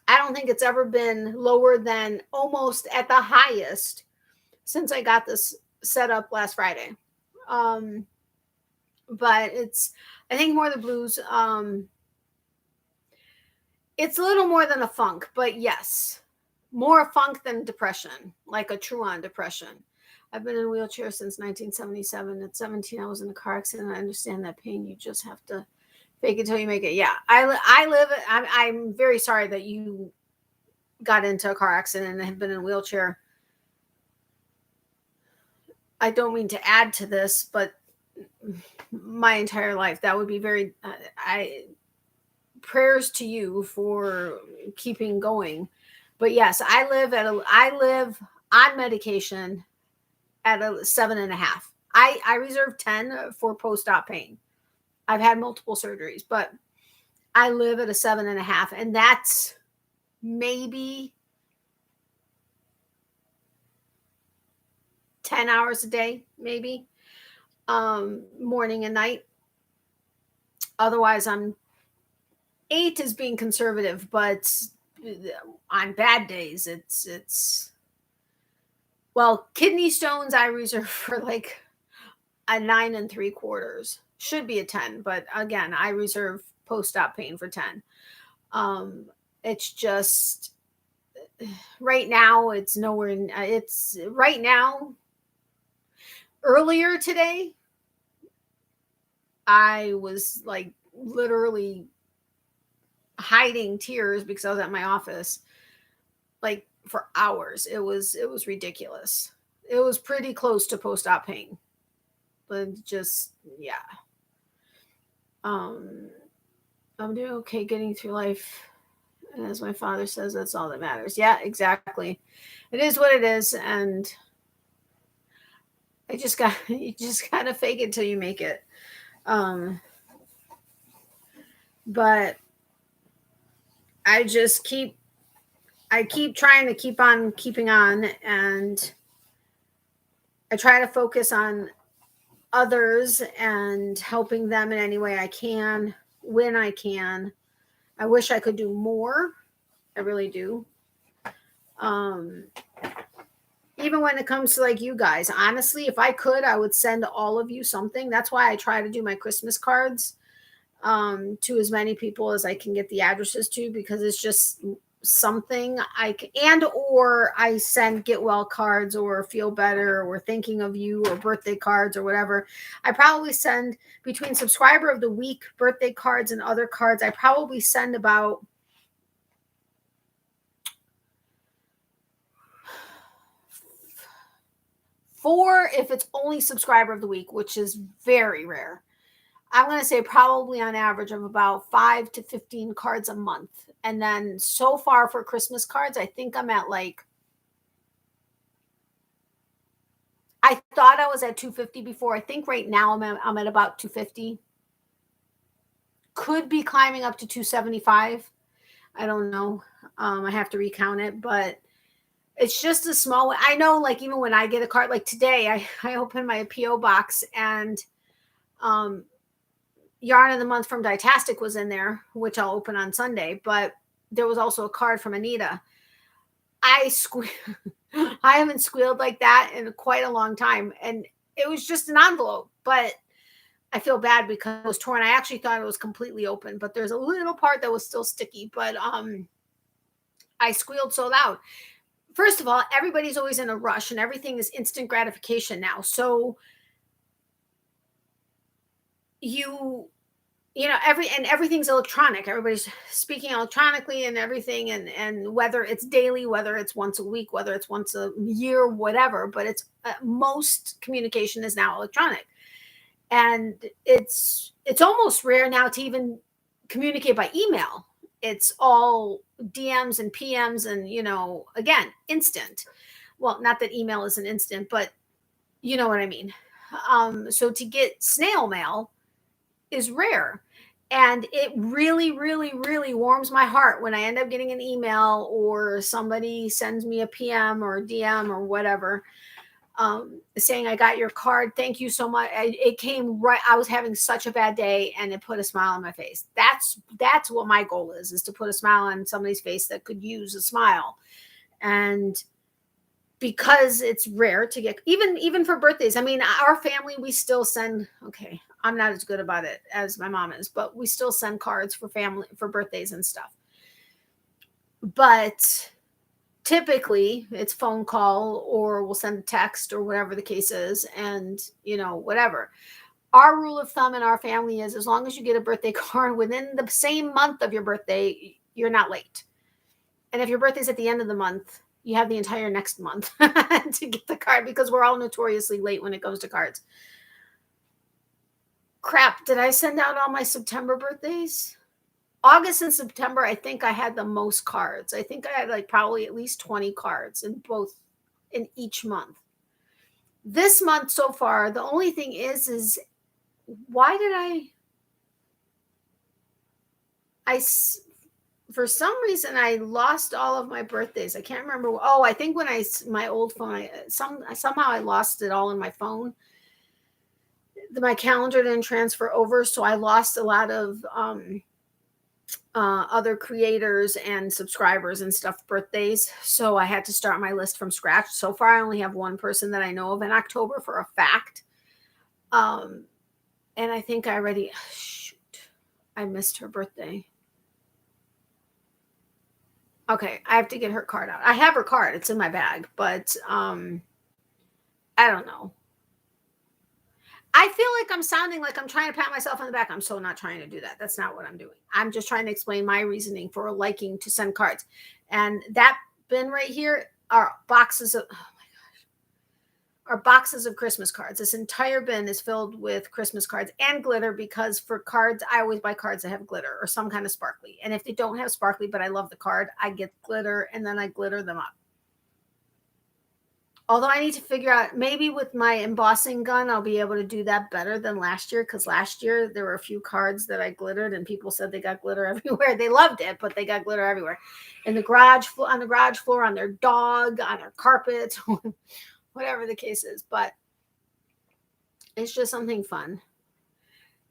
I don't think it's ever been lower than almost at the highest since I got this set up last Friday. But I think more the blues. It's a little more than a funk, but yes, more funk than depression, like a true-on depression. I've been in a wheelchair since 1977. At 17, I was in a car accident. I understand that pain. You just have to fake it till you make it. Yeah, I'm very sorry that you got into a car accident and have been in a wheelchair. I don't mean to add to this, but my entire life, that would be very, prayers to you for keeping going. But yes, I live on medication at a 7.5. I reserve 10 for post-op pain. I've had multiple surgeries, but I live at a 7.5, and that's maybe 10 hours a day, maybe, morning and night. Otherwise, 8 is being conservative, but on bad days, well, kidney stones I reserve for like a 9 3/4. Should be a 10, but again, I reserve post-op pain for 10. It's just right now, it's nowhere. It's right now. Earlier today, I was like literally hiding tears because I was at my office like for hours. It was ridiculous. It was pretty close to post-op pain. But just, yeah. I'm doing okay getting through life. And as my father says, that's all that matters. Yeah, exactly. It is what it is, and you just gotta fake it till you make it. But I keep trying to keep on keeping on, and I try to focus on others and helping them in any way I can when I can. I wish I could do more. I really do. Even when it comes to like you guys, honestly, if I could, I would send all of you something. That's why I try to do my Christmas cards to as many people as I can get the addresses to, because it's just something or I send get well cards or feel better or thinking of you or birthday cards or whatever. I probably send, between subscriber of the week, birthday cards, and other cards, I probably send about 4 if it's only subscriber of the week, which is very rare. I'm going to say probably on average of about 5 to 15 cards a month. And then so far for Christmas cards, I think I'm at like, I thought I was at 250 before. I think right now I'm at about 250. Could be climbing up to 275. I don't know. I have to recount it, but it's just a small one. I know, like, even when I get a card, like today, I opened my PO box, and Yarn of the Month from Ditastic was in there, which I'll open on Sunday. But there was also a card from Anita. I haven't squealed like that in quite a long time, and it was just an envelope. But I feel bad because it was torn. I actually thought it was completely open, but there's a little part that was still sticky. But I squealed so loud. First of all, everybody's always in a rush, and everything is instant gratification now. So everything's electronic. Everybody's speaking electronically and everything, and whether it's daily, whether it's once a week, whether it's once a year, whatever, but it's most communication is now electronic. And it's almost rare now to even communicate by email. It's all DMs and PMs and, again, instant. Well, not that email is an instant, but you know what I mean. So to get snail mail is rare. And it really, really, really warms my heart when I end up getting an email or somebody sends me a PM or a DM or whatever, saying, I got your card. Thank you so much. It came right. I was having such a bad day and it put a smile on my face. That's what my goal is to put a smile on somebody's face that could use a smile. And because it's rare to get, even for birthdays. I mean, our family, we still send, okay, I'm not as good about it as my mom is, but we still send cards for family, for birthdays and stuff. But typically it's phone call or we'll send a text or whatever the case is. And, whatever. Our rule of thumb in our family is as long as you get a birthday card within the same month of your birthday, you're not late. And if your birthday's at the end of the month, you have the entire next month to get the card, because we're all notoriously late when it comes to cards. Crap, did I send out all my September birthdays? August and September, I think I had the most cards. I think I had probably at least 20 cards in each month. This month so far, the only thing is why did for some reason I lost all of my birthdays. I can't remember. Oh, I think when my old phone, somehow I lost it all in my phone. My calendar didn't transfer over, so I lost a lot of other creators and subscribers and stuff birthdays. So I had to start my list from scratch. So far, I only have one person that I know of in October for a fact. And I think I missed her birthday. Okay, I have to get her card out. I have her card. It's in my bag, but I don't know. I feel like I'm sounding like I'm trying to pat myself on the back. I'm so not trying to do that. That's not what I'm doing. I'm just trying to explain my reasoning for liking to send cards. And that bin right here are boxes of, are boxes of Christmas cards. This entire bin is filled with Christmas cards and glitter, because for cards, I always buy cards that have glitter or some kind of sparkly. And if they don't have sparkly, but I love the card, I get glitter and then I glitter them up. Although I need to figure out, maybe with my embossing gun, I'll be able to do that better than last year. Because last year there were a few cards that I glittered and people said they got glitter everywhere. They loved it, but they got glitter everywhere. In the garage floor, on the garage floor, on their dog, on their carpet, whatever the case is. But it's just something fun.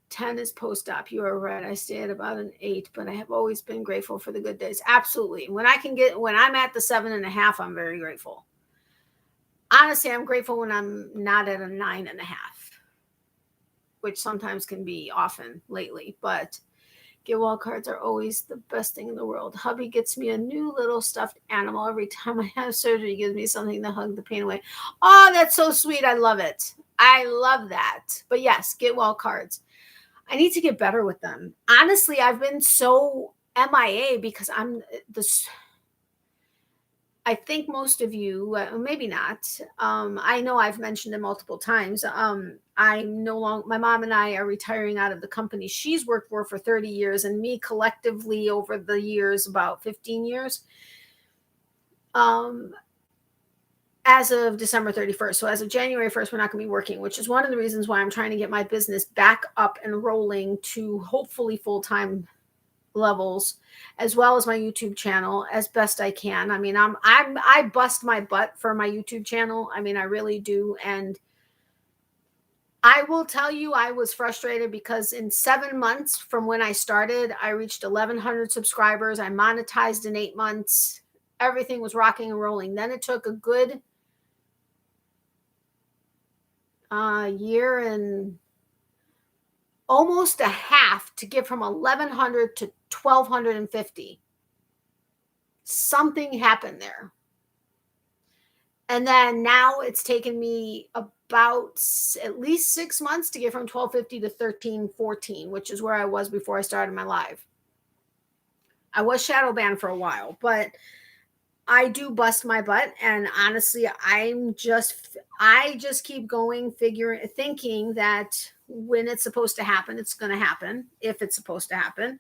10 is post-op. You are right. I stay at about an 8, but I have always been grateful for the good days. Absolutely. When I'm at the 7.5, I'm very grateful. Honestly, I'm grateful when I'm not at a 9.5, which sometimes can be often lately, but get well cards are always the best thing in the world. Hubby gets me a new little stuffed animal every time I have surgery. He gives me something to hug the pain away. Oh, that's so sweet. I love it. I love that. But yes, get well cards. I need to get better with them. Honestly, I've been so MIA because I think most of you, maybe not. I know I've mentioned it multiple times. I'm no longer, my mom and I are retiring out of the company she's worked for 30 years, and me collectively over the years, about 15 years. As of December 31st. So as of January 1st, we're not going to be working, which is one of the reasons why I'm trying to get my business back up and rolling to hopefully full-time levels, as well as my YouTube channel as best I can. I mean, I bust my butt for my YouTube channel. I mean, I really do. And I will tell you, I was frustrated because in 7 months from when I started, I reached 1,100 subscribers. I monetized in 8 months. Everything was rocking and rolling. Then it took a good year and almost a half to get from 1,100 to 1,250. Something happened there. And then now it's taken me about at least 6 months to get from 1250 to 1314, which is where I was before I started my live. I was shadow banned for a while, but I do bust my butt. And honestly, I just keep going, thinking that when it's supposed to happen, it's going to happen, if it's supposed to happen.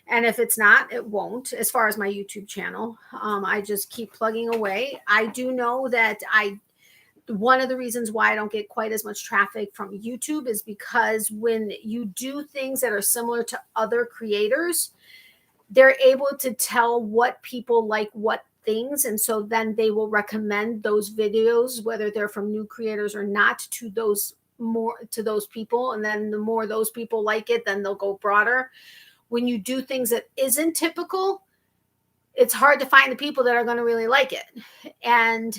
And if it's not, it won't. As far as my YouTube channel, I just keep plugging away. I do know that one of the reasons why I don't get quite as much traffic from YouTube is because when you do things that are similar to other creators, they're able to tell what people like what things. And so then they will recommend those videos, whether they're from new creators or not, to those people. And then the more those people like it, then they'll go broader. When you do things that isn't typical, it's hard to find the people that are going to really like it. And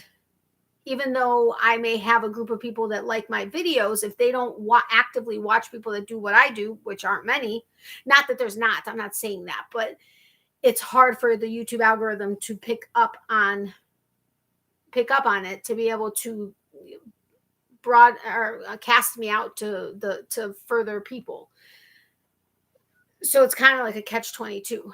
even though I may have a group of people that like my videos, if they don't actively watch people that do what I do, which aren't many, not that there's not, I'm not saying that, but it's hard for the YouTube algorithm to pick up on it, to be able to cast me out to further people. So it's kind of like a catch-22.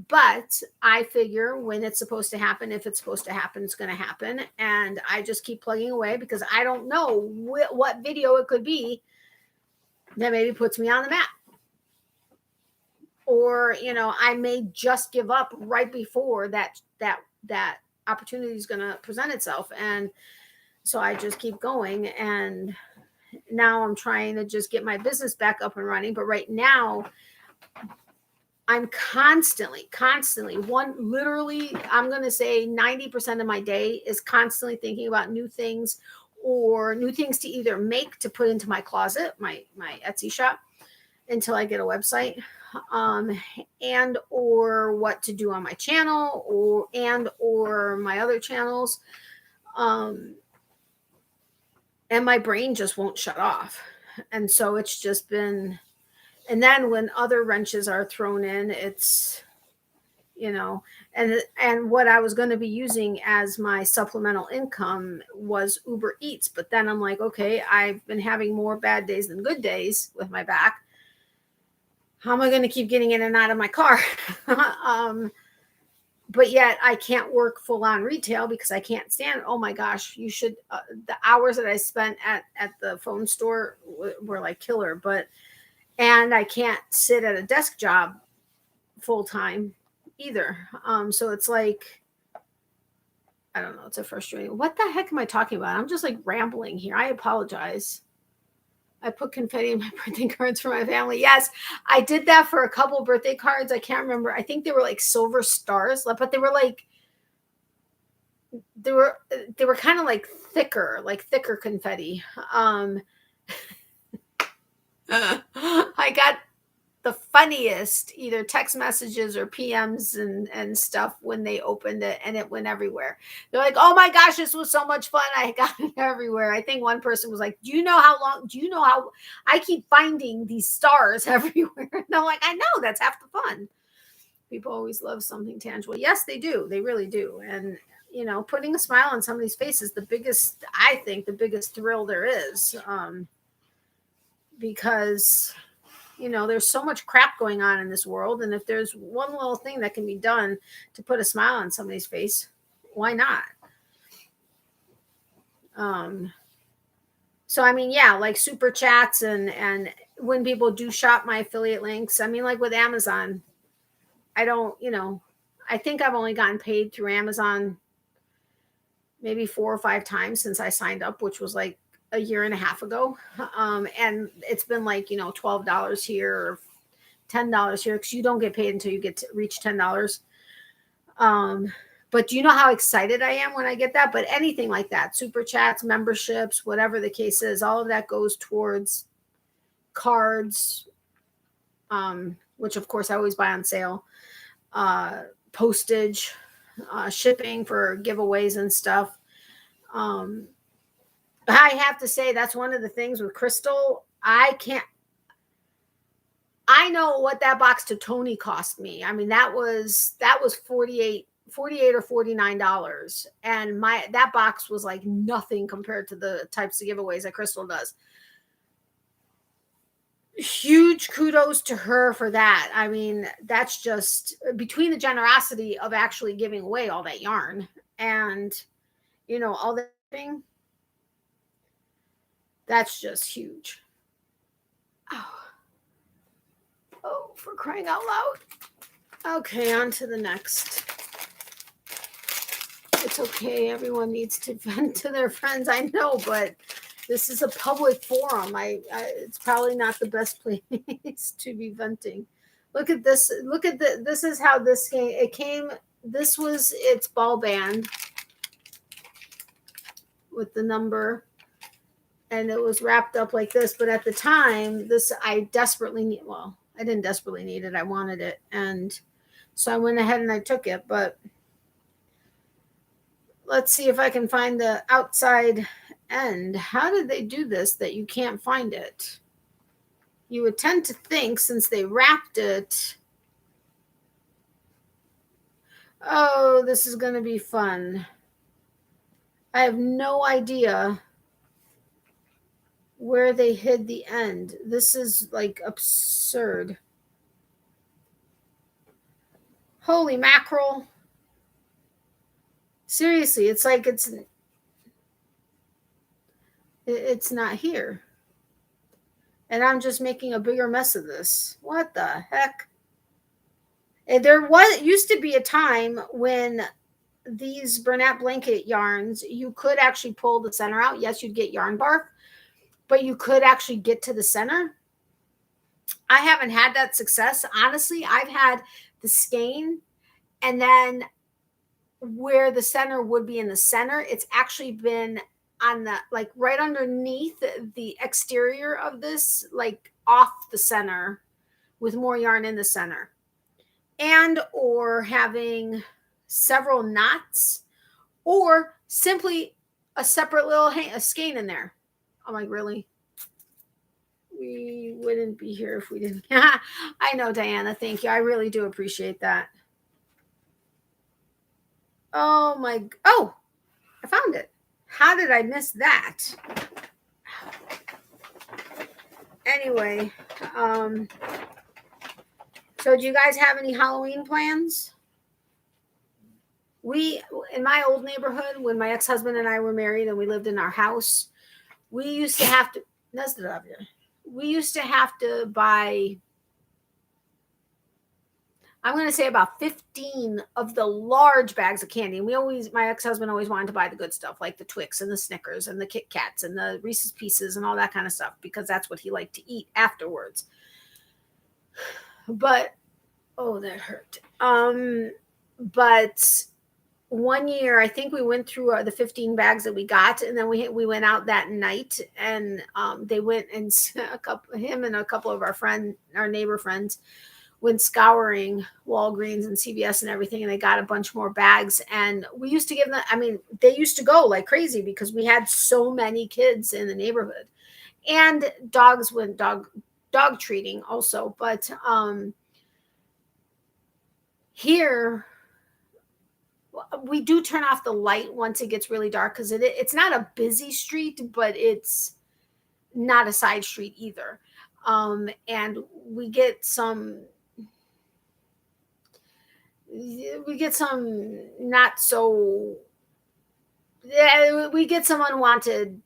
But I figure when it's supposed to happen, if it's supposed to happen, it's going to happen. And I just keep plugging away because I don't know what video it could be that maybe puts me on the map. Or, I may just give up right before that opportunity is going to present itself. And so I just keep going. And now I'm trying to just get my business back up and running. But right now, I'm constantly, literally, I'm going to say 90% of my day is constantly thinking about new things, or new things to either make to put into my closet, my Etsy shop, until I get a website, and or what to do on my channel, or my other channels. And my brain just won't shut off. And so it's just been, and then when other wrenches are thrown in, it's, and what I was going to be using as my supplemental income was Uber Eats. But then I'm like, okay, I've been having more bad days than good days with my back. How am I going to keep getting in and out of my car? But yet I can't work full on retail because I can't stand, oh my gosh, you should, the hours that I spent at the phone store were like killer, and I can't sit at a desk job full time either. So it's like, I don't know, it's a frustrating, what the heck am I talking about? I'm just like rambling here. I apologize. I put confetti in my birthday cards for my family. Yes, I did that for a couple birthday cards. I can't remember. I think they were like silver stars, but they were like, they were kind of like thicker confetti. I got the funniest either text messages or PMs and stuff when they opened it, and it went everywhere. They're like, oh my gosh, this was so much fun. I got it everywhere. I think one person was like, do you know how I keep finding these stars everywhere? And I'm like, I know, that's half the fun. People always love something tangible. Yes, they do. They really do. And putting a smile on somebody's face is the biggest thrill there is. Because there's so much crap going on in this world. And if there's one little thing that can be done to put a smile on somebody's face, why not? So, I mean, yeah, like super chats and when people do shop my affiliate links, I mean, like with Amazon, I don't, I think I've only gotten paid through Amazon maybe 4 or 5 times since I signed up, which was like a year and a half ago. And it's been like, $12 here or $10 here, because you don't get paid until you get to reach $10. But do you know how excited I am when I get that? But anything like that, super chats, memberships, whatever the case is, all of that goes towards cards, which of course I always buy on sale, postage, shipping for giveaways and stuff. I have to say that's one of the things with Crystal. I know what that box to Tony cost me. I mean, that was $48 $48 or $49. And that box was like nothing compared to the types of giveaways that Crystal does. Huge kudos to her for that. I mean, that's just between the generosity of actually giving away all that yarn and, all that thing. That's just huge. Oh, for crying out loud. Okay, on to the next. It's okay. Everyone needs to vent to their friends. I know, but this is a public forum. It's probably not the best place to be venting. Look at this. This is how this came. It came. This was its ball band with the number, and it was wrapped up like this. But at the time, I desperately need. Well, I didn't desperately need it. I wanted it, and so I went ahead and I took it. But let's see if I can find the outside end. How did they do this that you can't find it? You would tend to think, since they wrapped it. Oh, this is going to be fun. I have no idea where they hid the end. This is like absurd. Holy mackerel. Seriously, it's like it's not here. And I'm just making a bigger mess of this. What the heck? There used to be a time when these Bernat blanket yarns, you could actually pull the center out. Yes, you'd get yarn barf, but you could actually get to the center. I haven't had that success. Honestly, I've had the skein, and then where the center would be in the center, it's actually been on the, like, right underneath the exterior of this, like off the center with more yarn in the center, and or having several knots, or simply a separate little skein in there. I'm like, really? We wouldn't be here if we didn't. I know, Diana. Thank you. I really do appreciate that. Oh my. Oh, I found it. How did I miss that? Anyway, so do you guys have any Halloween plans? We, in my old neighborhood, when my ex-husband and I were married and we lived in our house, we used to have to buy, I'm going to say, about 15 of the large bags of candy. And my ex-husband always wanted to buy the good stuff, like the Twix and the Snickers and the Kit Kats and the Reese's Pieces and all that kind of stuff, because that's what he liked to eat afterwards. But, oh, that hurt. But one year, I think we went through the 15 bags that we got, and then we went out that night, and they went, and him and a couple of our neighbor friends, went scouring Walgreens and CVS and everything, and they got a bunch more bags. And we used to give them, I mean, they used to go like crazy because we had so many kids in the neighborhood, and dogs went dog treating also. But here, we do turn off the light once it gets really dark, because it's not a busy street, but it's not a side street either. And we get some not so, we get some unwanted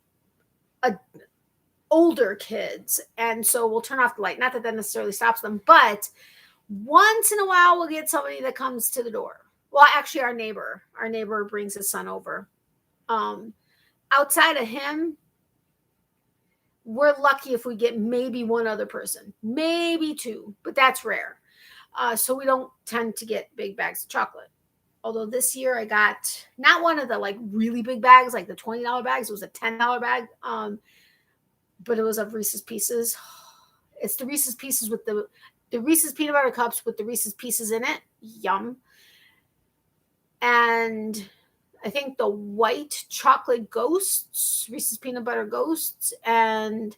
older kids, and so we'll turn off the light. Not that necessarily stops them, but once in a while we'll get somebody that comes to the door. Well, actually, our neighbor brings his son over. Outside of him, we're lucky if we get maybe one other person, maybe two, but that's rare. So we don't tend to get big bags of chocolate. Although this year I got not one of the like really big bags, like the $20 bags. It was a $10 bag. But it was of Reese's Pieces. It's the Reese's Pieces with the Reese's peanut butter cups with the Reese's Pieces in it. Yum. And I think the white chocolate ghosts, Reese's peanut butter ghosts, and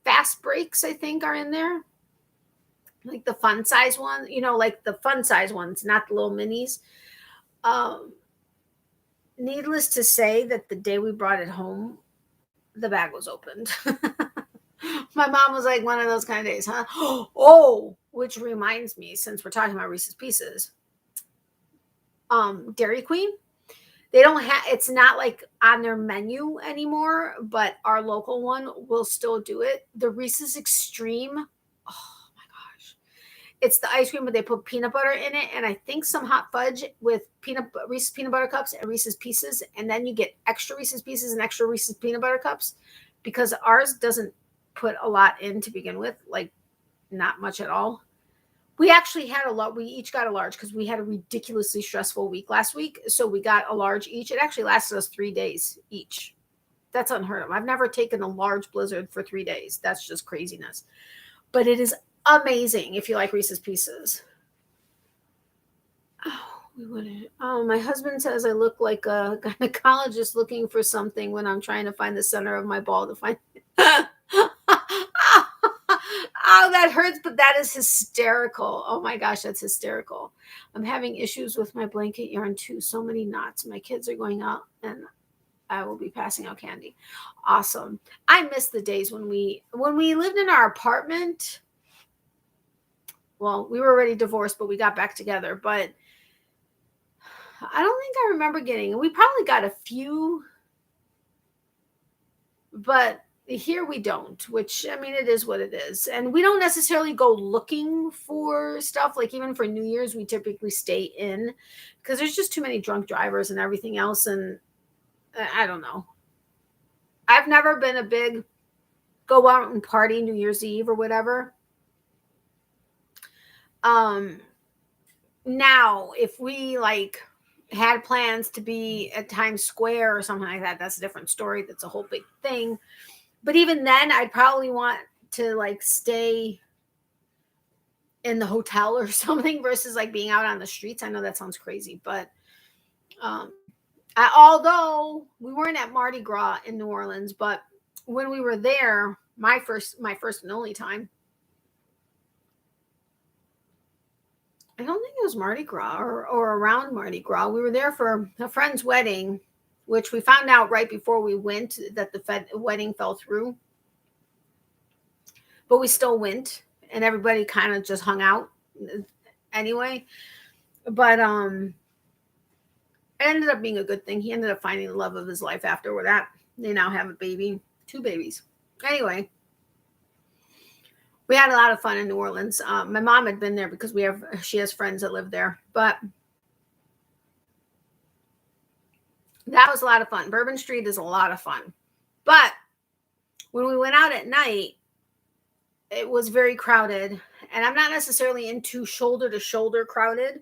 fast breaks, I think, are in there. Like the fun size one, like the fun size ones, not the little minis. Um, Needless to say that the day we brought it home, the bag was opened. My mom was like, one of those kind of days, huh? Oh, which reminds me, since we're talking about Reese's Pieces, Dairy Queen, they don't have, it's not like on their menu anymore, but our local one will still do it. The Reese's Extreme. Oh my gosh. It's the ice cream, but they put peanut butter in it, and I think some hot fudge with Reese's peanut butter cups and Reese's Pieces, and then you get extra Reese's Pieces and extra Reese's peanut butter cups, because ours doesn't put a lot in to begin with, like not much at all. We actually had a lot. We each got a large because we had a ridiculously stressful week last week. So we got a large each. It actually lasted us 3 days each. That's unheard of. I've never taken a large blizzard for 3 days. That's just craziness. But it is amazing if you like Reese's Pieces. Oh, my husband says I look like a gynecologist looking for something when I'm trying to find the center of my ball to find it. Oh, that hurts, but that is hysterical. Oh my gosh, that's hysterical. I'm having issues with my blanket yarn too. So many knots. My kids are going out and I will be passing out candy. Awesome. I miss the days when we lived in our apartment. Well, we were already divorced, but we got back together. But I don't think I remember getting, we probably got a few, but here we don't, which, I mean, it is what it is. And we don't necessarily go looking for stuff. Like even for New Year's, we typically stay in because there's just too many drunk drivers and everything else. And I don't know. I've never been a big go out and party New Year's Eve or whatever. Now, if we like had plans to be at Times Square or something like that, that's a different story. That's a whole big thing. But even then, I'd probably want to like stay in the hotel or something versus like being out on the streets. I know that sounds crazy, but although we weren't at Mardi Gras in New Orleans, but when we were there, my first and only time, I don't think it was Mardi Gras or around Mardi Gras. We were there for a friend's wedding, which we found out right before we went that the wedding fell through. But we still went, and everybody kind of just hung out anyway. But it ended up being a good thing. He ended up finding the love of his life after that. They now have a baby, 2 babies. Anyway, we had a lot of fun in New Orleans. My mom had been there because she has friends that live there. But that was a lot of fun. Bourbon Street is a lot of fun. But when we went out at night, it was very crowded. And I'm not necessarily into shoulder to shoulder crowded.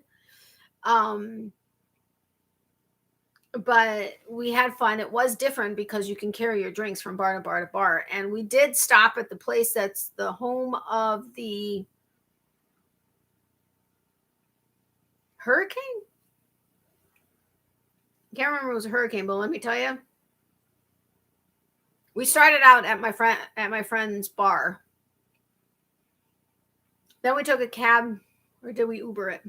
But we had fun. It was different because you can carry your drinks from bar to bar to bar. And we did stop at the place that's the home of the hurricane. I can't remember if it was a hurricane, but let me tell you, we started out at my friend's bar. Then we took a cab, or did we Uber it?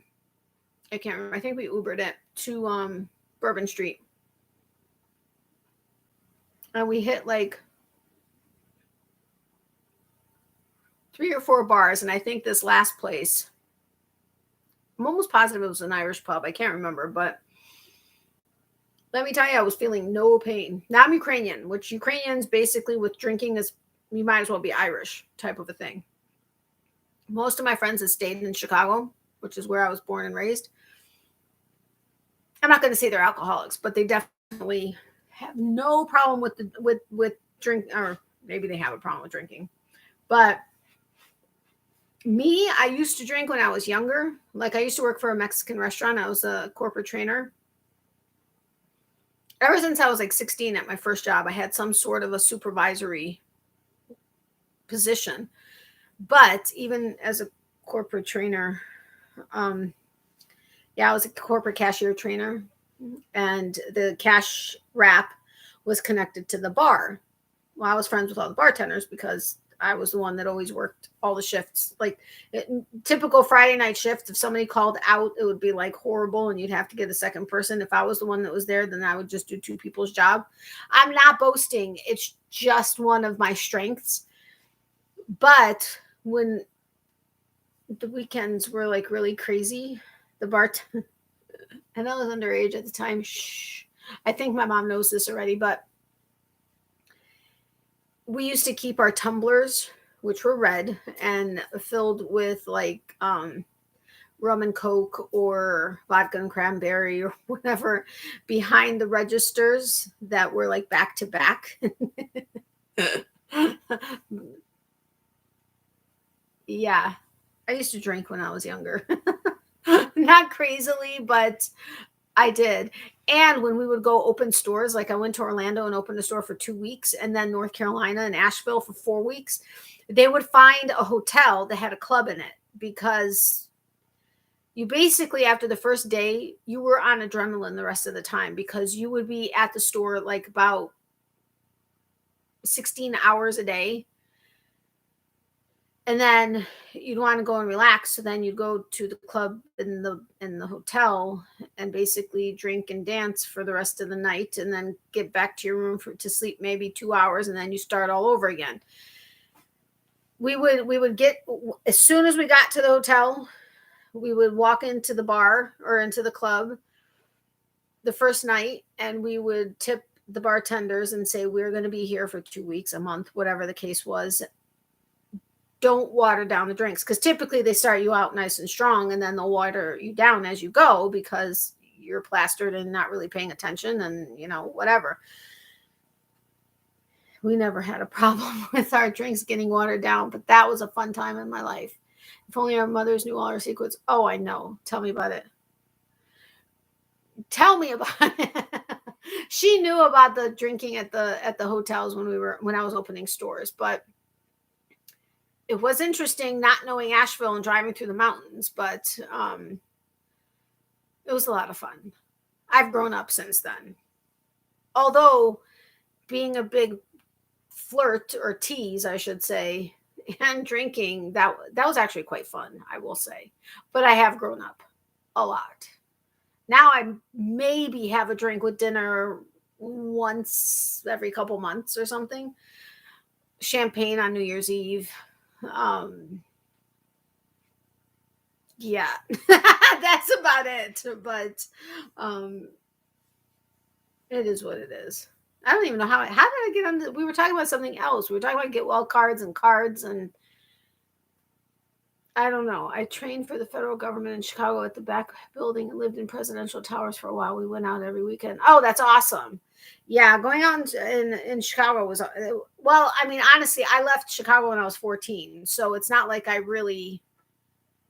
I can't remember. I think we Ubered it to Bourbon Street. And we hit like 3 or 4 bars. And I think this last place, I'm almost positive it was an Irish pub. I can't remember, but let me tell you, I was feeling no pain. Now I'm Ukrainian, which Ukrainians basically with drinking is, you might as well be Irish type of a thing. Most of my friends have stayed in Chicago, which is where I was born and raised. I'm not going to say they're alcoholics, but they definitely have no problem with drink, or maybe they have a problem with drinking. But me, I used to drink when I was younger. Like I used to work for a Mexican restaurant. I was a corporate trainer. Ever since I was like 16 at my first job, I had some sort of a supervisory position. But even as a corporate trainer, I was a corporate cashier trainer, and the cash wrap was connected to the bar. Well, I was friends with all the bartenders because I was the one that always worked all the shifts. Like typical Friday night shift, if somebody called out, it would be like horrible and you'd have to get a second person. If I was the one that was there, then I would just do two people's job. I'm not boasting. It's just one of my strengths. But when the weekends were like really crazy, the and I was underage at the time. Shh. I think my mom knows this already, but we used to keep our tumblers, which were red and filled with like rum and Coke or vodka and cranberry or whatever, behind the registers that were like back to back. Yeah, I used to drink when I was younger. Not crazily, but I did. And when we would go open stores, like I went to Orlando and opened a store for 2 weeks, and then North Carolina and Asheville for 4 weeks, they would find a hotel that had a club in it, because you basically, after the first day, you were on adrenaline the rest of the time, because you would be at the store like about 16 hours a day. And then you'd want to go and relax. So then you'd go to the club in the hotel and basically drink and dance for the rest of the night, and then get back to your room to sleep maybe 2 hours, and then you start all over again. We would get, as soon as we got to the hotel, we would walk into the bar or into the club the first night, and we would tip the bartenders and say, we're going to be here for 2 weeks, a month, whatever the case was. Don't water down the drinks, because typically they start you out nice and strong, and then they'll water you down as you go because you're plastered and not really paying attention, and whatever. We never had a problem with our drinks getting watered down, but that was a fun time in my life. If only our mothers knew all our secrets. Oh, I know. Tell me about it. Tell me about it. She knew about the drinking at the hotels when I was opening stores, but it was interesting not knowing Asheville and driving through the mountains, but it was a lot of fun. I've grown up since then. Although being a big flirt, or tease, I should say, and drinking, that was actually quite fun, I will say. But I have grown up a lot. Now I maybe have a drink with dinner once every couple months or something. Champagne on New Year's Eve. Yeah, that's about it. But it is what it is. I don't even know how did I get on we were talking about something else. We were talking about get well cards, and I don't know. I trained for the federal government in Chicago at the back building and lived in presidential towers for a while. We went out every weekend. Oh, that's awesome. Yeah, going out in Chicago was, well, I mean, honestly, I left Chicago when I was 14. So it's not like I really,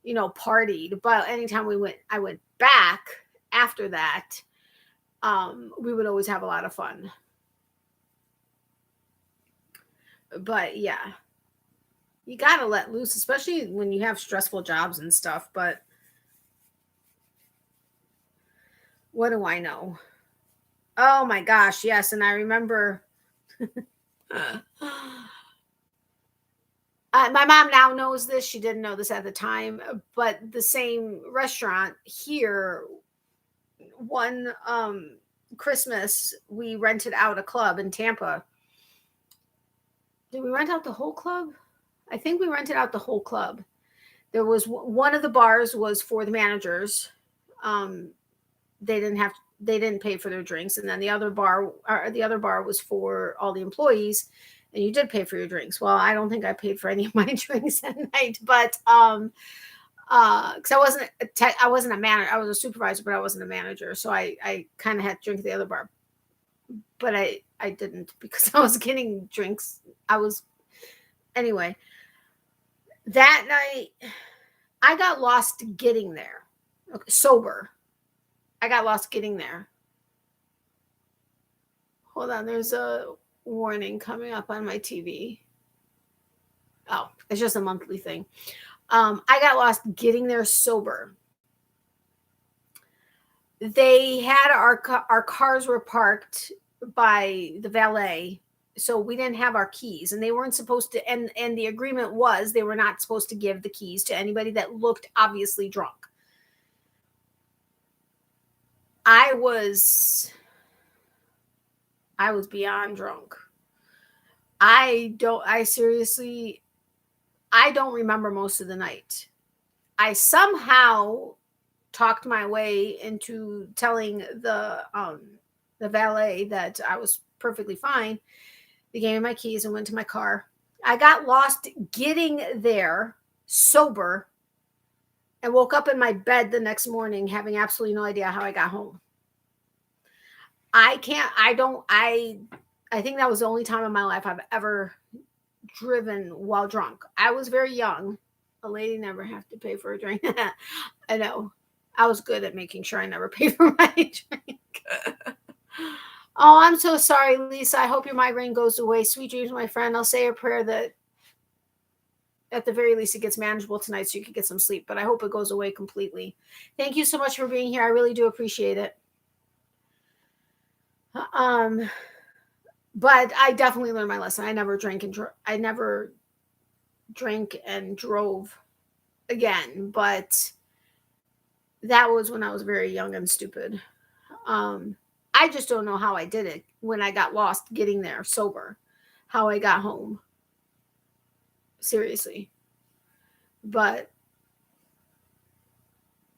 partied. But anytime I went back after that, we would always have a lot of fun. But yeah. You got to let loose, especially when you have stressful jobs and stuff. But what do I know? Oh my gosh, yes. And I remember my mom now knows this. She didn't know this at the time, but the same restaurant here, one Christmas, we rented out a club in Tampa. Did we rent out the whole club? I think we rented out the whole club. There was one of the bars was for the managers. They didn't pay for their drinks, and then the other bar was for all the employees, and you did pay for your drinks. Well, I don't think I paid for any of my drinks that night, but because I wasn't a manager. I was a supervisor, but I wasn't a manager, so I kind of had to drink at the other bar, but I didn't, because I was getting drinks. Anyway. That night, I got lost getting there. Okay, sober. I got lost getting there. Hold on, there's a warning coming up on my TV. Oh, it's just a monthly thing. I got lost getting there sober. They had our cars were parked by the valet So we didn't have our keys, and they weren't supposed to, and the agreement was they were not supposed to give the keys to anybody that looked obviously drunk. I was beyond drunk. I don't remember most of the night. I somehow talked my way into telling the valet that I was perfectly fine. They gave me my keys and went to my car. I got lost getting there sober and woke up in my bed the next morning having absolutely no idea how I got home. I think that was the only time in my life I've ever driven while drunk. I was very young. A lady never have to pay for a drink. I know. I was good at making sure I never paid for my drink. Oh, I'm so sorry, Lisa. I hope your migraine goes away. Sweet dreams, my friend. I'll say a prayer that at the very least it gets manageable tonight so you can get some sleep, but I hope it goes away completely. Thank you so much for being here. I really do appreciate it. But I definitely learned my lesson. I never drank and drove again, but that was when I was very young and stupid. I just don't know how I did it when I got lost getting there sober, how I got home. Seriously. But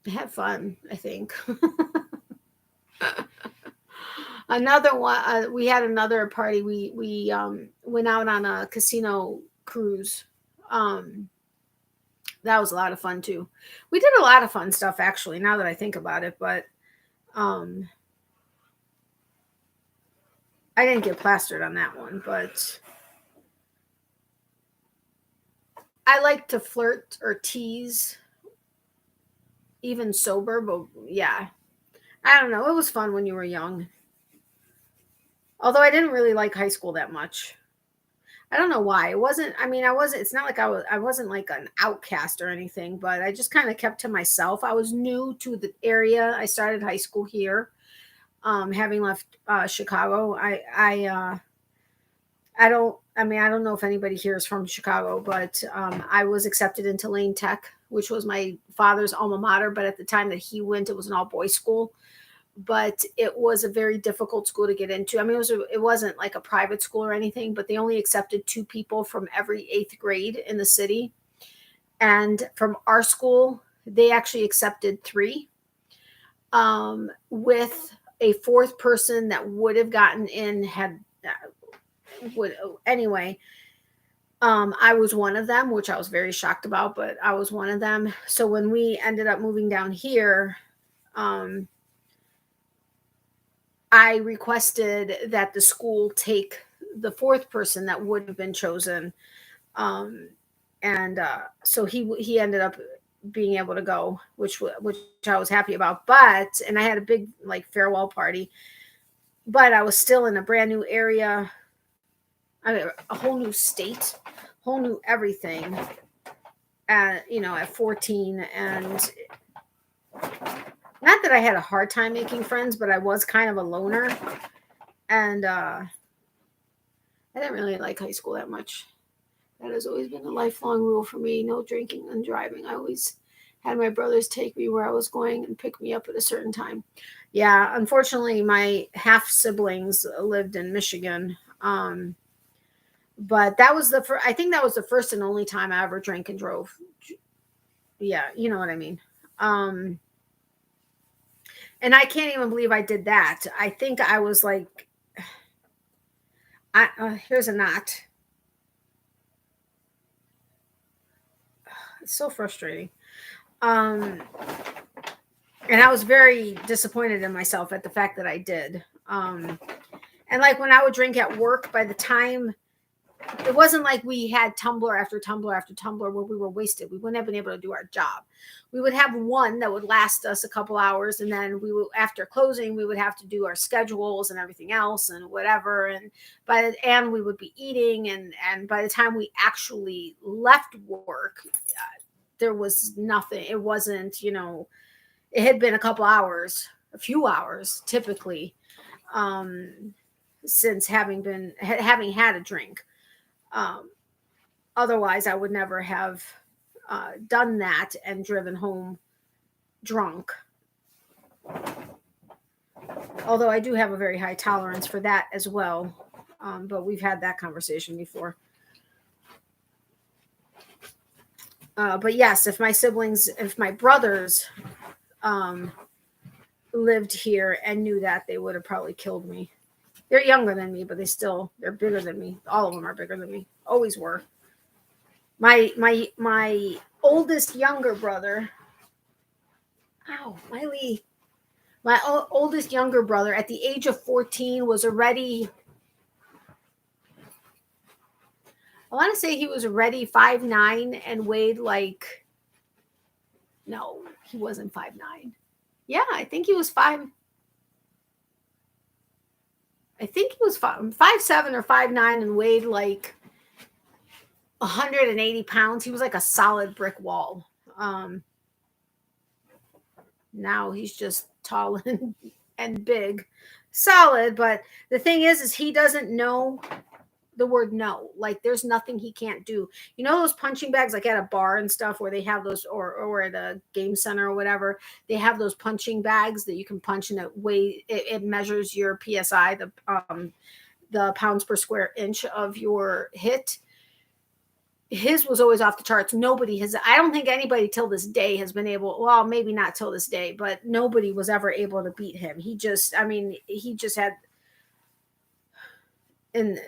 had fun, I think. Another one, we had another party. We went out on a casino cruise. That was a lot of fun too. We did a lot of fun stuff actually, now that I think about it, but I didn't get plastered on that one, but I like to flirt or tease even sober, but yeah. I don't know. It was fun when you were young. Although I didn't really like high school that much. I don't know why. It's not like I wasn't like an outcast or anything, but I just kind of kept to myself. I was new to the area. I started high school here. Having left Chicago. I don't know if anybody here is from Chicago, but I was accepted into Lane Tech, which was my father's alma mater. But at the time that he went, it was an all boys school. But it was a very difficult school to get into. I mean, it wasn't like a private school or anything, but they only accepted 2 people from every 8th grade in the city. And from our school, they actually accepted 3, with a 4th person that would have gotten in anyway. I was one of them, which I was very shocked about, but I was one of them. So when we ended up moving down here, I requested that the school take the 4th person that would have been chosen. So he ended up being able to go, which I was happy about. And I had a big like farewell party, but I was still in a brand new area. I mean, a whole new state, whole new everything. At 14, and not that I had a hard time making friends, but I was kind of a loner. And I didn't really like high school that much. That has always been a lifelong rule for me. No drinking and driving. I always had my brothers take me where I was going and pick me up at a certain time. Yeah, unfortunately, my half siblings lived in Michigan. But that was I think that was the first and only time I ever drank and drove. Yeah, you know what I mean. And I can't even believe I did that. I think I was like, here's a knot. It's so frustrating. And I was very disappointed in myself at the fact that I did. And like when I would drink at work, by the time, it wasn't like we had tumbler after tumbler after tumbler where we were wasted. We wouldn't have been able to do our job. We would have one that would last us a couple hours, and then after closing, we would have to do our schedules and everything else and whatever. And we would be eating, and by the time we actually left work, there was nothing. It wasn't, it had been a couple hours, a few hours typically. since having had a drink. Otherwise, I would never have done that and driven home drunk. Although I do have a very high tolerance for that as well. But we've had that conversation before. But yes, if my brothers lived here and knew that, they would have probably killed me. They're younger than me, but they're bigger than me. All of them are bigger than me. Always were. My oldest younger brother. Ow, Miley. My oldest younger brother at the age of 14 was already, I want to say he was already 5'9" and weighed like, no, he wasn't 5'9". Yeah, I think he was 5'7" or 5'9" and weighed like 180 pounds. He was like a solid brick wall. Now he's just tall and big, solid. But the thing is he doesn't know the word no. Like there's nothing he can't do. You know those punching bags like at a bar and stuff where they have those, or at a game center or whatever, they have those punching bags that you can punch and it measures your PSI, the pounds per square inch of your hit. His was always off the charts. I don't think anybody till this day has been able, well, maybe not till this day, but nobody was ever able to beat him. He just had an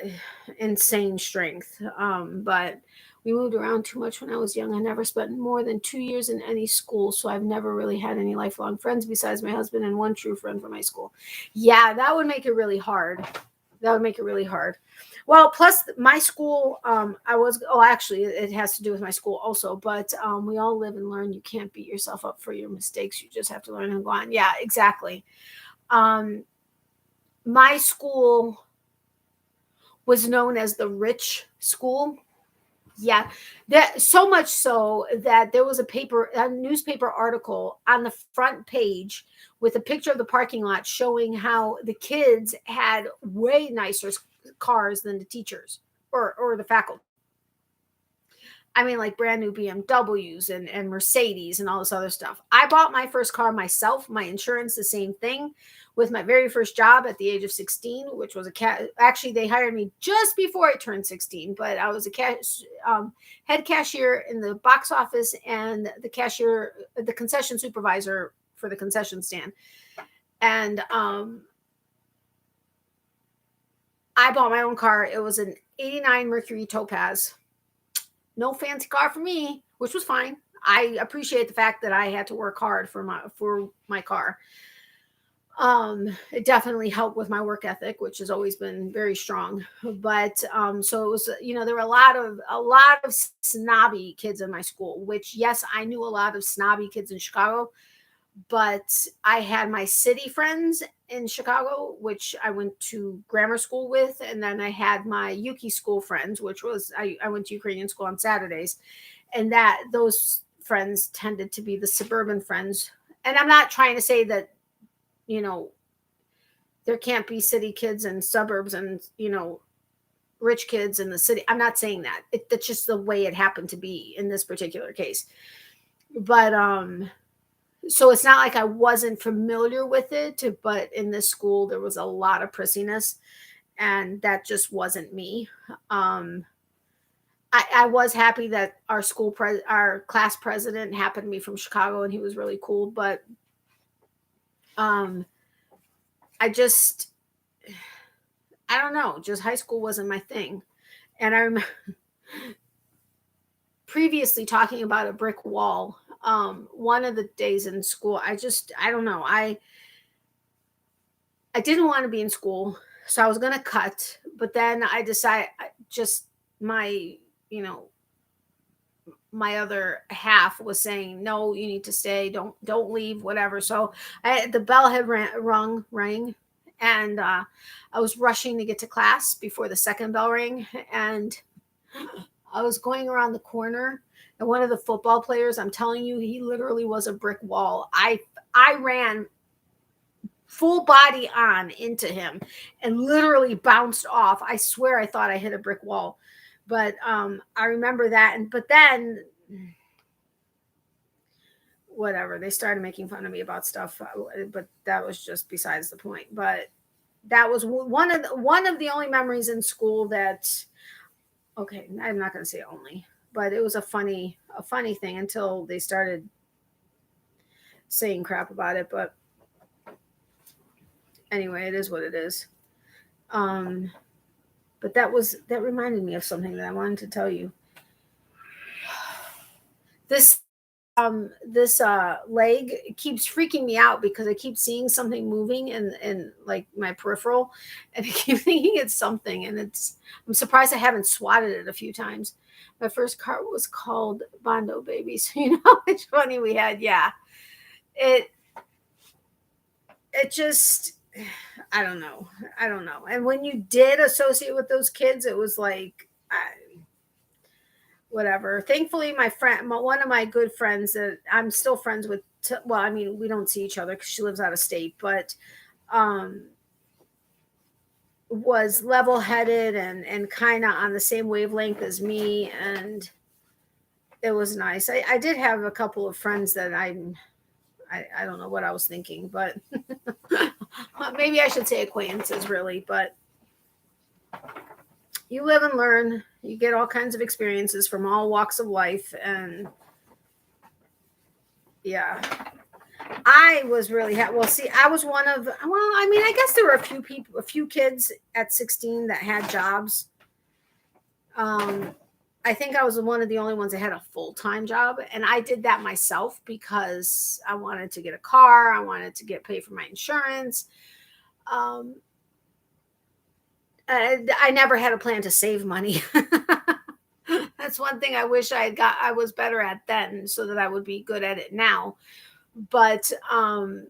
insane strength. But we moved around too much when I was young. I never spent more than 2 years in any school, so I've never really had any lifelong friends besides my husband and one true friend from high school. Yeah, that would make it really hard. Well, plus my school, actually, it has to do with my school also, but we all live and learn. You can't beat yourself up for your mistakes. You just have to learn and go on. Yeah, exactly. My school was known as the rich school. Yeah, that so much so that there was a newspaper article on the front page with a picture of the parking lot showing how the kids had way nicer cars than the teachers or the faculty. I mean, like brand new BMWs and Mercedes and all this other stuff. I bought my first car myself, my insurance, the same thing, with my very first job at the age of 16, which was actually, they hired me just before I turned 16, but I was a head cashier in the box office and the concession supervisor for the concession stand. And I bought my own car. It was an 89 Mercury Topaz. No fancy car for me, which was fine. I appreciate the fact that I had to work hard for my car. It definitely helped with my work ethic, which has always been very strong. But so it was, there were a lot of snobby kids in my school, which, yes, I knew a lot of snobby kids in Chicago, but I had my city friends in Chicago, which I went to grammar school with. And then I had my Yuki school friends, which was, I went to Ukrainian school on Saturdays. And those friends tended to be the suburban friends. And I'm not trying to say that, there can't be city kids and suburbs and, rich kids in the city. I'm not saying that. That's just the way it happened to be in this particular case. But, so it's not like I wasn't familiar with it, but in this school, there was a lot of prissiness, and that just wasn't me. I was happy that our class president happened to be from Chicago, and he was really cool. But I don't know, just high school wasn't my thing. And I remember previously talking about a brick wall. One of the days in school, I don't know. I didn't want to be in school, so I was going to cut, but then I decided my other half was saying, no, you need to stay. Don't leave, whatever. So the bell had rang, and I was rushing to get to class before the second bell rang. And I was going around the corner, and one of the football players, I'm telling you, he literally was a brick wall. I ran full body on into him and literally bounced off. I swear I thought I hit a brick wall. But I remember that. But then whatever, they started making fun of me about stuff, but that was just besides the point. But that was one of the only memories in school that, okay, I'm not going to say only, but it was a funny thing until they started saying crap about it. But anyway, it is what it is. But that reminded me of something that I wanted to tell you. This leg keeps freaking me out because I keep seeing something moving in like my peripheral, and I keep thinking it's something, and I'm surprised I haven't swatted it a few times. My first car was called Bondo Baby, so you know how much money we had. Yeah, it just, I don't know. And when you did associate with those kids, it was like, whatever. Thankfully, one of my good friends that I'm still friends with, well, I mean, we don't see each other because she lives out of state, but was level-headed and kind of on the same wavelength as me, and it was nice. I did have a couple of friends that I don't know what I was thinking, but maybe I should say acquaintances, really. But you live and learn. You get all kinds of experiences from all walks of life, and yeah, I was really well. See, I was one of, well, I mean, I guess there were a few kids at 16 that had jobs. I think I was one of the only ones that had a full-time job, and I did that myself because I wanted to get a car. I wanted to get paid for my insurance. I never had a plan to save money. That's one thing I wish I was better at then, so that I would be good at it now. But I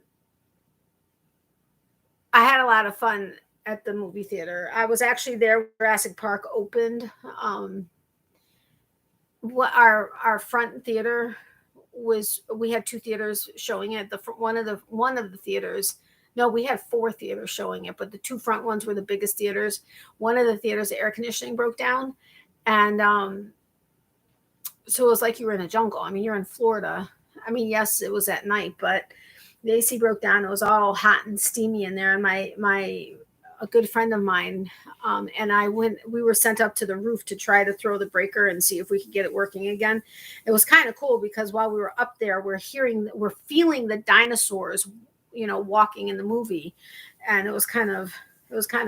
had a lot of fun at the movie theater. I was actually there when Jurassic Park opened. Our front theater we had two theaters showing it. One of the theaters, no, we had four theaters showing it, but the two front ones were the biggest theaters. One of the theaters, the air conditioning broke down, and so it was like you were in a jungle. I mean, you're in Florida. I mean, yes, it was at night, but the AC broke down. It was all hot and steamy in there, and a good friend of mine and we were sent up to the roof to try to throw the breaker and see if we could get it working again. It was kind of cool because while we were up there, we're feeling the dinosaurs, walking in the movie. And it was kind of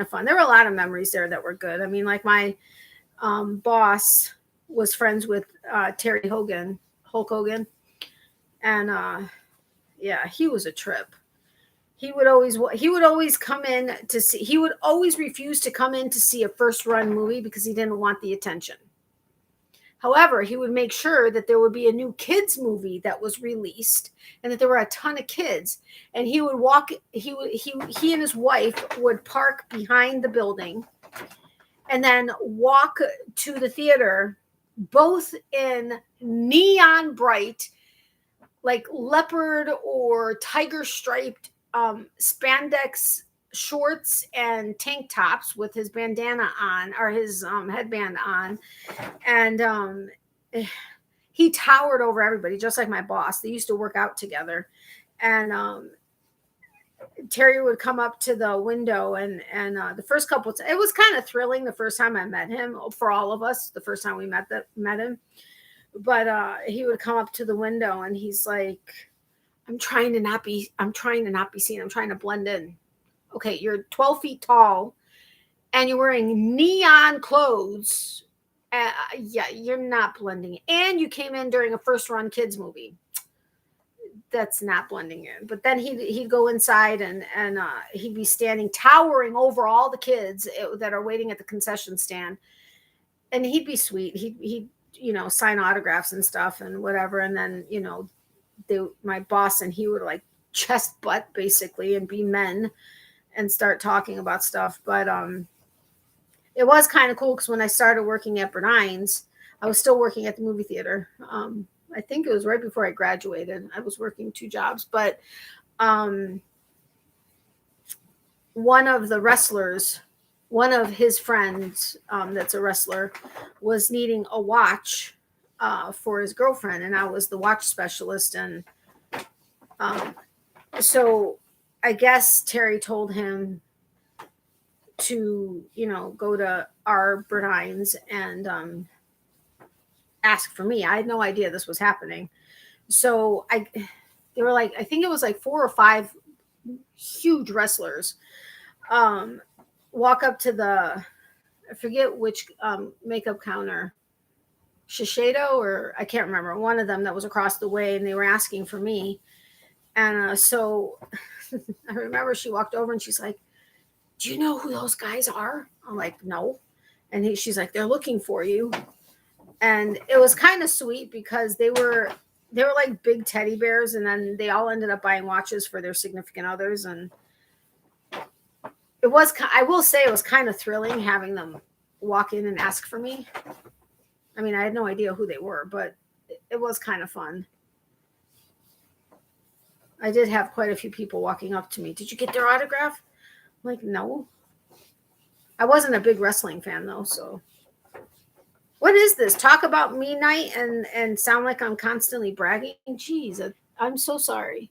fun. There were a lot of memories there that were good. I mean, like my boss was friends with Hulk Hogan. And yeah, he was a trip. He would always come in to see. He would always refuse to come in to see a first run movie because he didn't want the attention. However, he would make sure that there would be a new kids movie that was released and that there were a ton of kids. And he would walk. He and his wife would park behind the building, and then walk to the theater, both in neon bright, like leopard or tiger striped spandex shorts and tank tops with his bandana on, or his headband on. And he towered over everybody, just like my boss. They used to work out together. And Terry would come up to the window, and the first couple it was kind of thrilling the first time I met him, for all of us, the first time we met him. But he would come up to the window and he's like, I'm trying to not be seen. I'm trying to blend in. Okay, you're 12 feet tall and you're wearing neon clothes. Yeah, you're not blending. And you came in during a first run kids movie. That's not blending in. But then he'd go inside and he'd be standing towering over all the kids that are waiting at the concession stand. And he'd be sweet. He'd sign autographs and stuff and whatever. And then, my boss and he would like chest butt basically and be men and start talking about stuff. But it was kind of cool because when I started working at Bernines, I was still working at the movie theater. I think it was right before I graduated. I was working two jobs, but one of the wrestlers, one of his friends that's a wrestler, was needing a watch for his girlfriend, and I was the watch specialist. And so I guess Terry told him to, go to our Bernines and ask for me. I had no idea this was happening. So they were like, I think it was like 4 or 5 huge wrestlers walk up to I forget which makeup counter, Shiseido, or I can't remember, one of them that was across the way, and they were asking for me. And so I remember she walked over and she's like, do you know who those guys are? I'm like, no. And she's like, they're looking for you. And it was kind of sweet because they were like big teddy bears, and then they all ended up buying watches for their significant others. And I will say it was kind of thrilling having them walk in and ask for me. I mean, I had no idea who they were, but it was kind of fun. I did have quite a few people walking up to me. Did you get their autograph? I'm like, no. I wasn't a big wrestling fan though, so. What is this? Talk about me night and sound like I'm constantly bragging? Jeez, I'm so sorry.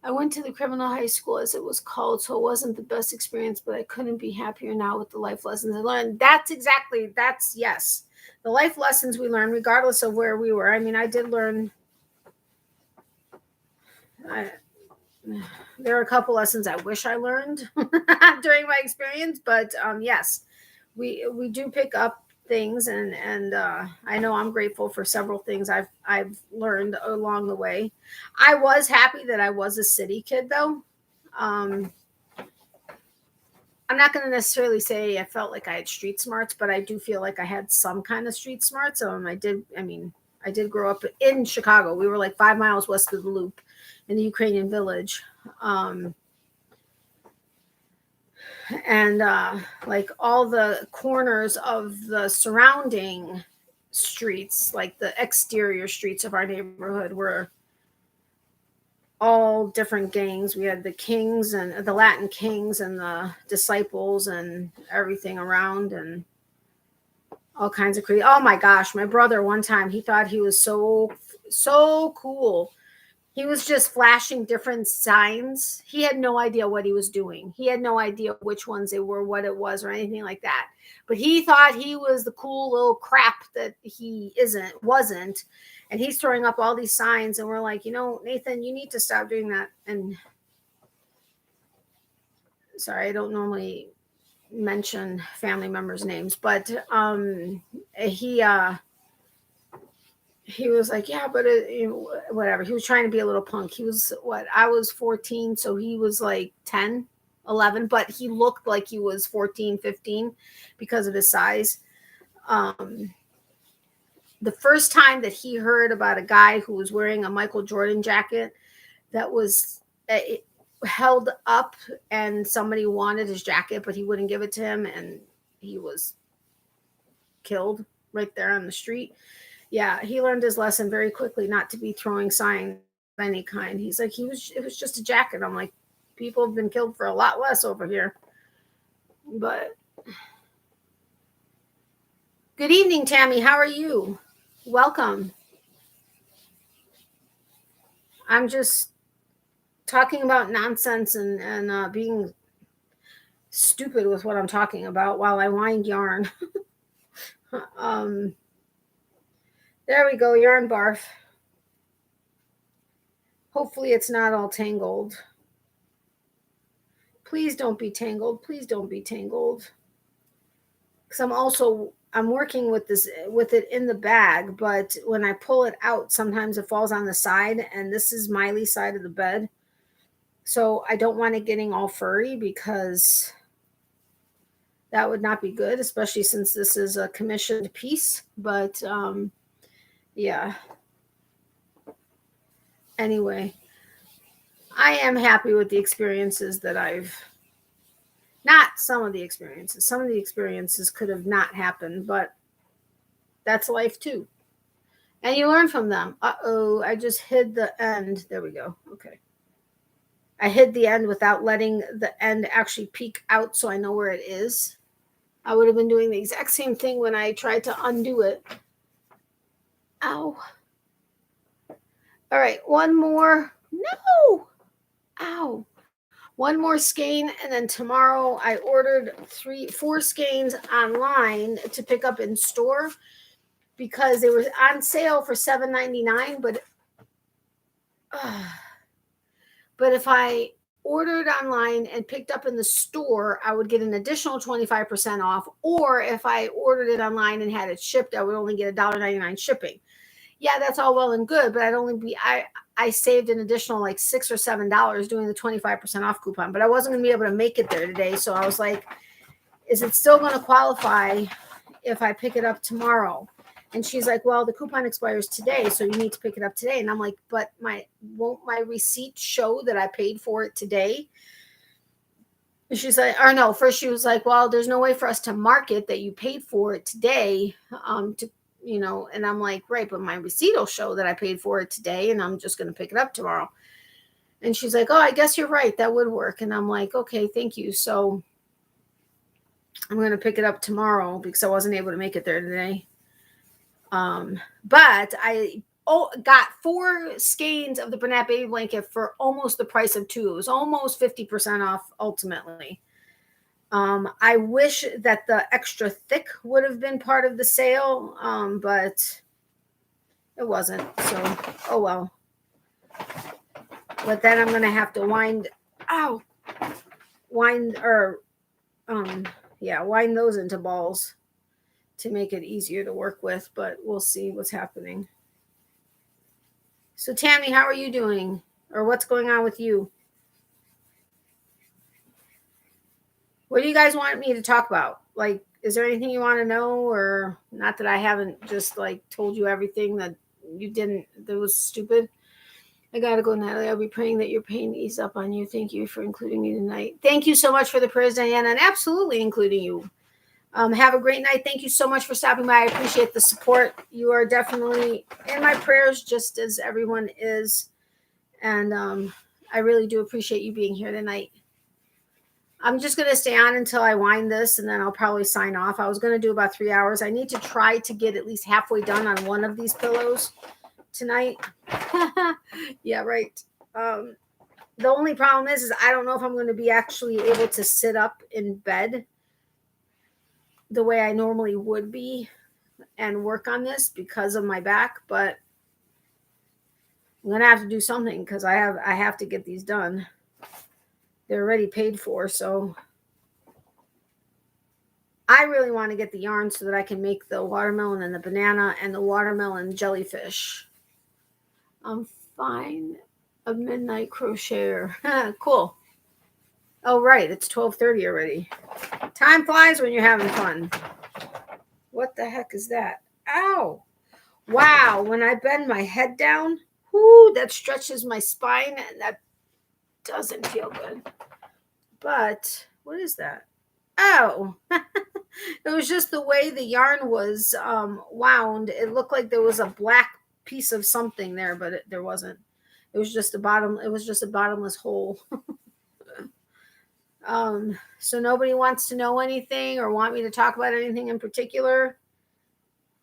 I went to the criminal high school, as it was called, so it wasn't the best experience, but I couldn't be happier now with the life lessons I learned. Yes. The life lessons we learn, regardless of where we were. I mean, I did learn. There are a couple lessons I wish I learned during my experience, but yes, we do pick up things, and I know I'm grateful for several things I've learned along the way. I was happy that I was a city kid, though. I'm not going to necessarily say I felt like I had street smarts, but I do feel like I had some kind of street smarts. I did grow up in Chicago. We were like 5 miles west of the Loop in the Ukrainian village. And like all the corners of the surrounding streets, like the exterior streets of our neighborhood, were all different gangs. We had the Kings and the Latin Kings and the Disciples and everything around, and all kinds of crazy. Oh my gosh, my brother one time, he thought he was so cool. He was just flashing different signs. He had no idea what he was doing. He had no idea which ones they were, what it was, or anything like that. But he thought he was the cool little crap that he wasn't. And he's throwing up all these signs, and we're like, Nathan, you need to stop doing that. And sorry, I don't normally mention family members' names, but he was like, yeah, but whatever. He was trying to be a little punk. He was I was 14, so he was like 10, 11, but he looked like he was 14, 15 because of his size. The first time that he heard about a guy who was wearing a Michael Jordan jacket that was held up, and somebody wanted his jacket, but he wouldn't give it to him, and he was killed right there on the street. Yeah, he learned his lesson very quickly, not to be throwing signs of any kind. He's like, it was just a jacket. I'm like, people have been killed for a lot less over here. But good evening, Tammy. How are you? Welcome. I'm just talking about nonsense and being stupid with what I'm talking about while I wind yarn. There we go, yarn barf. Hopefully it's not all tangled. Please don't be tangled. Please don't be tangled. Because I'm working with it in the bag, but when I pull it out, sometimes it falls on the side, and this is Miley's side of the bed. So I don't want it getting all furry, because that would not be good, especially since this is a commissioned piece. But yeah. Anyway, I am happy with the experiences that not some of the experiences. Some of the experiences could have not happened, but that's life too. And you learn from them. Uh-oh, I just hid the end. There we go. Okay. I hid the end without letting the end actually peek out so I know where it is. I would have been doing the exact same thing when I tried to undo it. Ow. All right, one more. No. Ow. One more skein, and then tomorrow I ordered 4 skeins online to pick up in store because they were on sale for $7.99. But if I ordered online and picked up in the store, I would get an additional 25% off. Or if I ordered it online and had it shipped, I would only get $1.99 shipping. Yeah, that's all well and good, but I saved an additional like $6 or $7 doing the 25% off coupon, but I wasn't going to be able to make it there today. So I was like, is it still going to qualify if I pick it up tomorrow? And she's like, well, the coupon expires today, so you need to pick it up today. And I'm like, but won't my receipt show that I paid for it today? And she's like, or no, first she was like, well, there's no way for us to mark it that you paid for it today, and I'm like, right, but my receipt will show that I paid for it today, and I'm just going to pick it up tomorrow. And she's like, oh, I guess you're right. That would work. And I'm like, okay, thank you. So I'm going to pick it up tomorrow because I wasn't able to make it there today. But I got 4 skeins of the Bernat baby blanket for almost the price of 2. It was almost 50% off ultimately. I wish that the extra thick would have been part of the sale, but it wasn't. So, oh well. But then I'm going to have to wind those into balls to make it easier to work with, but we'll see what's happening. So Tammy, how are you doing? Or what's going on with you? What do you guys want me to talk about? Like, is there anything you want to know? Or not that I haven't just like told you everything that was stupid. I gotta go, Natalie. I'll be praying that your pain ease up on you. Thank you for including me tonight. Thank you so much for the prayers, Diana, and absolutely including you. Have a great night. Thank you so much for stopping by. I appreciate the support. You are definitely in my prayers, just as everyone is. And I really do appreciate you being here tonight. I'm just going to stay on until I wind this, and then I'll probably sign off. I was going to do about 3 hours. I need to try to get at least halfway done on one of these pillows tonight. Yeah, right. The only problem is I don't know if I'm going to be actually able to sit up in bed the way I normally would be and work on this because of my back, but I'm going to have to do something because I have to get these done. They're already paid for, so I really want to get the yarn so that I can make the watermelon and the banana and the watermelon jellyfish. I'm fine. A midnight crocheter. Cool. Oh, right. It's 12:30 already. Time flies when you're having fun. What the heck is that? Ow. Wow. When I bend my head down, that stretches my spine, and that doesn't feel good. But what is that? Oh, it was just the way the yarn was wound. It looked like there was a black piece of something there, but there wasn't. It was just a bottomless hole. So nobody wants to know anything or want me to talk about anything in particular.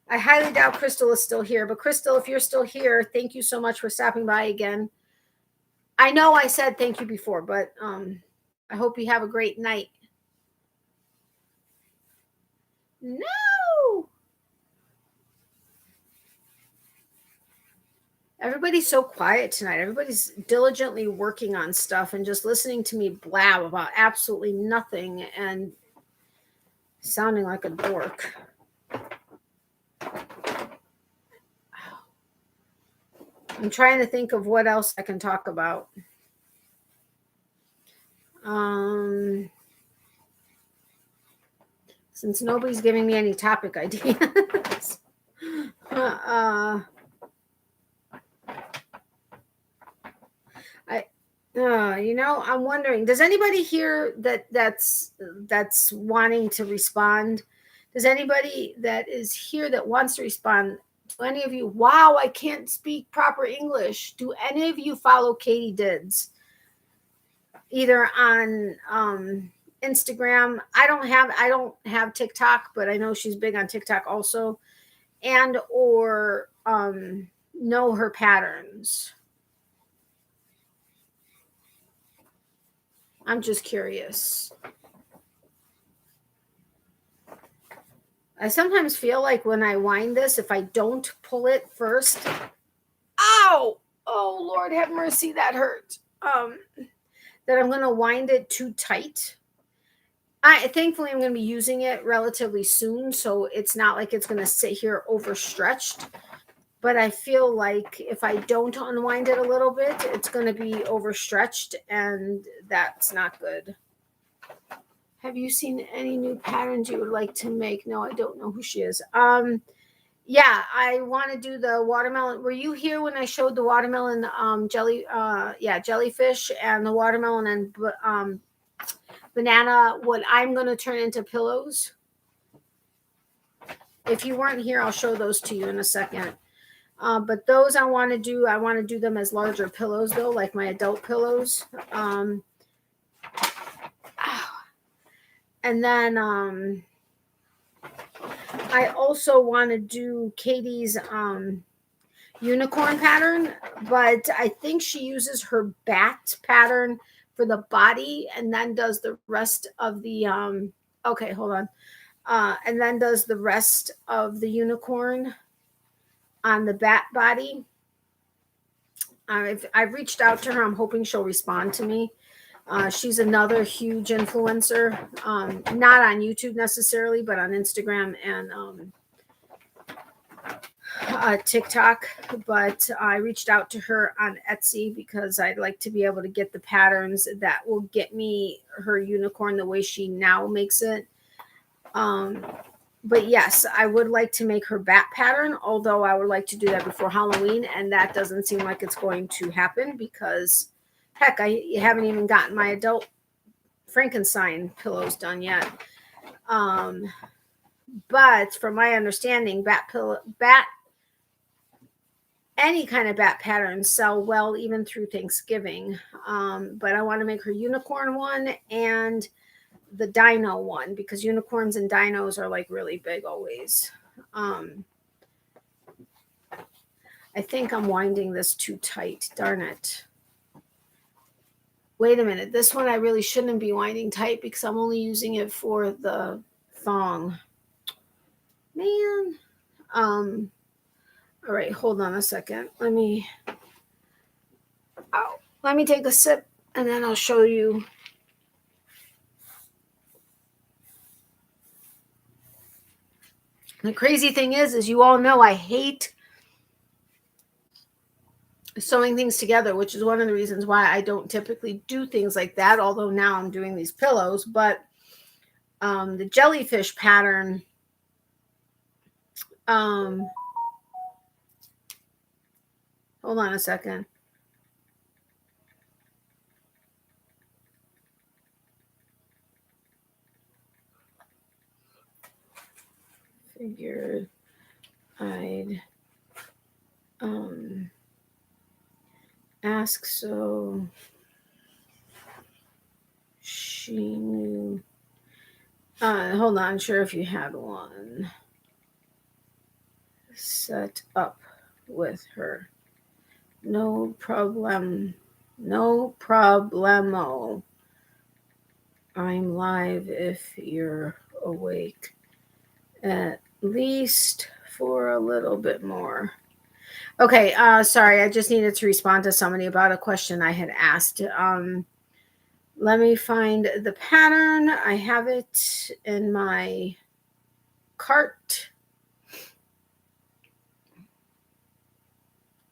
I highly doubt Crystal is still here, but Crystal, if you're still here, thank you so much for stopping by again. I know I said thank you before, but I hope you have a great night. No. Everybody's so quiet tonight. Everybody's diligently working on stuff and just listening to me blab about absolutely nothing and sounding like a dork. I'm trying to think of what else I can talk about. Since nobody's giving me any topic ideas. I'm wondering, does anybody here that's wanting to respond? Does anybody that is here that wants to respond? Do any of you, wow, I can't speak proper English. Do any of you follow Katie Dids? either on Instagram. I don't have TikTok, but I know she's big on TikTok also, and or know her patterns. I'm just curious. I sometimes feel like when I wind this, if I don't pull it first, ow! Oh Lord, have mercy, that hurt. That I'm going to wind it too tight. Thankfully I'm going to be using it relatively soon, so it's not like it's going to sit here overstretched. But I feel like if I don't unwind it a little bit, it's going to be overstretched, and that's not good. Have you seen any new patterns you would like to make? No, I don't know who she is. Yeah, I want to do the watermelon. Were you here when I showed the watermelon jellyfish and the watermelon and banana, what I'm going to turn into pillows? If you weren't here, I'll show those to you in a second. But those I want to do them as larger pillows though, like my adult pillows. And then I also want to do Katie's unicorn pattern, but I think she uses her bat pattern for the body and then does the rest of the okay, hold on. And then does the rest of the unicorn on the bat body. I've reached out to her. I'm hoping she'll respond to me. She's another huge influencer, not on YouTube necessarily, but on Instagram and TikTok. But I reached out to her on Etsy because I'd like to be able to get the patterns that will get me her unicorn the way she now makes it. But yes, I would like to make her bat pattern, although I would like to do that before Halloween, and that doesn't seem like it's going to happen because, heck, I haven't even gotten my adult Frankenstein pillows done yet. But from my understanding, any kind of bat patterns sell well even through Thanksgiving. But I want to make her unicorn one and the dino one because unicorns and dinos are like really big always. I think I'm winding this too tight. Darn it. Wait a minute. This one I really shouldn't be winding tight because I'm only using it for the thong. Man. All right, hold on a second. Let me take a sip and then I'll show you. The crazy thing is you all know I hate sewing things together, which is one of the reasons why I don't typically do things like that, although now I'm doing these pillows. But the jellyfish pattern, hold on a second. Figured I'd ask so she knew. Hold on, sure if you had one set up with her. No problem. No problemo. I'm live if you're awake. At least for a little bit more. Okay, sorry, I just needed to respond to somebody about a question I had asked. Let me find the pattern. I have it in my cart.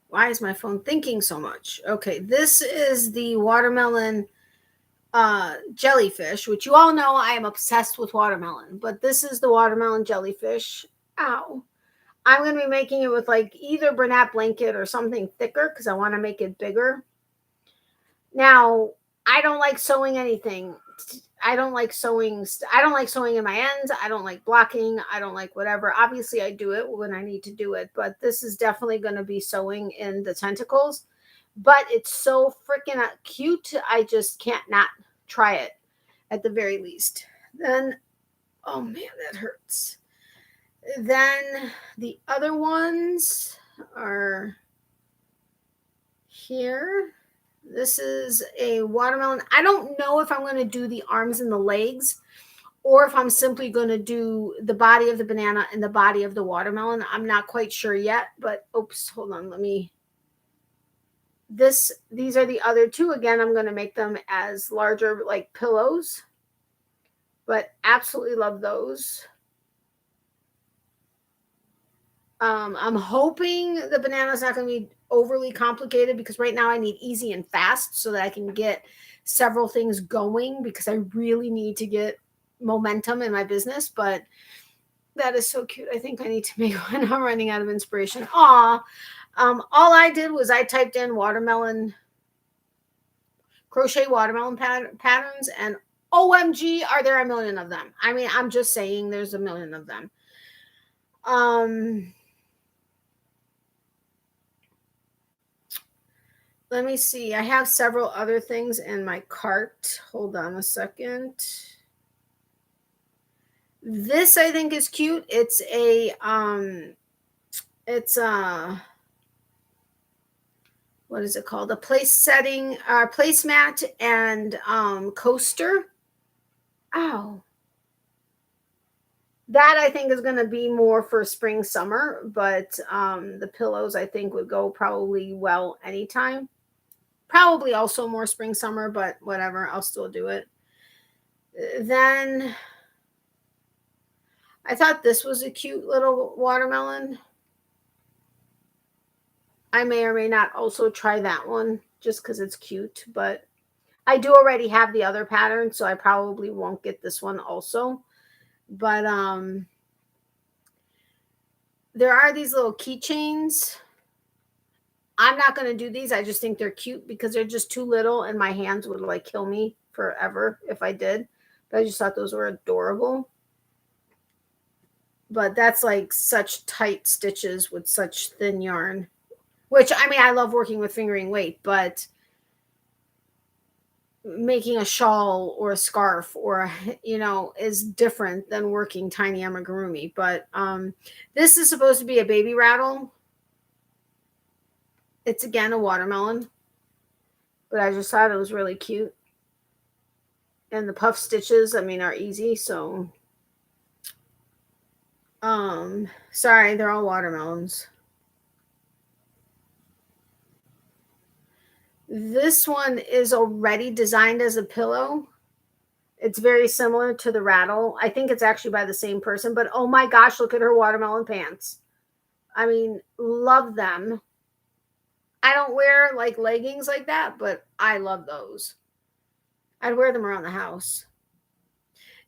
Why is my phone thinking so much? Okay, this is the watermelon jellyfish, which you all know I am obsessed with watermelon, but this is the watermelon jellyfish. Ow. I'm going to be making it with like either Bernat blanket or something thicker because I want to make it bigger. Now, I don't like sewing anything. I don't like sewing in my ends. I don't like blocking. I don't like whatever. Obviously, I do it when I need to do it, but this is definitely going to be sewing in the tentacles. but it's so freaking cute. I just can't not try it at the very least. Then, oh man, that hurts. Then the other ones are here. This is a watermelon. I don't know if I'm going to do the arms and the legs, or if I'm simply going to do the body of the banana and the body of the watermelon. I'm not quite sure yet, but oops, hold on. These are the other two. Again, I'm going to make them as larger, like pillows, but absolutely love those. I'm hoping the banana's not going to be overly complicated, because right now I need easy and fast so that I can get several things going, because I really need to get momentum in my business. But that is so cute. I think I need to make one. I'm running out of inspiration. Aw. All I did was I typed in watermelon, crochet watermelon patterns, and OMG, are there a million of them? I mean, I'm just saying there's a million of them. Let me see. I have several other things in my cart. Hold on a second. This I think is cute. It's a what is it called? A placemat and coaster. Oh. That I think is going to be more for spring, summer, but the pillows I think would go probably well anytime. Probably also more spring, summer, but whatever, I'll still do it. Then I thought this was a cute little watermelon. I may or may not also try that one just because it's cute, but I do already have the other pattern, so I probably won't get this one also. But there are these little keychains. I'm not going to do these. I just think they're cute because they're just too little, and my hands would like kill me forever if I did. But I just thought those were adorable. But that's like such tight stitches with such thin yarn, which I mean, I love working with fingering weight, but making a shawl or a scarf or, is different than working tiny amigurumi. But this is supposed to be a baby rattle. It's again a watermelon, but I just thought it was really cute. And the puff stitches, I mean, are easy. So, sorry, they're all watermelons. This one is already designed as a pillow. It's very similar to the rattle. I think it's actually by the same person, but oh my gosh, look at her watermelon pants. I mean, love them. I don't wear like leggings like that, but I love those. I'd wear them around the house.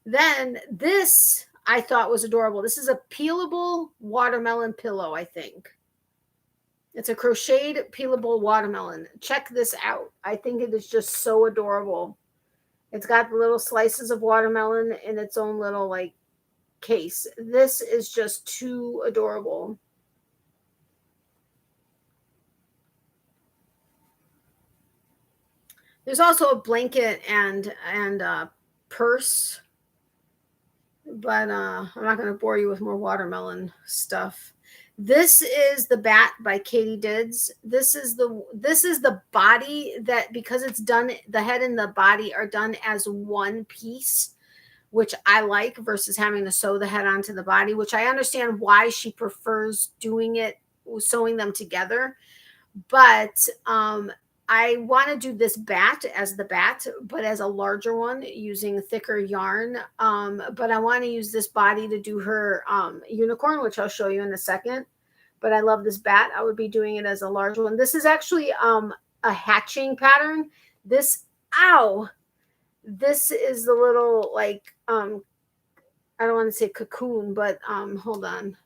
Then this I thought was adorable. This is a peelable watermelon pillow, I think. It's a crocheted peelable watermelon. Check this out. I think it is just so adorable. It's got the little slices of watermelon in its own little like case. This is just too adorable. There's also a blanket and a purse, but I'm not going to bore you with more watermelon stuff. This is the bat by Katie Dids. This is the body that, because it's done, the head and the body are done as one piece, which I like, versus having to sew the head onto the body, which I understand why she prefers doing it, sewing them together. But I want to do this bat as the bat, but as a larger one using thicker yarn. But I want to use this body to do her unicorn, which I'll show you in a second. But I love this bat. I would be doing it as a large one. This is actually a hatching pattern. This is the little like I don't want to say cocoon, but hold on.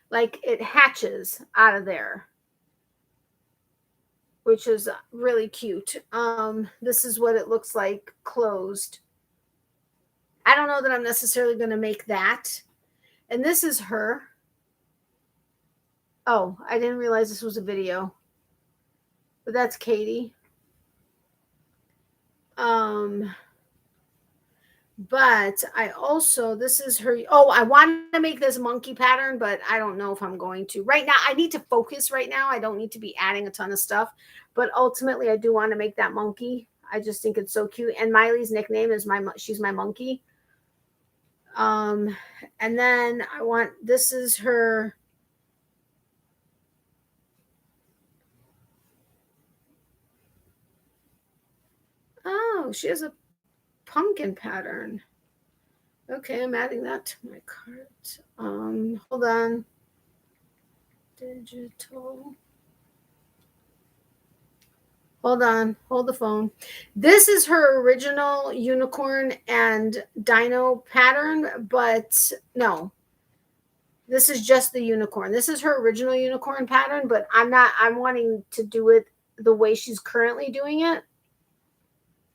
Like it hatches out of there, which is really cute. This is what it looks like closed. I don't know that I'm necessarily going to make that. And this is her. Oh, I didn't realize this was a video. But that's Katie. But I also, this is her. Oh, I want to make this monkey pattern, but I don't know if I'm going to. Right now, I need to focus right now. I don't need to be adding a ton of stuff. But ultimately, I do want to make that monkey. I just think it's so cute. And Miley's nickname is she's my monkey. And then I want, this is her. Oh, she has a pumpkin pattern. Okay, I'm adding that to my cart. Hold on. Digital. Hold on. Hold the phone. This is her original unicorn and dino pattern, but no. This is just the unicorn. This is her original unicorn pattern, but I'm wanting to do it the way she's currently doing it.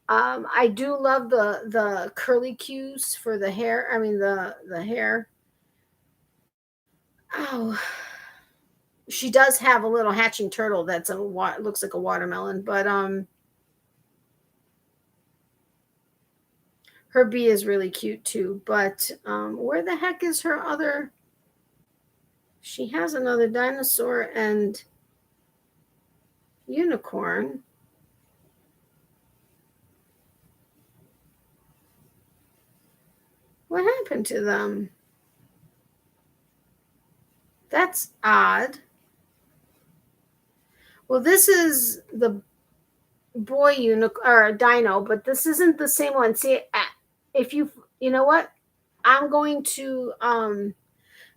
I do love the curly cues for the hair. I mean the hair. Oh, she does have a little hatching turtle that's looks like a watermelon, but her bee is really cute too. But where the heck is her other? She has another dinosaur and unicorn. What happened to them? That's odd. Well, this is the boy unicorn or dino, but this isn't the same one. See, if you know what, I'm going to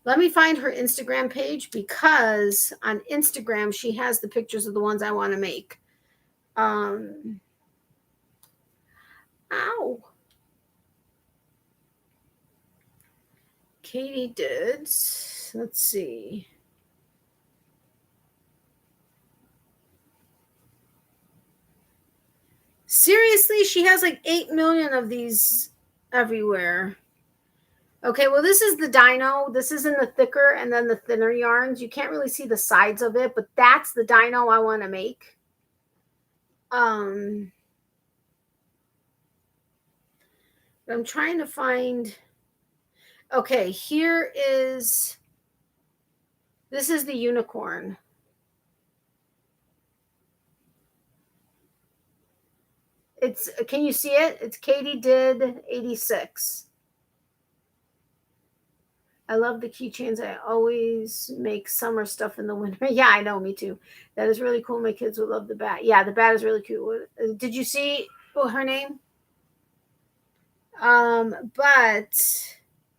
let me find her Instagram page, because on Instagram she has the pictures of the ones I want to make. Ow. Katie did. Let's see. Seriously, she has like 8 million of these everywhere. Okay, well, this is the dino. This is in the thicker and then the thinner yarns. You can't really see the sides of it, but that's the dino I want to make. I'm trying to find. Okay, here is. This is the unicorn. It's, can you see it? It's Katie did 86. I love the keychains. I always make summer stuff in the winter. Yeah, I know, me too. That is really cool. My kids would love the bat. Yeah, the bat is really cute. Did you see her name? But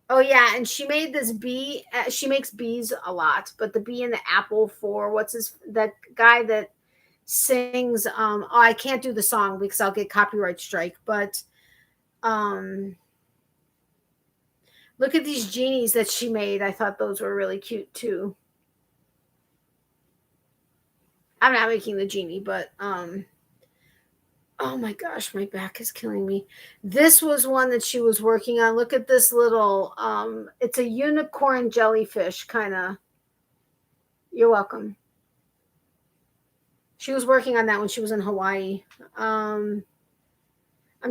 oh yeah, and she made this bee. She makes bees a lot, but the bee in the apple for that guy that sings. Oh, I can't do the song because I'll get copyright strike. But look at these genies that she made. I thought those were really cute too. I'm not making the genie, but oh my gosh, my back is killing me. This was one that she was working on. Look at this little it's a unicorn jellyfish kind of. You're welcome. She was working on that when she was in Hawaii. I'm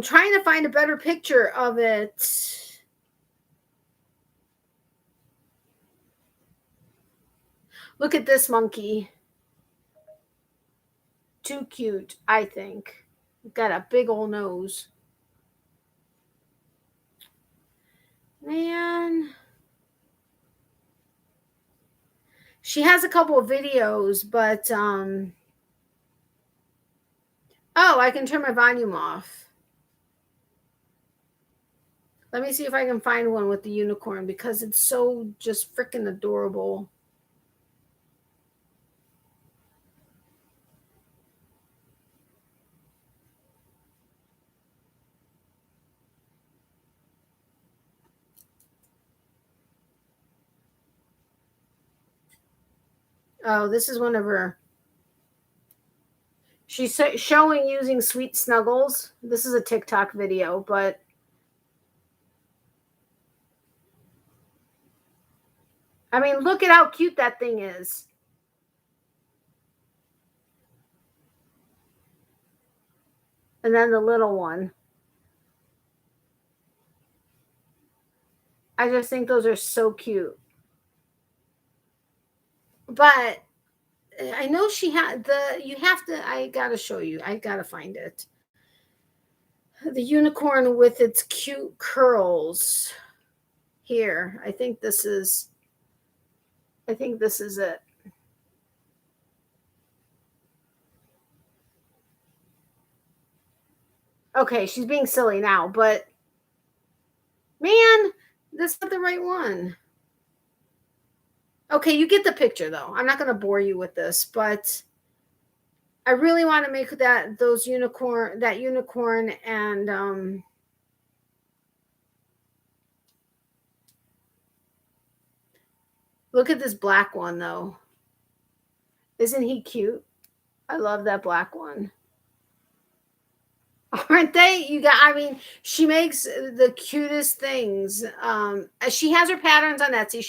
trying to find a better picture of it. Look at this monkey. Too cute, I think. Got a big old nose. Man. She has a couple of videos, but oh, I can turn my volume off. Let me see if I can find one with the unicorn, because it's so just freaking adorable. Oh, this is one of her. She's showing using Sweet Snuggles. This is a TikTok video, but I mean, look at how cute that thing is. And then the little one. I just think those are so cute. But I know she had you have to, I gotta show you. I gotta find it. The unicorn with its cute curls. Here. I think this is it. Okay, she's being silly now, but man, that's not the right one. Okay, you get the picture though. I'm not going to bore you with this, but I really want to make that unicorn and look at this black one though. Isn't he cute? I love that black one. Aren't they? I mean, she makes the cutest things. She has her patterns on Etsy.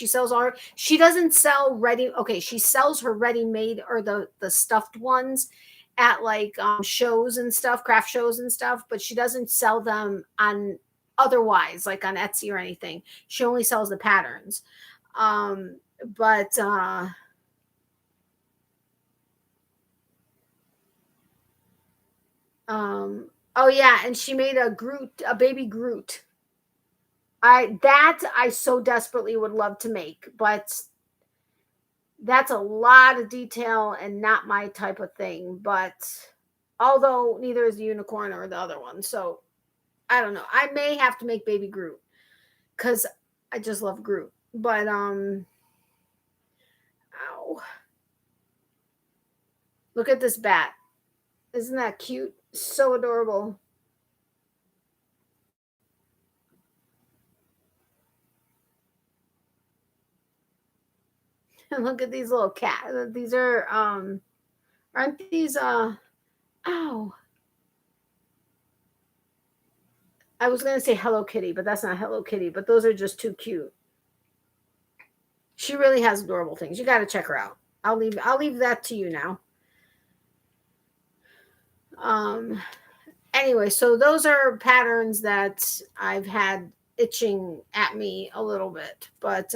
She doesn't sell okay, she sells her ready-made or the stuffed ones at like shows and stuff, craft shows and stuff, but she doesn't sell them on otherwise, like on Etsy or anything. She only sells the patterns. But oh yeah, and she made a baby Groot. I so desperately would love to make, but that's a lot of detail and not my type of thing. But although neither is the unicorn or the other one, so I don't know. I may have to make baby Groot because I just love Groot. But ow. Look at this bat. Isn't that cute? So adorable. And look at these little cats. These are aren't these ow. I was gonna say Hello Kitty, but that's not Hello Kitty, but those are just too cute. She really has adorable things. You gotta check her out. I'll leave that to you now. Anyway, so those are patterns that I've had itching at me a little bit. But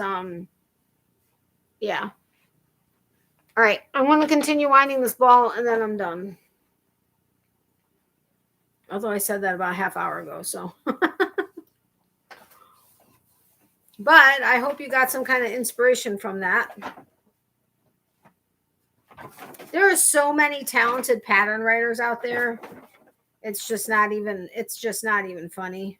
yeah. All right, I'm going to continue winding this ball and then I'm done. Although I said that about a half hour ago, so. But I hope you got some kind of inspiration from that. There are so many talented pattern writers out there. It's just not even funny.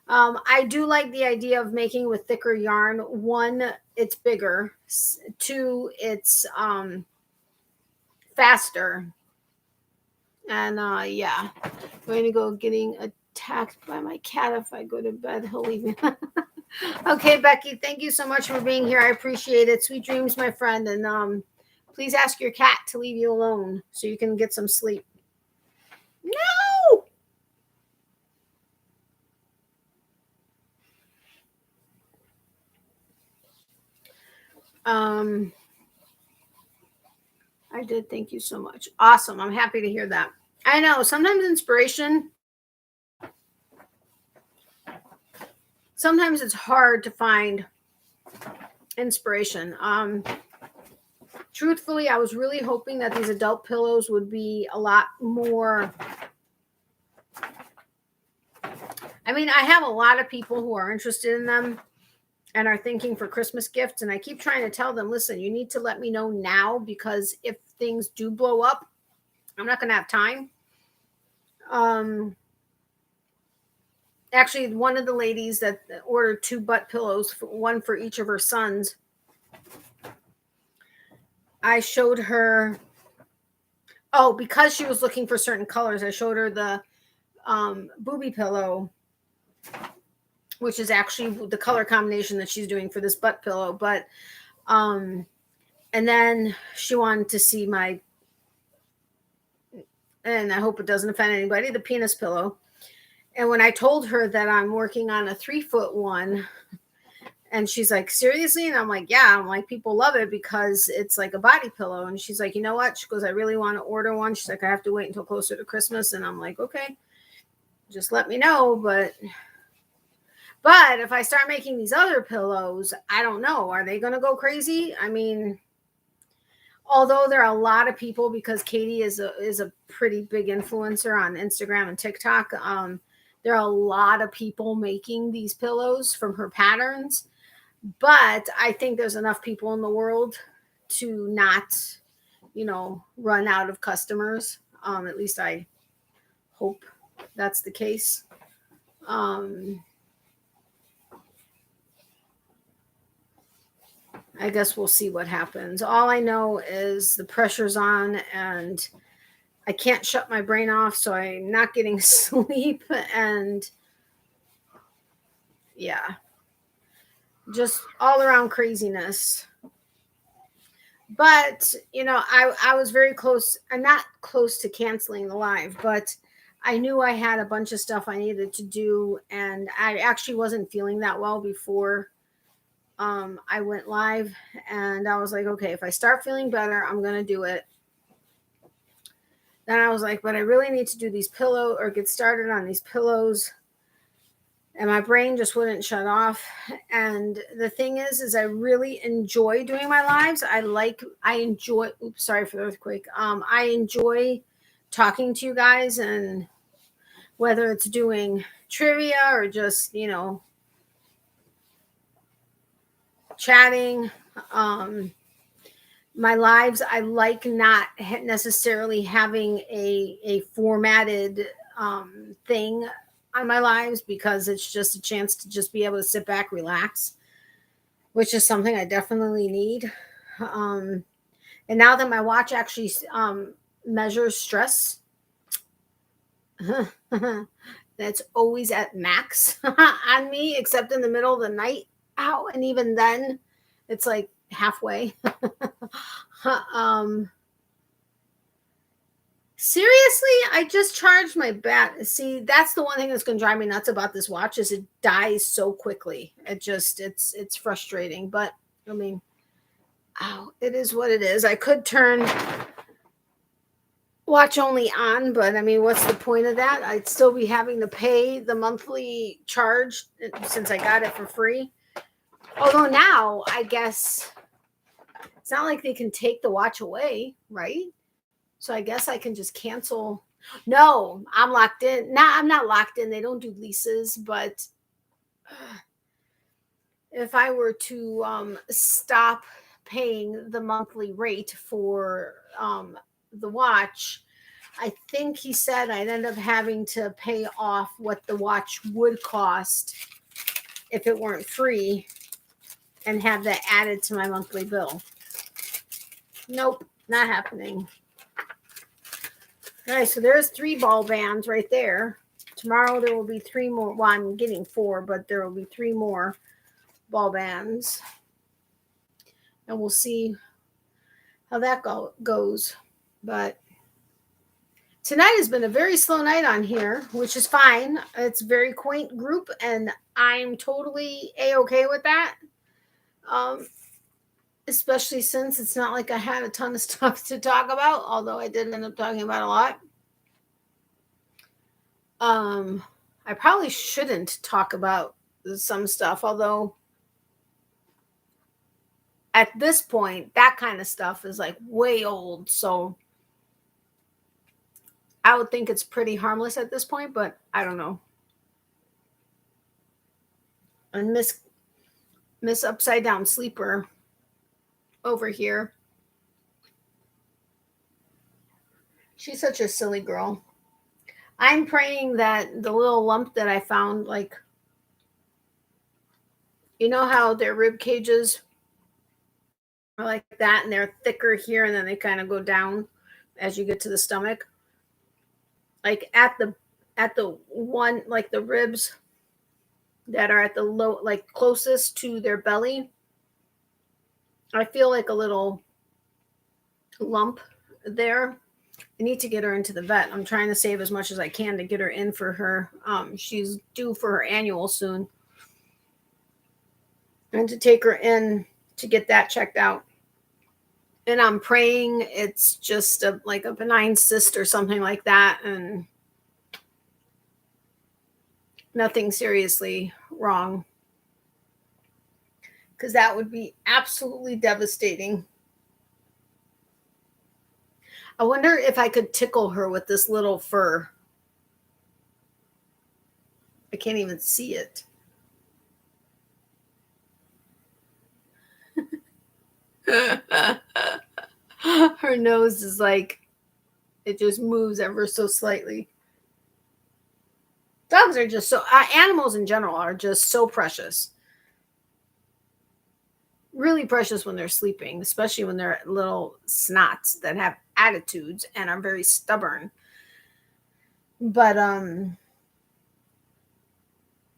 I do like the idea of making with thicker yarn. One, it's bigger. Two, it's faster. And yeah, I'm going to go getting attacked by my cat. If I go to bed, he'll leave me. Okay, Becky, thank you so much for being here. I appreciate it. Sweet dreams, my friend. And please ask your cat to leave you alone so you can get some sleep. No! I did. Thank you so much. Awesome. I'm happy to hear that. I know sometimes sometimes it's hard to find inspiration. Truthfully, I was really hoping that these adult pillows would be a lot more. I mean, I have a lot of people who are interested in them and are thinking for Christmas gifts. And I keep trying to tell them, listen, you need to let me know now, because if things do blow up, I'm not going to have time. Actually, one of the ladies that ordered 2 butt pillows, one for each of her sons, I showed her, because she was looking for certain colors, I showed her the booby pillow, which is actually the color combination that she's doing for this butt pillow. But and then she wanted to see and I hope it doesn't offend anybody, the penis pillow. And when I told her that I'm working on a 3-foot one, And she's like, seriously? And I'm like, yeah. I'm like, people love it because it's like a body pillow. And she's like, you know what? She goes, I really want to order one. She's like, I have to wait until closer to Christmas. And I'm like, okay, just let me know. But if I start making these other pillows, I don't know. Are they going to go crazy? I mean, although there are a lot of people, because Katie is a pretty big influencer on Instagram and TikTok. There are a lot of people making these pillows from her patterns. But I think there's enough people in the world to not, run out of customers. At least I hope that's the case. I guess we'll see what happens. All I know is the pressure's on and I can't shut my brain off, so I'm not getting sleep. And yeah, just all around craziness. But, I was very close. I'm not close to canceling the live, but I knew I had a bunch of stuff I needed to do. And I actually wasn't feeling that well before I went live. And I was like, okay, if I start feeling better, I'm going to do it. Then I was like, but I really need to do these pillows or get started on these pillows. And my brain just wouldn't shut off. And the thing is I really enjoy doing my lives. I enjoy, oops, sorry for the earthquake. I enjoy talking to you guys, and whether it's doing trivia or just, chatting, my lives, I like not necessarily having a formatted thing on my lives, because it's just a chance to just be able to sit back, relax, which is something I definitely need. And now that my watch actually measures stress, that's always at max on me, except in the middle of the night. Ow. And even then it's like halfway. Seriously, I just charged my bat. See, that's the one thing that's going to drive me nuts about this watch, is it dies so quickly. It's frustrating, but I mean, it is what it is. I could turn watch only on, but I mean, what's the point of that? I'd still be having to pay the monthly charge since I got it for free. Although now, I guess it's not like they can take the watch away, right? So I guess I can just cancel. No, I'm locked in. Nah, I'm not locked in. They don't do leases, but if I were to stop paying the monthly rate for the watch, I think he said I'd end up having to pay off what the watch would cost if it weren't free, and have that added to my monthly bill. Nope, not happening. All right, so there's 3 ball bands right there. Tomorrow there will be 3 more. Well, I'm getting 4, but there will be 3 more ball bands. And we'll see how that goes. But tonight has been a very slow night on here, which is fine. It's a very quaint group, and I'm totally A-okay with that. Especially since it's not like I had a ton of stuff to talk about, although I did end up talking about a lot. I probably shouldn't talk about some stuff, although at this point, that kind of stuff is like way old. So I would think it's pretty harmless at this point, but I don't know. And Miss Upside Down Sleeper over here, she's such a silly girl. I'm praying that the little lump that I found, like, you know how their rib cages are like that, and they're thicker here, and then they kind of go down as you get to the stomach. Like at the one, like the ribs that are at the low, like closest to their belly, I feel like a little lump there. I need to get her into the vet. I'm trying to save as much as I can to get her in for her. She's due for her annual soon. and to take her in to get that checked out. And I'm praying it's just like a benign cyst or something like that, and nothing seriously wrong, because that would be absolutely devastating. I wonder if I could tickle her with this little fur. I can't even see it. Her nose is like, it just moves ever so slightly. Dogs are just so, animals in general are just so precious. Really precious when they're sleeping, especially when they're little snots that have attitudes and are very stubborn. But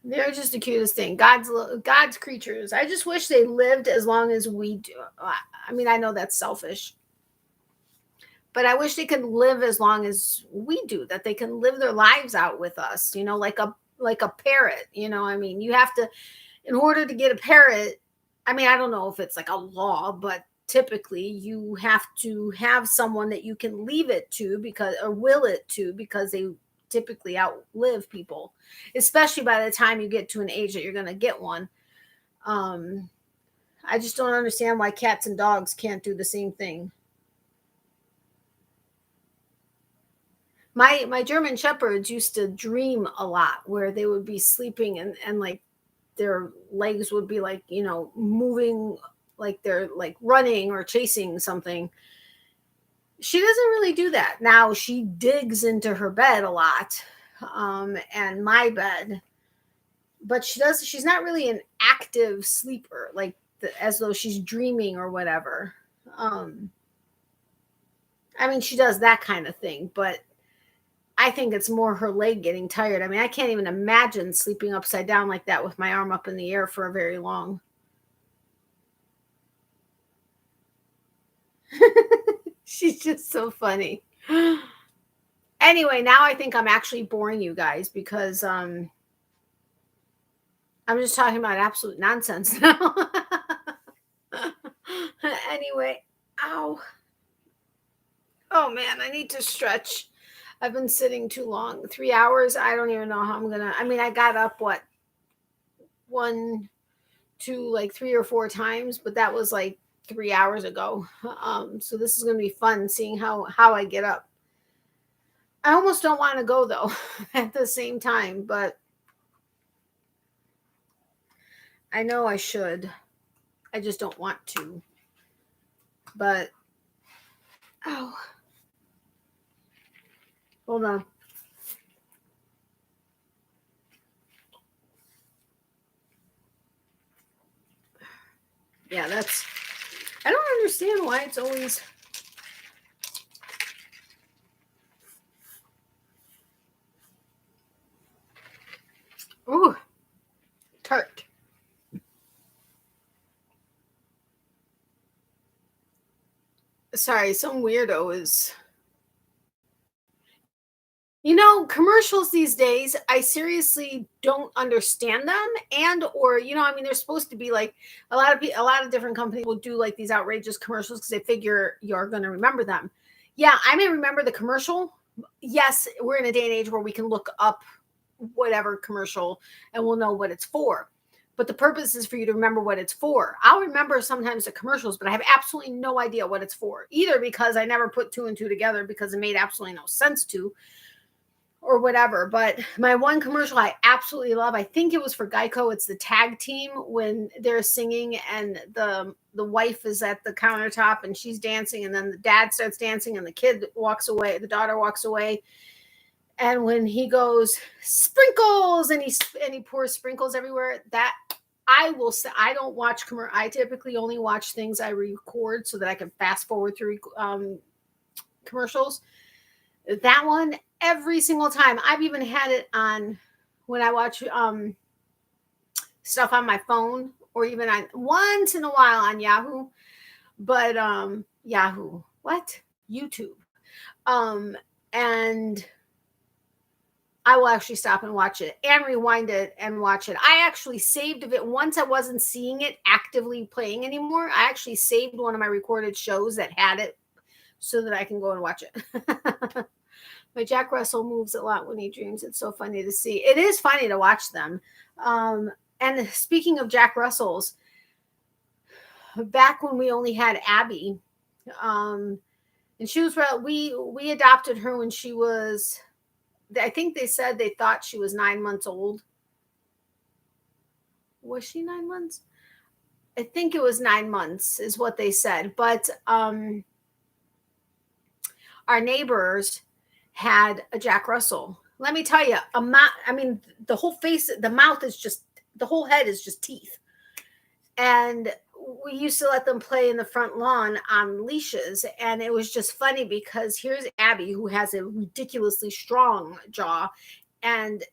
they're just the cutest thing. God's creatures. I just wish they lived as long as we do. I mean, I know that's selfish, but I wish they could live as long as we do, that they can live their lives out with us, like a parrot. I mean, you have to, in order to get a parrot, I mean, I don't know if it's like a law, but typically you have to have someone that you can leave it to, or will it to, because they typically outlive people, especially by the time you get to an age that you're going to get one. I just don't understand why cats and dogs can't do the same thing. My German shepherds used to dream a lot, where they would be sleeping and like their legs would be like, moving, like they're like running or chasing something. She doesn't really do that. Now she digs into her bed a lot, and my bed, but she's not really an active sleeper, like as though she's dreaming or whatever. I mean, she does that kind of thing, but I think it's more her leg getting tired. I mean, I can't even imagine sleeping upside down like that with my arm up in the air for a very long. She's just so funny. Anyway, now I think I'm actually boring you guys, because I'm just talking about absolute nonsense now. Anyway, ow. Oh man, I need to stretch. I've been sitting too long. 3 hours. I don't even know how I'm gonna. I mean, I got up one, two, like 3 or 4 times, but that was like 3 hours ago. So this is gonna be fun seeing how I get up. I almost don't want to go though at the same time, but I know I should. I just don't want to. But oh, hold on. Yeah, I don't understand why it's always. Ooh, tart. Sorry, some weirdo is. Commercials these days, I seriously don't understand them. And or, I mean, they're supposed to be like a lot of different companies will do like these outrageous commercials because they figure you're going to remember them. Yeah, I may remember the commercial. Yes, we're in a day and age where we can look up whatever commercial and we'll know what it's for. But the purpose is for you to remember what it's for. I'll remember sometimes the commercials, but I have absolutely no idea what it's for, either because I never put 2 and 2 together because it made absolutely no sense to, or whatever. But my one commercial I absolutely love, I think it was for Geico. It's the tag team when they're singing and the wife is at the countertop and she's dancing, and then the dad starts dancing and the kid walks away, the daughter walks away. And when he goes sprinkles and he pours sprinkles everywhere, that I will say, I don't watch I typically only watch things I record so that I can fast forward through commercials. That one, every single time. I've even had it on when I watch stuff on my phone, or even on once in a while on Yahoo. But Yahoo, what? YouTube. And I will actually stop and watch it and rewind it and watch it. I actually saved of it once I wasn't seeing it actively playing anymore. I actually saved one of my recorded shows that had it so that I can go and watch it. But Jack Russell moves a lot when he dreams. It's so funny to see. It is funny to watch them. And speaking of Jack Russells, back when we only had Abby, and she was, we adopted her when she was, I think they said they thought she was 9 months old. Was she 9 months? I think it was 9 months is what they said. But our neighbors had a Jack Russell. Let me tell you, I mean, the whole face, the mouth is just, the whole head is just teeth. And we used to let them play in the front lawn on leashes. And it was just funny because here's Abby, who has a ridiculously strong jaw. And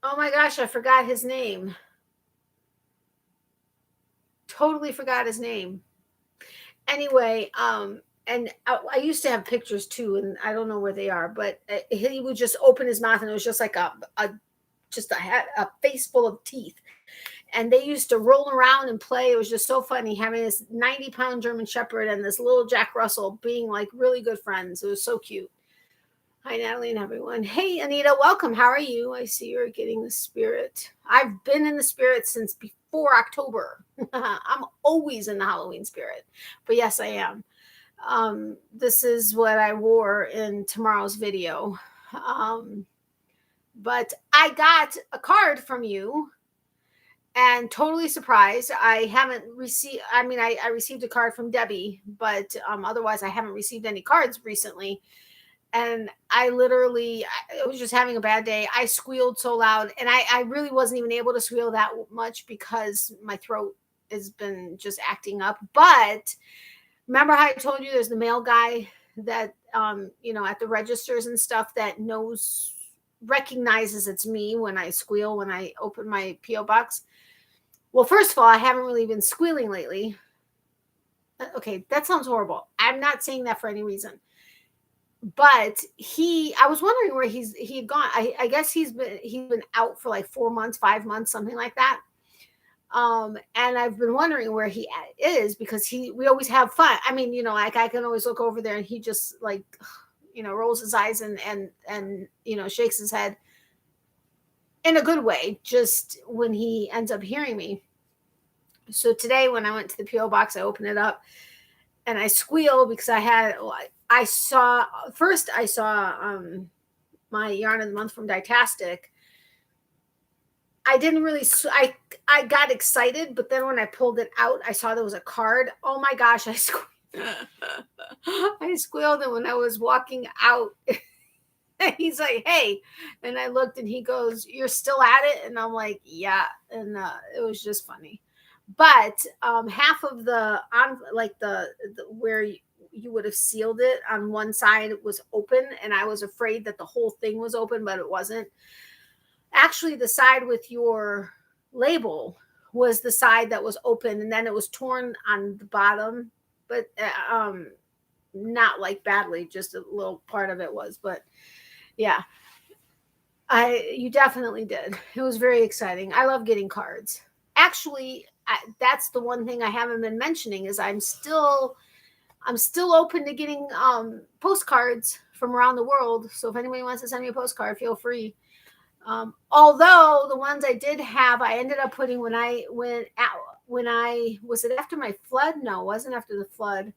oh my gosh, I forgot his name. Totally forgot his name. Anyway, and I used to have pictures too, and I don't know where they are, but he would just open his mouth and it was just like a face full of teeth. And they used to roll around and play. It was just so funny having this 90-pound German Shepherd and this little Jack Russell being like really good friends. It was so cute. Hi, Natalie and everyone. Hey, Anita, welcome. How are you? I see you're getting the spirit. I've been in the spirit since before October. I'm always in the Halloween spirit. But yes, I am. This is what I wore in tomorrow's video. But I got a card from you and totally surprised. I haven't received, I mean, I received a card from Debbie, but otherwise I haven't received any cards recently. And I was just having a bad day. I squealed so loud, and I really wasn't even able to squeal that much because my throat has been just acting up. But remember how I told you there's the mail guy that, at the registers and stuff that recognizes it's me when I squeal, when I open my P.O. box. Well, first of all, I haven't really been squealing lately. Okay, that sounds horrible. I'm not saying that for any reason. But I was wondering where he had gone. I guess he's been out for like 4 months, 5 months, something like that. And I've been wondering where he is because we always have fun. I mean, like I can always look over there and he just like, rolls his eyes and shakes his head in a good way, just when he ends up hearing me. So today when I went to the P.O. box, I opened it up and I squealed because I saw my yarn of the month from Ditastic. I didn't really, I got excited, but then when I pulled it out, I saw there was a card. Oh my gosh, I squealed. And when I was walking out, he's like, hey, and I looked and he goes, you're still at it? And I'm like, yeah. And it was just funny. But half of the, like the where you would have sealed it on one side was open, and I was afraid that the whole thing was open, but it wasn't. Actually, the side with your label was the side that was open, and then it was torn on the bottom, but not like badly, just a little part of it was. But yeah, you definitely did. It was very exciting. I love getting cards. Actually, that's the one thing I haven't been mentioning is I'm still open to getting postcards from around the world. So if anybody wants to send me a postcard, feel free. Although the ones I did have, I ended up putting was it after my flood? No, it wasn't after the flood.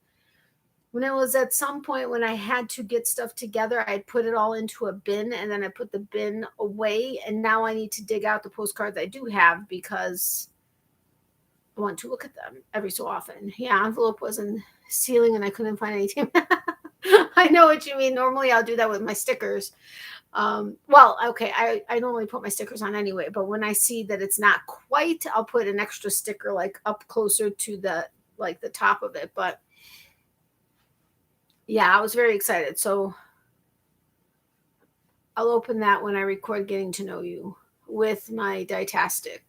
When it was at some point when I had to get stuff together, I'd put it all into a bin and then I put the bin away. And now I need to dig out the postcards I do have because I want to look at them every so often. Yeah, envelope was in sealing and I couldn't find anything. I know what you mean. Normally I'll do that with my stickers. Well, okay, I normally put my stickers on anyway, but when I see that it's not quite, I'll put an extra sticker like up closer to the top of it. But yeah, I was very excited. So I'll open that when I record Getting to Know You with my Ditastic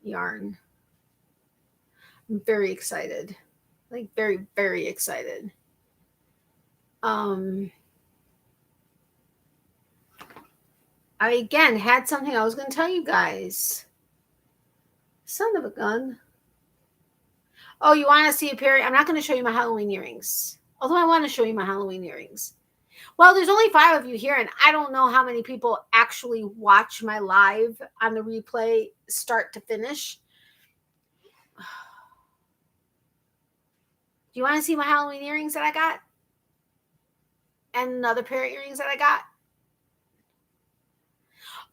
yarn. I'm very excited. Like very, very excited. I again had something I was going to tell you guys. Son of a gun. Oh, you want to see a pair? I'm not going to show you my Halloween earrings. Although I want to show you my Halloween earrings. Well, there's only 5 of you here, and I don't know how many people actually watch my live on the replay start to finish. Do you want to see my Halloween earrings that I got? And another pair of earrings that I got?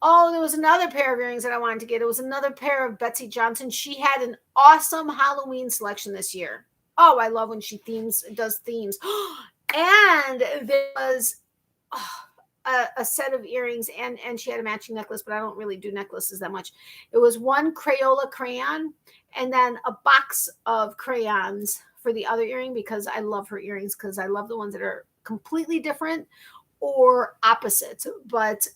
Oh, there was another pair of earrings that I wanted to get. It was another pair of Betsy Johnson. She had an awesome Halloween selection this year. Oh, I love when she does themes. And there was a set of earrings, and she had a matching necklace, but I don't really do necklaces that much. It was one Crayola crayon and then a box of crayons for the other earring, because I love her earrings, because I love the ones that are completely different or opposite. But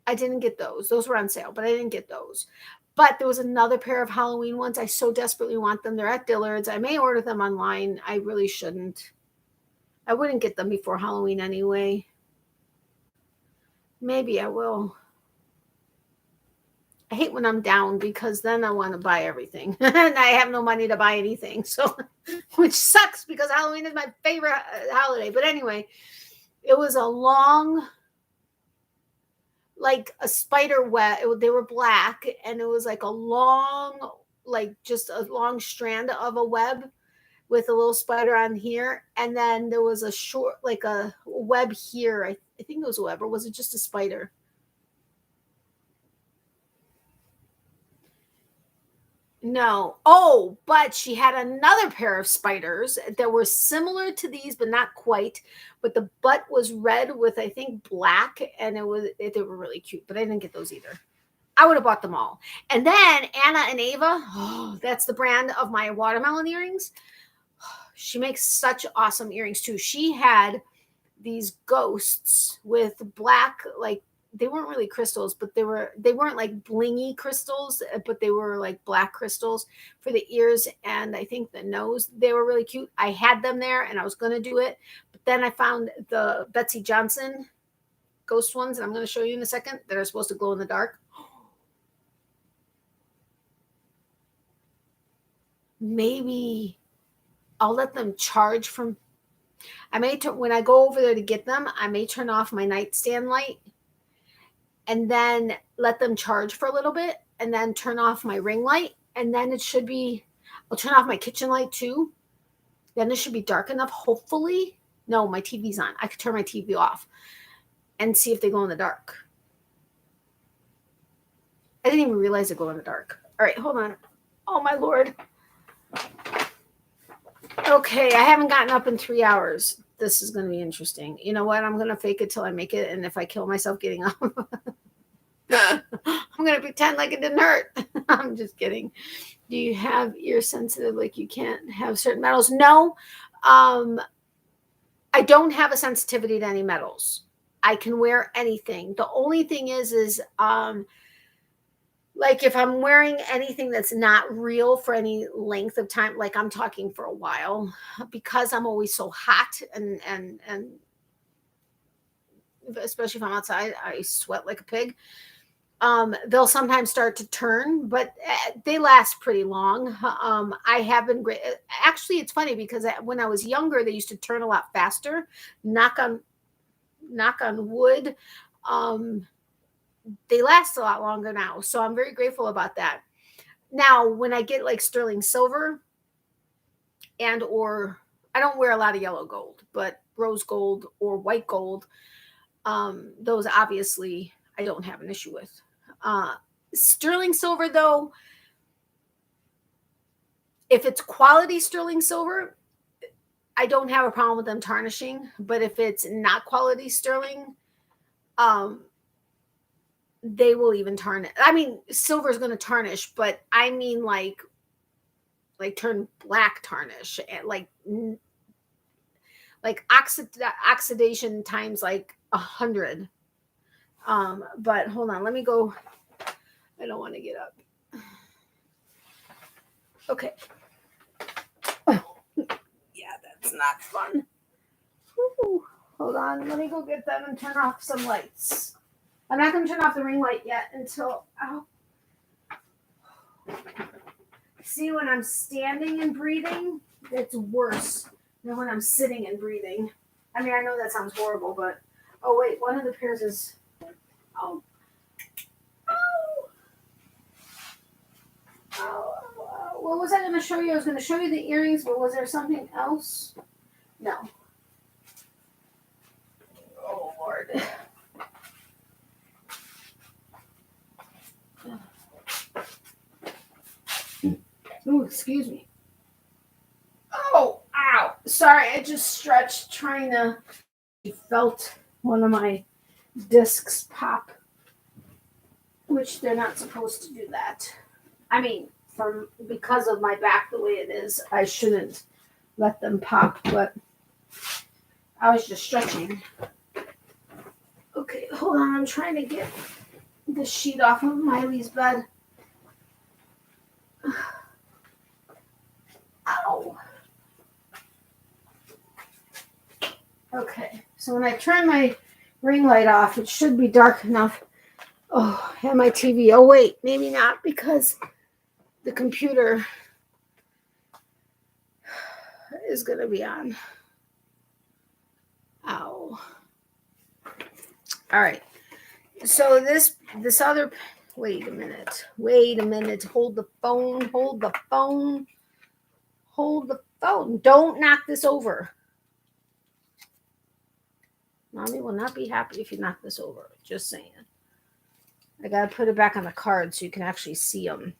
I didn't get those. Those were on sale, but I didn't get those. But there was another pair of Halloween ones. I so desperately want them. They're at Dillard's. I may order them online. I really shouldn't. I wouldn't get them before Halloween anyway. Maybe I will. I hate when I'm down, because then I want to buy everything and I have no money to buy anything. So, which sucks, because Halloween is my favorite holiday. But anyway, it was a long, like a spider web. They were black, and it was like a long, like just a long strand of a web with a little spider on here, and then there was a short, like a web here. I think it was a web, or was it just a spider? No. Oh, but she had another pair of spiders that were similar to these, but not quite. But the butt was red with, I think, black, and they were really cute. But I didn't get those either. I would have bought them all. And then Anna and Ava, oh, that's the brand of my watermelon earrings. She makes such awesome earrings too. She had these ghosts with black, like, they weren't really crystals, but they weren't like blingy crystals, but they were like black crystals for the ears, and I think the nose. They were really cute. I had them there, and I was going to do it, but then I found the Betsy Johnson ghost ones, and I'm going to show you in a second, that are supposed to glow in the dark. Maybe I'll let them charge from. When I go over there to get them, I may turn off my nightstand light and then let them charge for a little bit, and then turn off my ring light, and then I'll turn off my kitchen light too. Then it should be dark enough, hopefully. No, my TV's on. I could turn my TV off and see if they glow in the dark. I didn't even realize they glow in the dark. All right, hold on. Oh my Lord. Okay, I haven't gotten up in 3 hours. This is going to be interesting. You know what? I'm going to fake it till I make it. And if I kill myself getting up, I'm going to pretend like it didn't hurt. I'm just kidding. Do you have ear sensitive, like you can't have certain metals? No. I don't have a sensitivity to any metals. I can wear anything. The only thing is like if I'm wearing anything that's not real for any length of time, like I'm talking for a while, because I'm always so hot, and especially if I'm outside, I sweat like a pig. They'll sometimes start to turn, but they last pretty long. I have been great. Actually, it's funny, because when I was younger, they used to turn a lot faster. Knock on wood. They last a lot longer now. So I'm very grateful about that. Now, when I get like sterling silver or I don't wear a lot of yellow gold, but rose gold or white gold, those obviously I don't have an issue with. Sterling silver, though, if it's quality sterling silver, I don't have a problem with them tarnishing. But if it's not quality sterling, they will even tarnish. I mean, silver is going to tarnish, but I mean like turn black tarnish, and like oxidation times like 100. But hold on, let me go. I don't want to get up. Okay. Oh, yeah, that's not fun. Ooh, Hold on. Let me go get them and turn off some lights. I'm not going to turn off the ring light yet until... Oh. See, when I'm standing and breathing, it's worse than when I'm sitting and breathing. I mean, I know that sounds horrible, but... Oh, wait. One of the pairs is... Oh. What was I going to show you? I was going to show you the earrings, but was there something else? No. Oh, Lord. Oh, excuse me. Oh, ow. Sorry, I just stretched trying to... I felt one of my discs pop, which they're not supposed to do that. I mean, because of my back the way it is, I shouldn't let them pop, but I was just stretching. Okay, hold on. I'm trying to get the sheet off of Miley's bed. Ow. Okay, so when I turn my ring light off, it should be dark enough. Oh, and my TV. Oh, wait, maybe not, because the computer is going to be on. Ow. All right. So this other... Wait a minute. Hold the phone. Don't knock this over. Mommy will not be happy if you knock this over. Just saying. I got to put it back on the card so you can actually see them.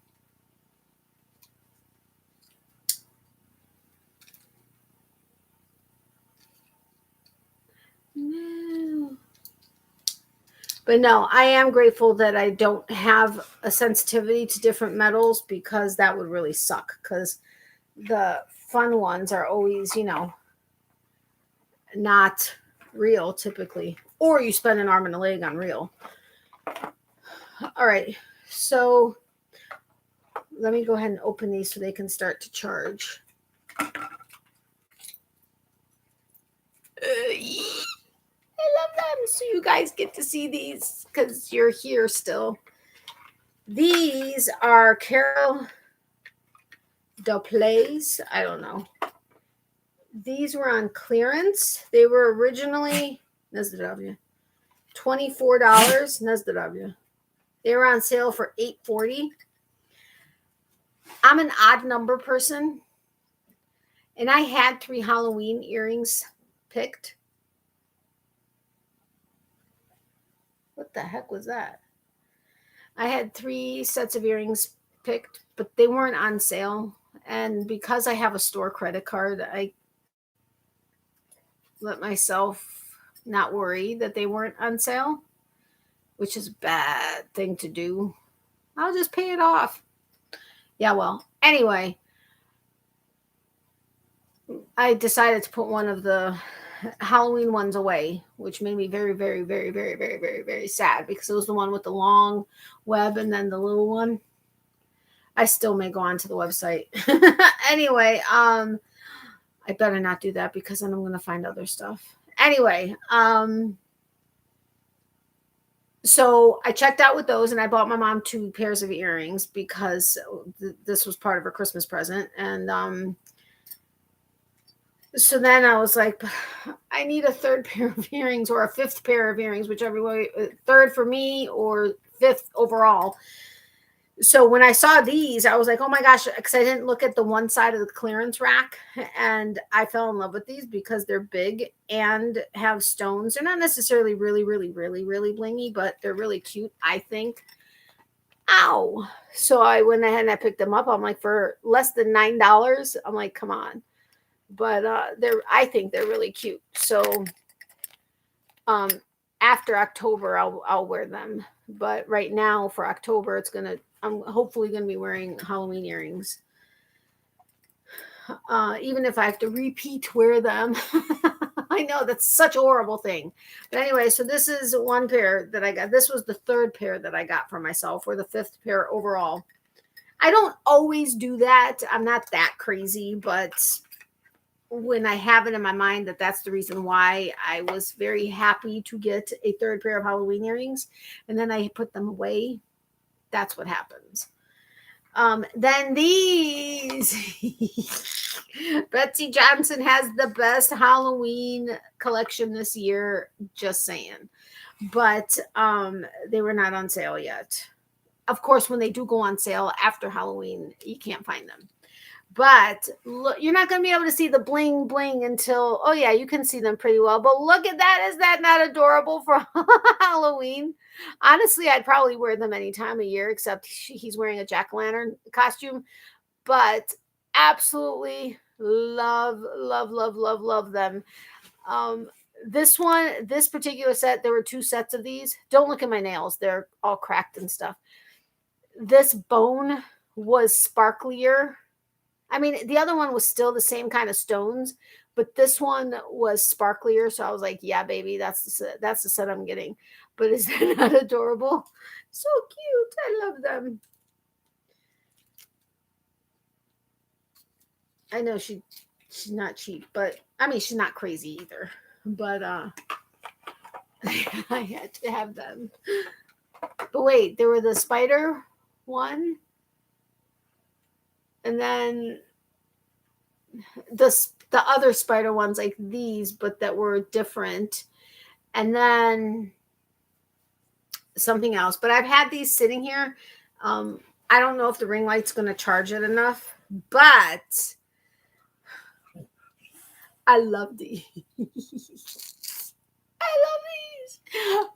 No. But no, I am grateful that I don't have a sensitivity to different metals, because that would really suck. Because the fun ones are always, not real typically. Or you spend an arm and a leg on real. All right. So let me go ahead and open these so they can start to charge. I love them. So you guys get to see these because you're here still. These are Carol Doplays. I don't know. These were on clearance. They were originally $24. They were on sale for $8.40. I'm an odd number person, and I had 3 Halloween earrings picked. What the heck was that? I had 3 sets of earrings picked, but they weren't on sale. And because I have a store credit card, I let myself not worry that they weren't on sale, which is a bad thing to do. I'll just pay it off. Yeah, well, anyway, I decided to put one of the Halloween ones away, which made me very, very, very, very, very, very, very sad, because it was the one with the long web and then the little one. I still may go onto the website. Anyway, I better not do that, because then I'm going to find other stuff. Anyway, so I checked out with those, and I bought my mom 2 pairs of earrings because this was part of her Christmas present. And so then I was like, I need a 3rd pair of earrings, or a 5th pair of earrings, whichever way, 3rd for me or 5th overall. So when I saw these, I was like, oh my gosh, because I didn't look at the one side of the clearance rack, and I fell in love with these because they're big and have stones. They're not necessarily really, really, really, really blingy, but they're really cute, I think. Ow. So I went ahead and I picked them up. I'm like, for less than $9. I'm like, come on. But I think they're really cute. So after October, I'll wear them. But right now for October, I'm hopefully going to be wearing Halloween earrings. Even if I have to repeat wear them. I know that's such a horrible thing. But anyway, so this is one pair that I got. This was the 3rd pair that I got for myself, or the 5th pair overall. I don't always do that. I'm not that crazy, but when I have it in my mind that that's the reason why I was very happy to get a third pair of Halloween earrings, and then I put them away, that's what happens. Then these, Betsy Johnson has the best Halloween collection this year, just saying. But they were not on sale yet. Of course, when they do go on sale after Halloween, you can't find them. But look, you're not going to be able to see the bling bling until, oh yeah, you can see them pretty well. But look at that. Is that not adorable for Halloween? Honestly, I'd probably wear them any time of year, except he's wearing a jack-o'-lantern costume. But absolutely love, love, love, love, love them. This particular set, there were 2 sets of these. Don't look at my nails. They're all cracked and stuff. This bone was sparklier. I mean, the other one was still the same kind of stones, but this one was sparklier. So I was like, yeah, baby, that's the set I'm getting. But is that not adorable? So cute. I love them. I know she's not cheap, but I mean, she's not crazy either. But I had to have them. But wait, there were the spider one. And then the other spider ones like these, but that were different. And then something else. But I've had these sitting here. I don't know if the ring light's going to charge it enough, but I love these. I love these.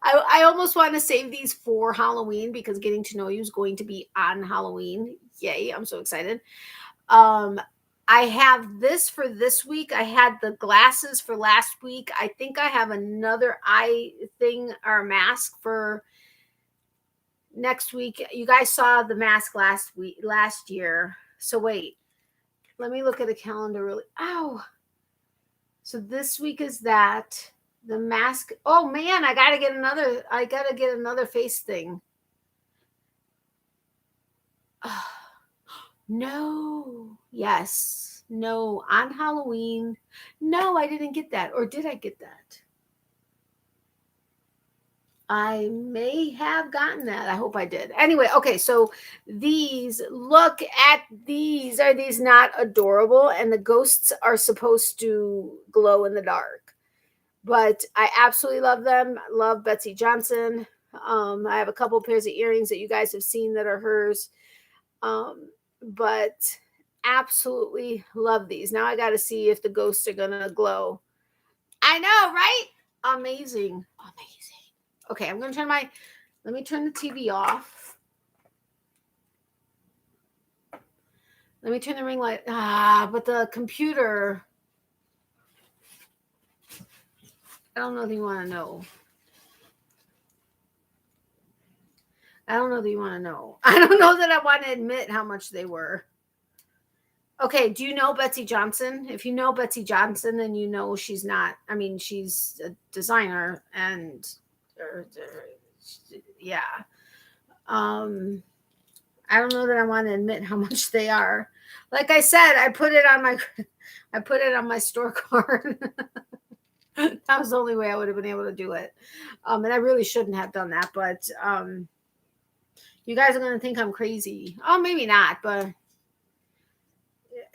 I almost want to save these for Halloween because Getting to Know You is going to be on Halloween. Yay, I'm so excited. I have this for this week. I had the glasses for last week. I think I have another eye thing or mask for next week. You guys saw the mask last year. So wait, let me look at the calendar really. Ow. So this week is that. The mask. Oh man, I gotta get another face thing. No. Yes. No. On Halloween. No, I didn't get that. Or did I get that? I may have gotten that. I hope I did. Anyway, okay, so these, look at these. Are these not adorable? And the ghosts are supposed to glow in the dark. But I absolutely love them. Love Betsy Johnson. I have a couple pairs of earrings that you guys have seen that are hers. But absolutely love these. Now I got to see if the ghosts are going to glow. I know, right? Amazing. Amazing. Okay, I'm going to let me turn the TV off. Let me turn the ring light. But the computer, I don't know if you want to know. I don't know that you want to know. I don't know that I want to admit how much they were. Okay, do you know Betsy Johnson? If you know Betsy Johnson, then you know she's not. I mean, she's a designer and yeah. I don't know that I want to admit how much they are. Like I said, I put it on my store card. That was the only way I would have been able to do it. And I really shouldn't have done that, but you guys are going to think I'm crazy. Oh, maybe not, but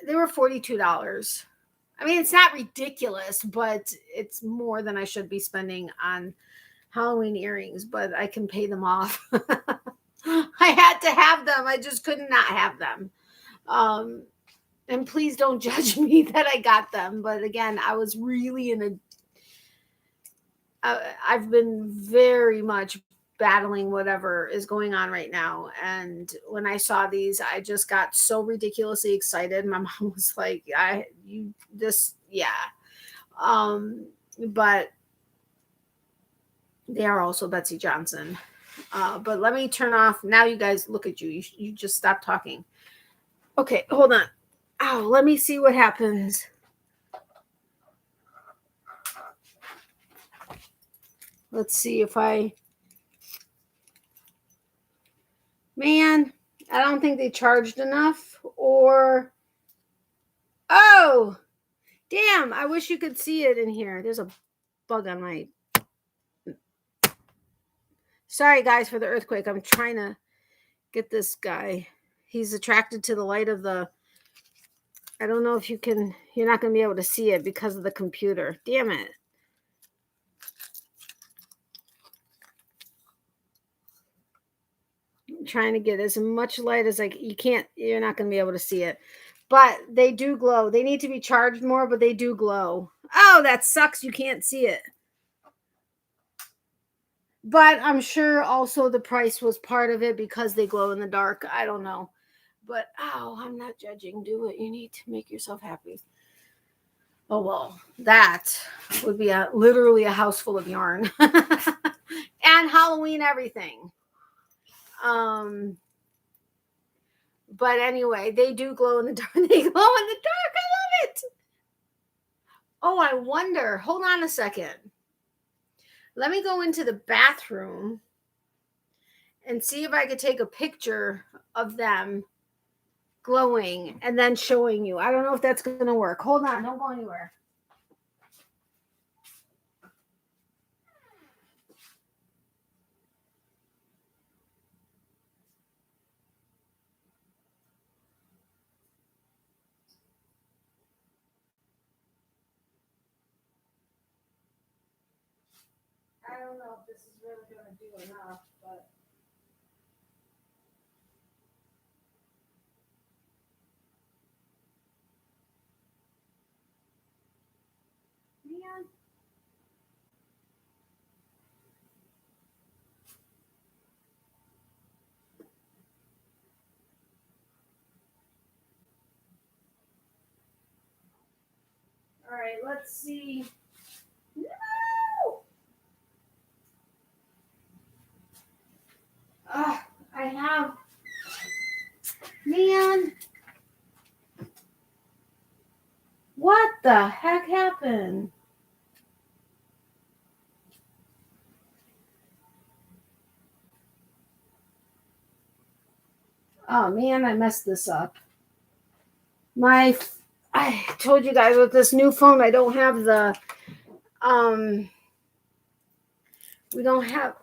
they were $42. I mean, it's not ridiculous, but it's more than I should be spending on Halloween earrings, but I can pay them off. I had to have them. I just could not have them. And please don't judge me that I got them. But again, I was really I've been very much battling whatever is going on right now. And when I saw these, I just got so ridiculously excited. My mom was like, but they are also Betsy Johnson. But let me turn off. Now you guys, look at you. You just stop talking. Okay, hold on. Oh, let me see what happens. Let's see if man, I don't think they charged enough, or, oh, Damn, I wish you could see it in here. There's a bug on my... Sorry, guys, for the earthquake. I'm trying to get this guy. He's attracted to the light of the... I don't know if you can... You're not going to be able to see it because of the computer. Damn it. I'm trying to get as much light as you can't... You're not going to be able to see it. But they do glow. They need to be charged more, but they do glow. Oh, that sucks. You can't see it. But I'm sure also the price was part of it because they glow in the dark. I don't know. But, I'm not judging. Do what you need to make yourself happy. Oh, well, that would be literally a house full of yarn. And Halloween everything. But anyway, they do glow in the dark. They glow in the dark. I love it. Oh, I wonder. Hold on a second. Let me go into the bathroom and see if I could take a picture of them glowing and then showing you. I don't know if that's going to work. Hold on. Don't go anywhere. I don't know if this is really going to do enough, but... Man. All right, let's see. No! I have... Man. What the heck happened? Oh, man, I messed this up. I told you guys with this new phone, I don't have the... We don't have...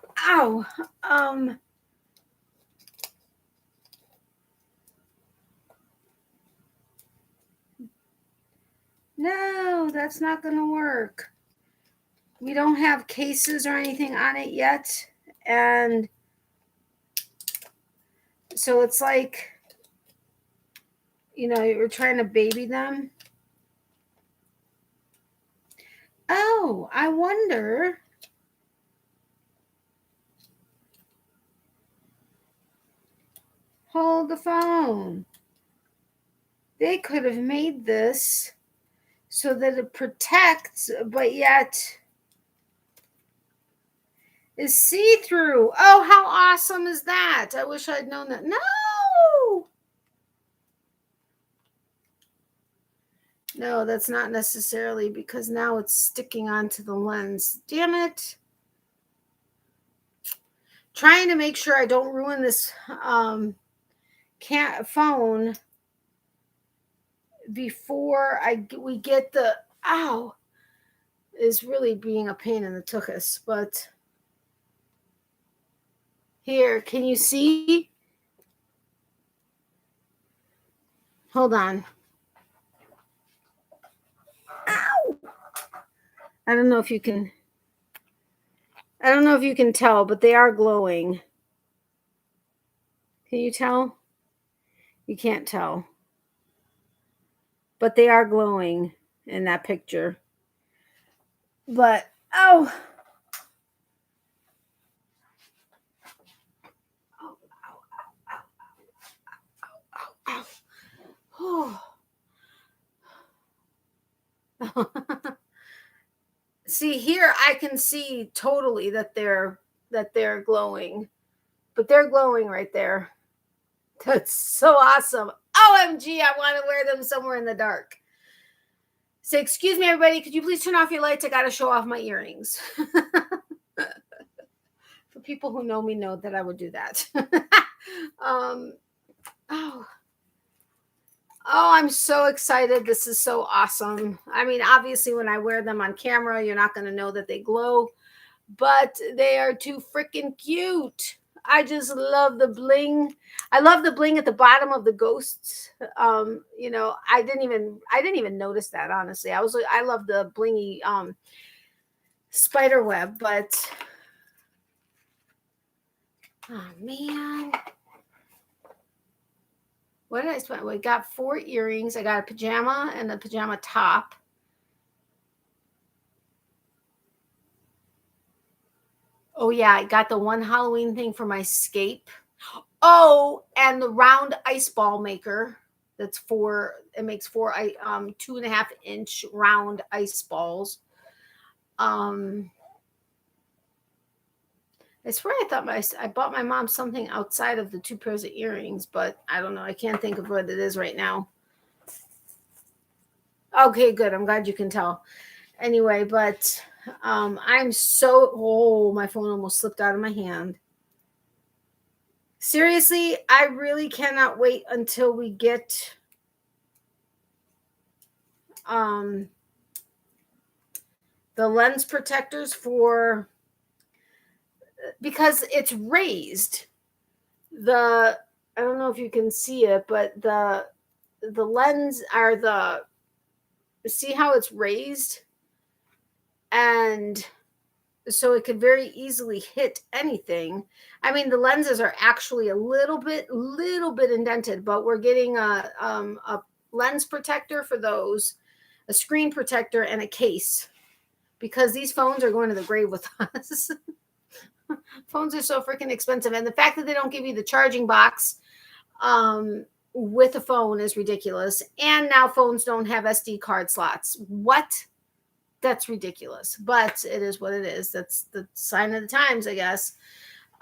No, that's not going to work. We don't have cases or anything on it yet. And so it's like, you're trying to baby them. Oh, I wonder. Hold the phone. They could have made this so that it protects, but yet is see-through. Oh, how awesome is that? I wish I'd known that. No! No, that's not necessarily, because now it's sticking onto the lens. Damn it. Trying to make sure I don't ruin this phone before we get the... Ow! Is really being a pain in the tuchus. But here, can you see? Hold on. Ow! I don't know if you can tell, but they are glowing. Can you tell? You can't tell. But they are glowing in that picture. But, ow! Ow, ow, ow, ow, ow, ow, ow. Oh. See, here I can see totally that they're glowing. But they're glowing right there. That's so awesome. OMG, I want to wear them somewhere in the dark. Say, excuse me, everybody, could you please turn off your lights? I got to show off my earrings. For people who know me know that I would do that. Oh. Oh, I'm so excited. This is so awesome. I mean, obviously, when I wear them on camera, you're not going to know that they glow, but they are too freaking cute. I just love the bling. I love the bling at the bottom of the ghosts. I didn't even notice that, honestly. I love the blingy spider web, but oh man. What did I spend? We got 4 earrings. I got a pajama and a pajama top. Oh yeah, I got the one Halloween thing for my scape. Oh, and the round ice ball maker. That's four. It makes 2.5-inch round ice balls. Um, I swear I bought my mom something outside of the 2 pairs of earrings, but I don't know. I can't think of what it is right now. Okay, good. I'm glad you can tell. Anyway, but I'm so. Oh, my phone almost slipped out of my hand. Seriously, I really cannot wait until we get um the lens protectors because it's raised. The I don't know if you can see it, but the lens are the see how it's raised, and so it could very easily hit anything. I mean, the lenses are actually a little bit indented, but we're getting a lens protector for those, a screen protector, and a case because these phones are going to the grave with us. Phones are so freaking expensive, and the fact that they don't give you the charging box with a phone is ridiculous. And now phones don't have SD card slots. What? That's ridiculous, but it is what it is. That's the sign of the times, I guess.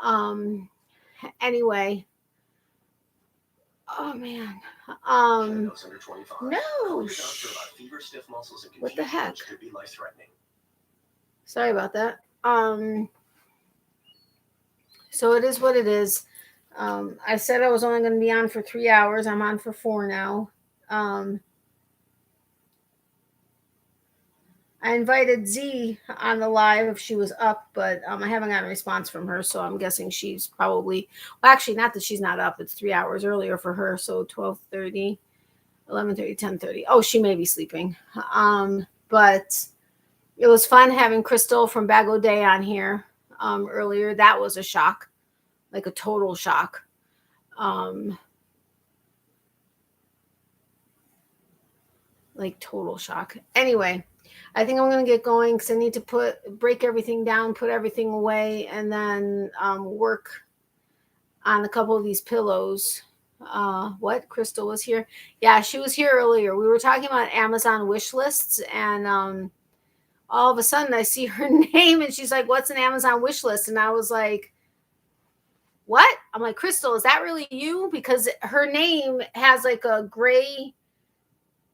Um, anyway, oh man, no, what the heck? Sorry about that. So it is what it is. I said I was only going to be on for 3 hours. I'm on for 4 now. I invited Z on the live if she was up, but I haven't gotten a response from her, so I'm guessing she's probably, well, actually, not that she's not up. It's 3 hours earlier for her, so 12:30, 11:30, 10:30. Oh, she may be sleeping. But it was fun having Crystal from Bag O' Day on here earlier. That was a shock, like a total shock. Like total shock. Anyway, I think I'm gonna get going because I need to break everything down, put everything away, and then work on a couple of these pillows. What? Crystal was here? Yeah, she was here earlier. We were talking about Amazon wish lists, and all of a sudden I see her name, and she's like, "What's an Amazon wish list?" And I was like, "What?" I'm like, "Crystal, is that really you?" Because her name has like a gray,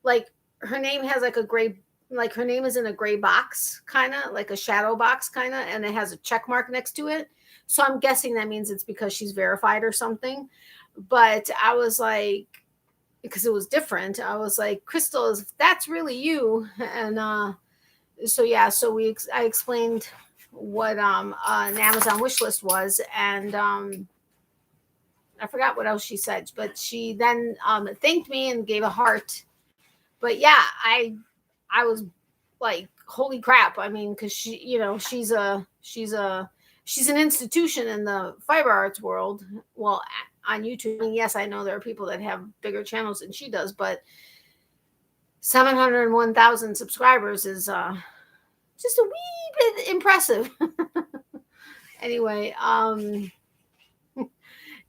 like her name has like a gray, like her name is in a gray box, kind of like a shadow box, kind of, and it has a check mark next to it. So I'm guessing that means it's because she's verified or something. But I was like, because it was different, I was like, Crystal, if that's really you. And so yeah, so I explained what an Amazon wish list was, and I forgot what else she said, but she then thanked me and gave a heart. But yeah, I was like, holy crap. I mean, because she's an institution in the fiber arts world. Well, on YouTube. I mean, yes, I know there are people that have bigger channels than she does, but 701,000 subscribers is just a wee bit impressive. Anyway,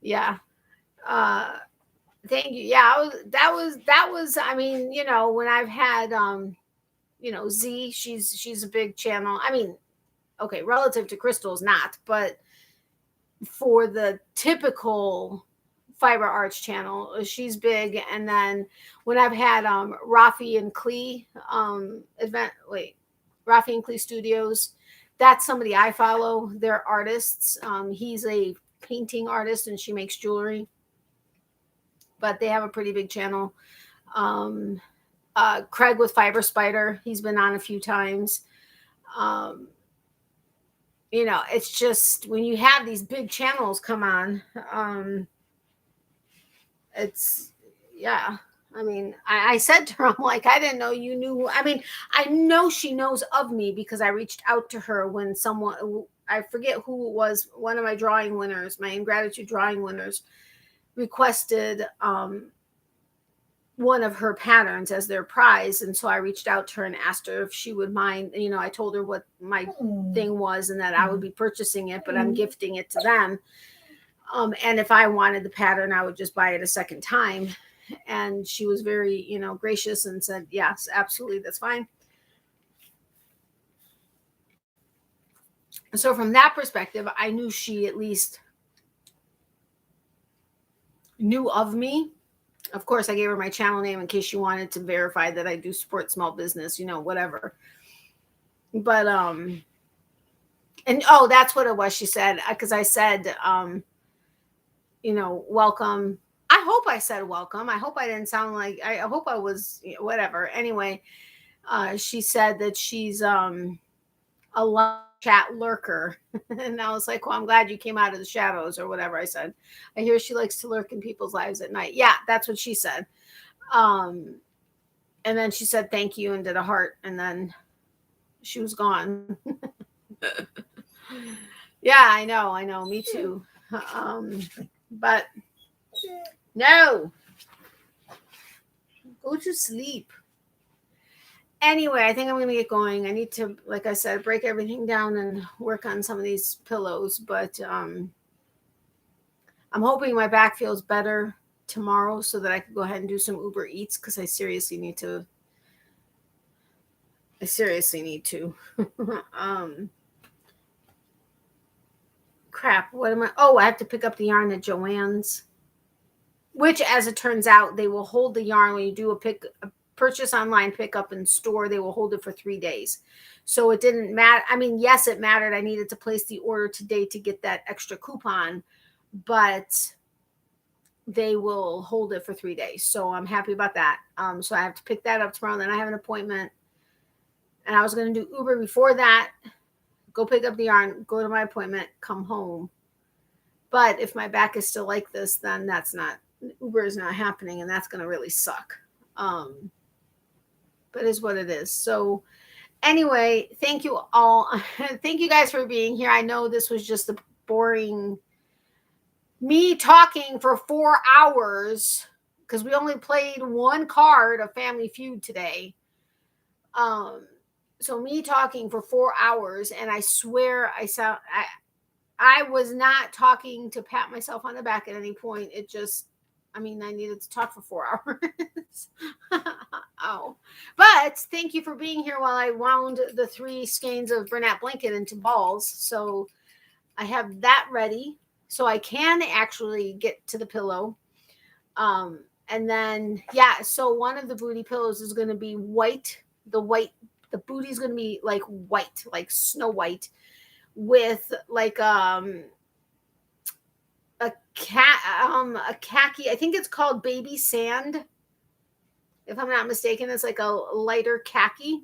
yeah. Thank you. Yeah, that was I mean, when I've had Z, she's a big channel. I mean, okay, relative to Crystal's not, but for the typical fiber arts channel, she's big. And then when I've had Rafi and Klee Rafi and Klee Studios, that's somebody I follow. They're artists. He's a painting artist and she makes jewelry, but they have a pretty big channel. Craig with Fiber Spider, he's been on a few times. It's just when you have these big channels come on, it's, yeah. I mean, I said to her, I'm like, I didn't know you knew. I mean, I know she knows of me because I reached out to her when someone, I forget who it was, one of my drawing winners, my ingratitude drawing winners, requested one of her patterns as their prize. And so I reached out to her and asked her if she would mind. I told her what my thing was and that I would be purchasing it, but I'm gifting it to them. And if I wanted the pattern, I would just buy it a second time. And she was very, gracious and said, yes, absolutely. That's fine. So from that perspective, I knew she at least knew of me. Of course, I gave her my channel name in case she wanted to verify that I do support small business, whatever. But, and oh, that's what it was. She said, because I said, welcome. I hope I said welcome. I hope I didn't sound like, I hope I was, whatever. Anyway, she said that she's a live chat lurker. And I was like, well, I'm glad you came out of the shadows or whatever I said. I hear she likes to lurk in people's lives at night. Yeah, that's what she said. And then she said thank you and did a heart, and then she was gone. Yeah, I know, me too. But no, go to sleep. Anyway, I think I'm going to get going. I need to, like I said, break everything down and work on some of these pillows. But I'm hoping my back feels better tomorrow so that I can go ahead and do some Uber Eats because I seriously need to. Crap. What am I? Oh, I have to pick up the yarn at Joann's, which, as it turns out, they will hold the yarn when you do a purchase online, pick up in store. They will hold it for 3 days. So it didn't matter. I mean, yes, it mattered. I needed to place the order today to get that extra coupon, but they will hold it for 3 days. So I'm happy about that. So I have to pick that up tomorrow. Then I have an appointment, and I was going to do Uber before that, go pick up the yarn, go to my appointment, come home. But if my back is still like this, then Uber is not happening, and that's going to really suck. But it's what it is. So anyway, thank you all. Thank you guys for being here. I know this was just a boring me talking for 4 hours because we only played one card of Family Feud today. So me talking for 4 hours, and I swear I was not talking to pat myself on the back at any point. It just, I needed to talk for 4 hours. Oh, but thank you for being here while I wound the 3 skeins of Bernat blanket into balls. So I have that ready so I can actually get to the pillow. And then, yeah, so one of the booty pillows is going to be white. The booty is going to be like white, like snow white, with like a khaki, I think it's called baby sand, if I'm not mistaken. It's like a lighter khaki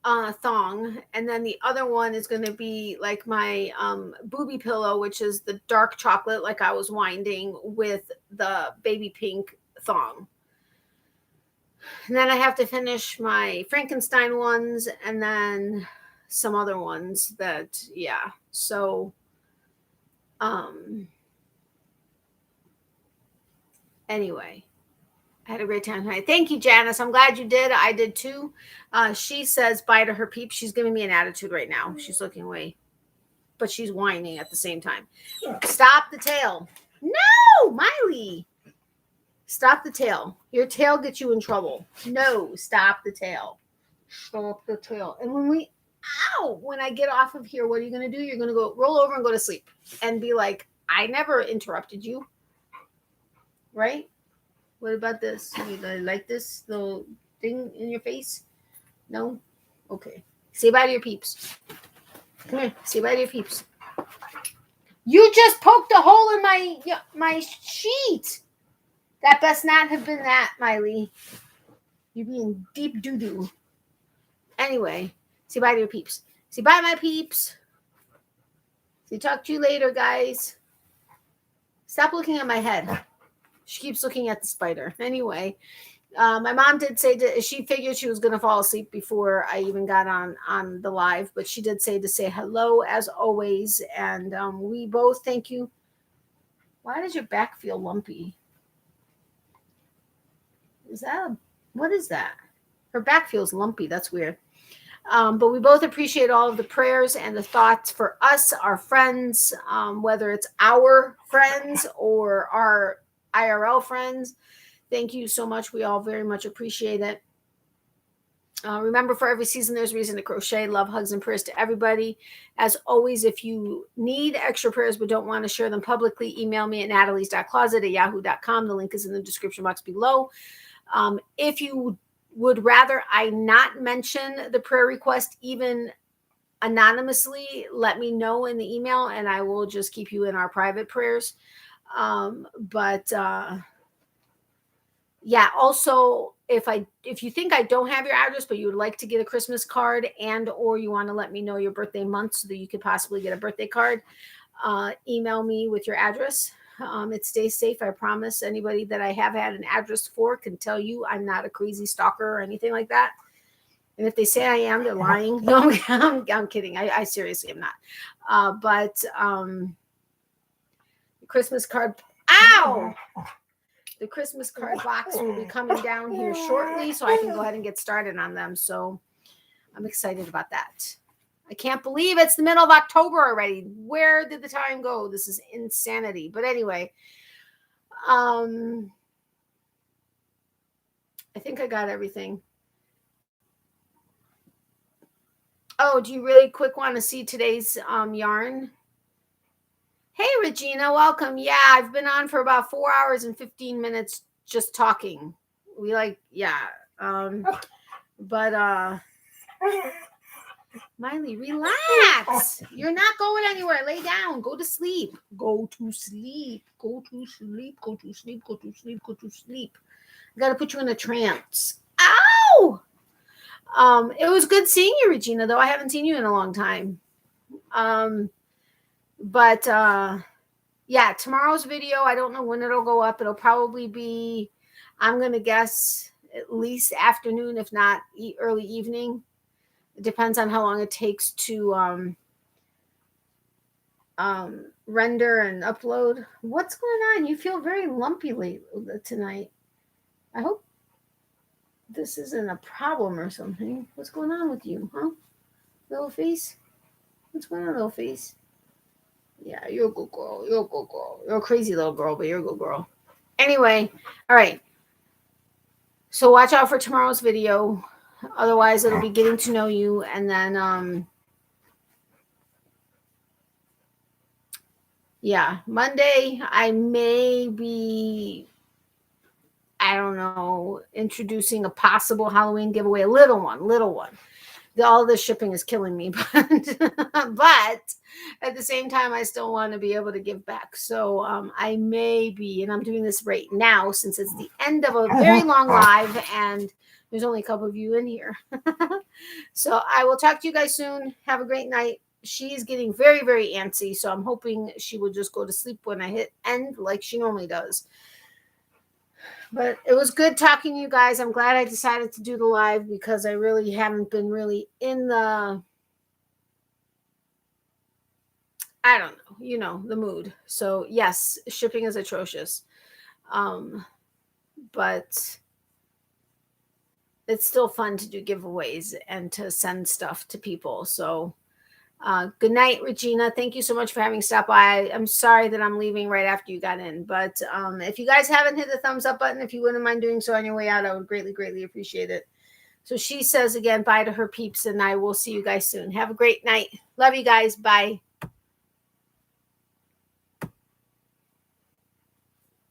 thong. And then the other one is going to be like my booby pillow, which is the dark chocolate, like I was winding, with the baby pink thong. And then I have to finish my Frankenstein ones and then some other ones that, yeah. So, anyway, I had a great time tonight. Thank you, Janice. I'm glad you did. I did too. She says bye to her peeps. She's giving me an attitude right now. She's looking away, but she's whining at the same time. Stop the tail. No, Miley. Stop the tail. Your tail gets you in trouble. No, stop the tail. Stop the tail. And when I get off of here, what are you going to do? You're going to go roll over and go to sleep and be like, I never interrupted you. Right? What about this? You like this little thing in your face? No? Okay. Say bye to your peeps. Come here. Say bye to your peeps. You just poked a hole in my sheet. That best not have been that, Miley. You're being deep doo-doo. Anyway, say bye to your peeps. Say bye, my peeps. Say talk to you later, guys. Stop looking at my head. She keeps looking at the spider. Anyway, my mom did say she figured she was going to fall asleep before I even got on the live, but she did say to say hello as always. And we both thank you. Why does your back feel lumpy? What is that? Her back feels lumpy. That's weird. But we both appreciate all of the prayers and the thoughts for us, our friends, whether it's our friends or our IRL friends. Thank you so much. We all very much appreciate it. Remember, for every season, there's reason to crochet. Love, hugs, and prayers to everybody. As always, if you need extra prayers but don't want to share them publicly, email me at natalies.closet@yahoo.com. The link is in the description box below. If you would rather I not mention the prayer request even anonymously, let me know in the email and I will just keep you in our private prayers. Yeah, also if you think I don't have your address but you would like to get a Christmas card and or you want to let me know your birthday month so that you could possibly get a birthday card, email me with your address. It stays safe, I promise. Anybody that I have had an address for can tell you I'm not a crazy stalker or anything like that. And if they say I am, they're lying. No, I'm kidding. I seriously am not. But Christmas card. Ow! The Christmas card box will be coming down here shortly, so I can go ahead and get started on them. So I'm excited about that. I can't believe it's the middle of October already. Where did the time go? This is insanity. But anyway, I think I got everything. Oh, do you really quick want to see today's yarn? Hey, Regina, welcome. Yeah, I've been on for about 4 hours and 15 minutes just talking. But Miley, relax. You're not going anywhere. Lay down. Go to sleep. Go to sleep. Go to sleep. Go to sleep. Go to sleep. Go to sleep. I got to put you in a trance. Ow! It was good seeing you, Regina, though. I haven't seen you in a long time. Yeah, tomorrow's video, I don't know when it'll go up. It'll probably be, I'm going to guess, at least afternoon, if not early evening. It depends on how long it takes to render and upload. What's going on? You feel very lumpy tonight. I hope this isn't a problem or something. What's going on with you, huh? Little face? What's going on, little face? Yeah, you're a good girl. You're a good girl. You're a crazy little girl, but you're a good girl. Anyway, all right. So watch out for tomorrow's video. Otherwise, it'll be getting to know you. And then, yeah, Monday, I may be, I don't know, introducing a possible Halloween giveaway. A little one. All this shipping is killing me. But at the same time, I still want to be able to give back. So I may be, and I'm doing this right now since it's the end of a very long live and there's only a couple of you in here. So I will talk to you guys soon. Have a great night. She's getting very, very antsy. So I'm hoping she will just go to sleep when I hit end like she normally does. But it was good talking to you guys. I'm glad I decided to do the live because I really haven't been really in the, I don't know, the mood. So yes, shipping is atrocious. But it's still fun to do giveaways and to send stuff to people. So good night, Regina. Thank you so much for having stopped by. I'm sorry that I'm leaving right after you got in. But if you guys haven't hit the thumbs up button, if you wouldn't mind doing so on your way out, I would greatly, greatly appreciate it. So she says again, bye to her peeps, and I will see you guys soon. Have a great night. Love you guys. Bye.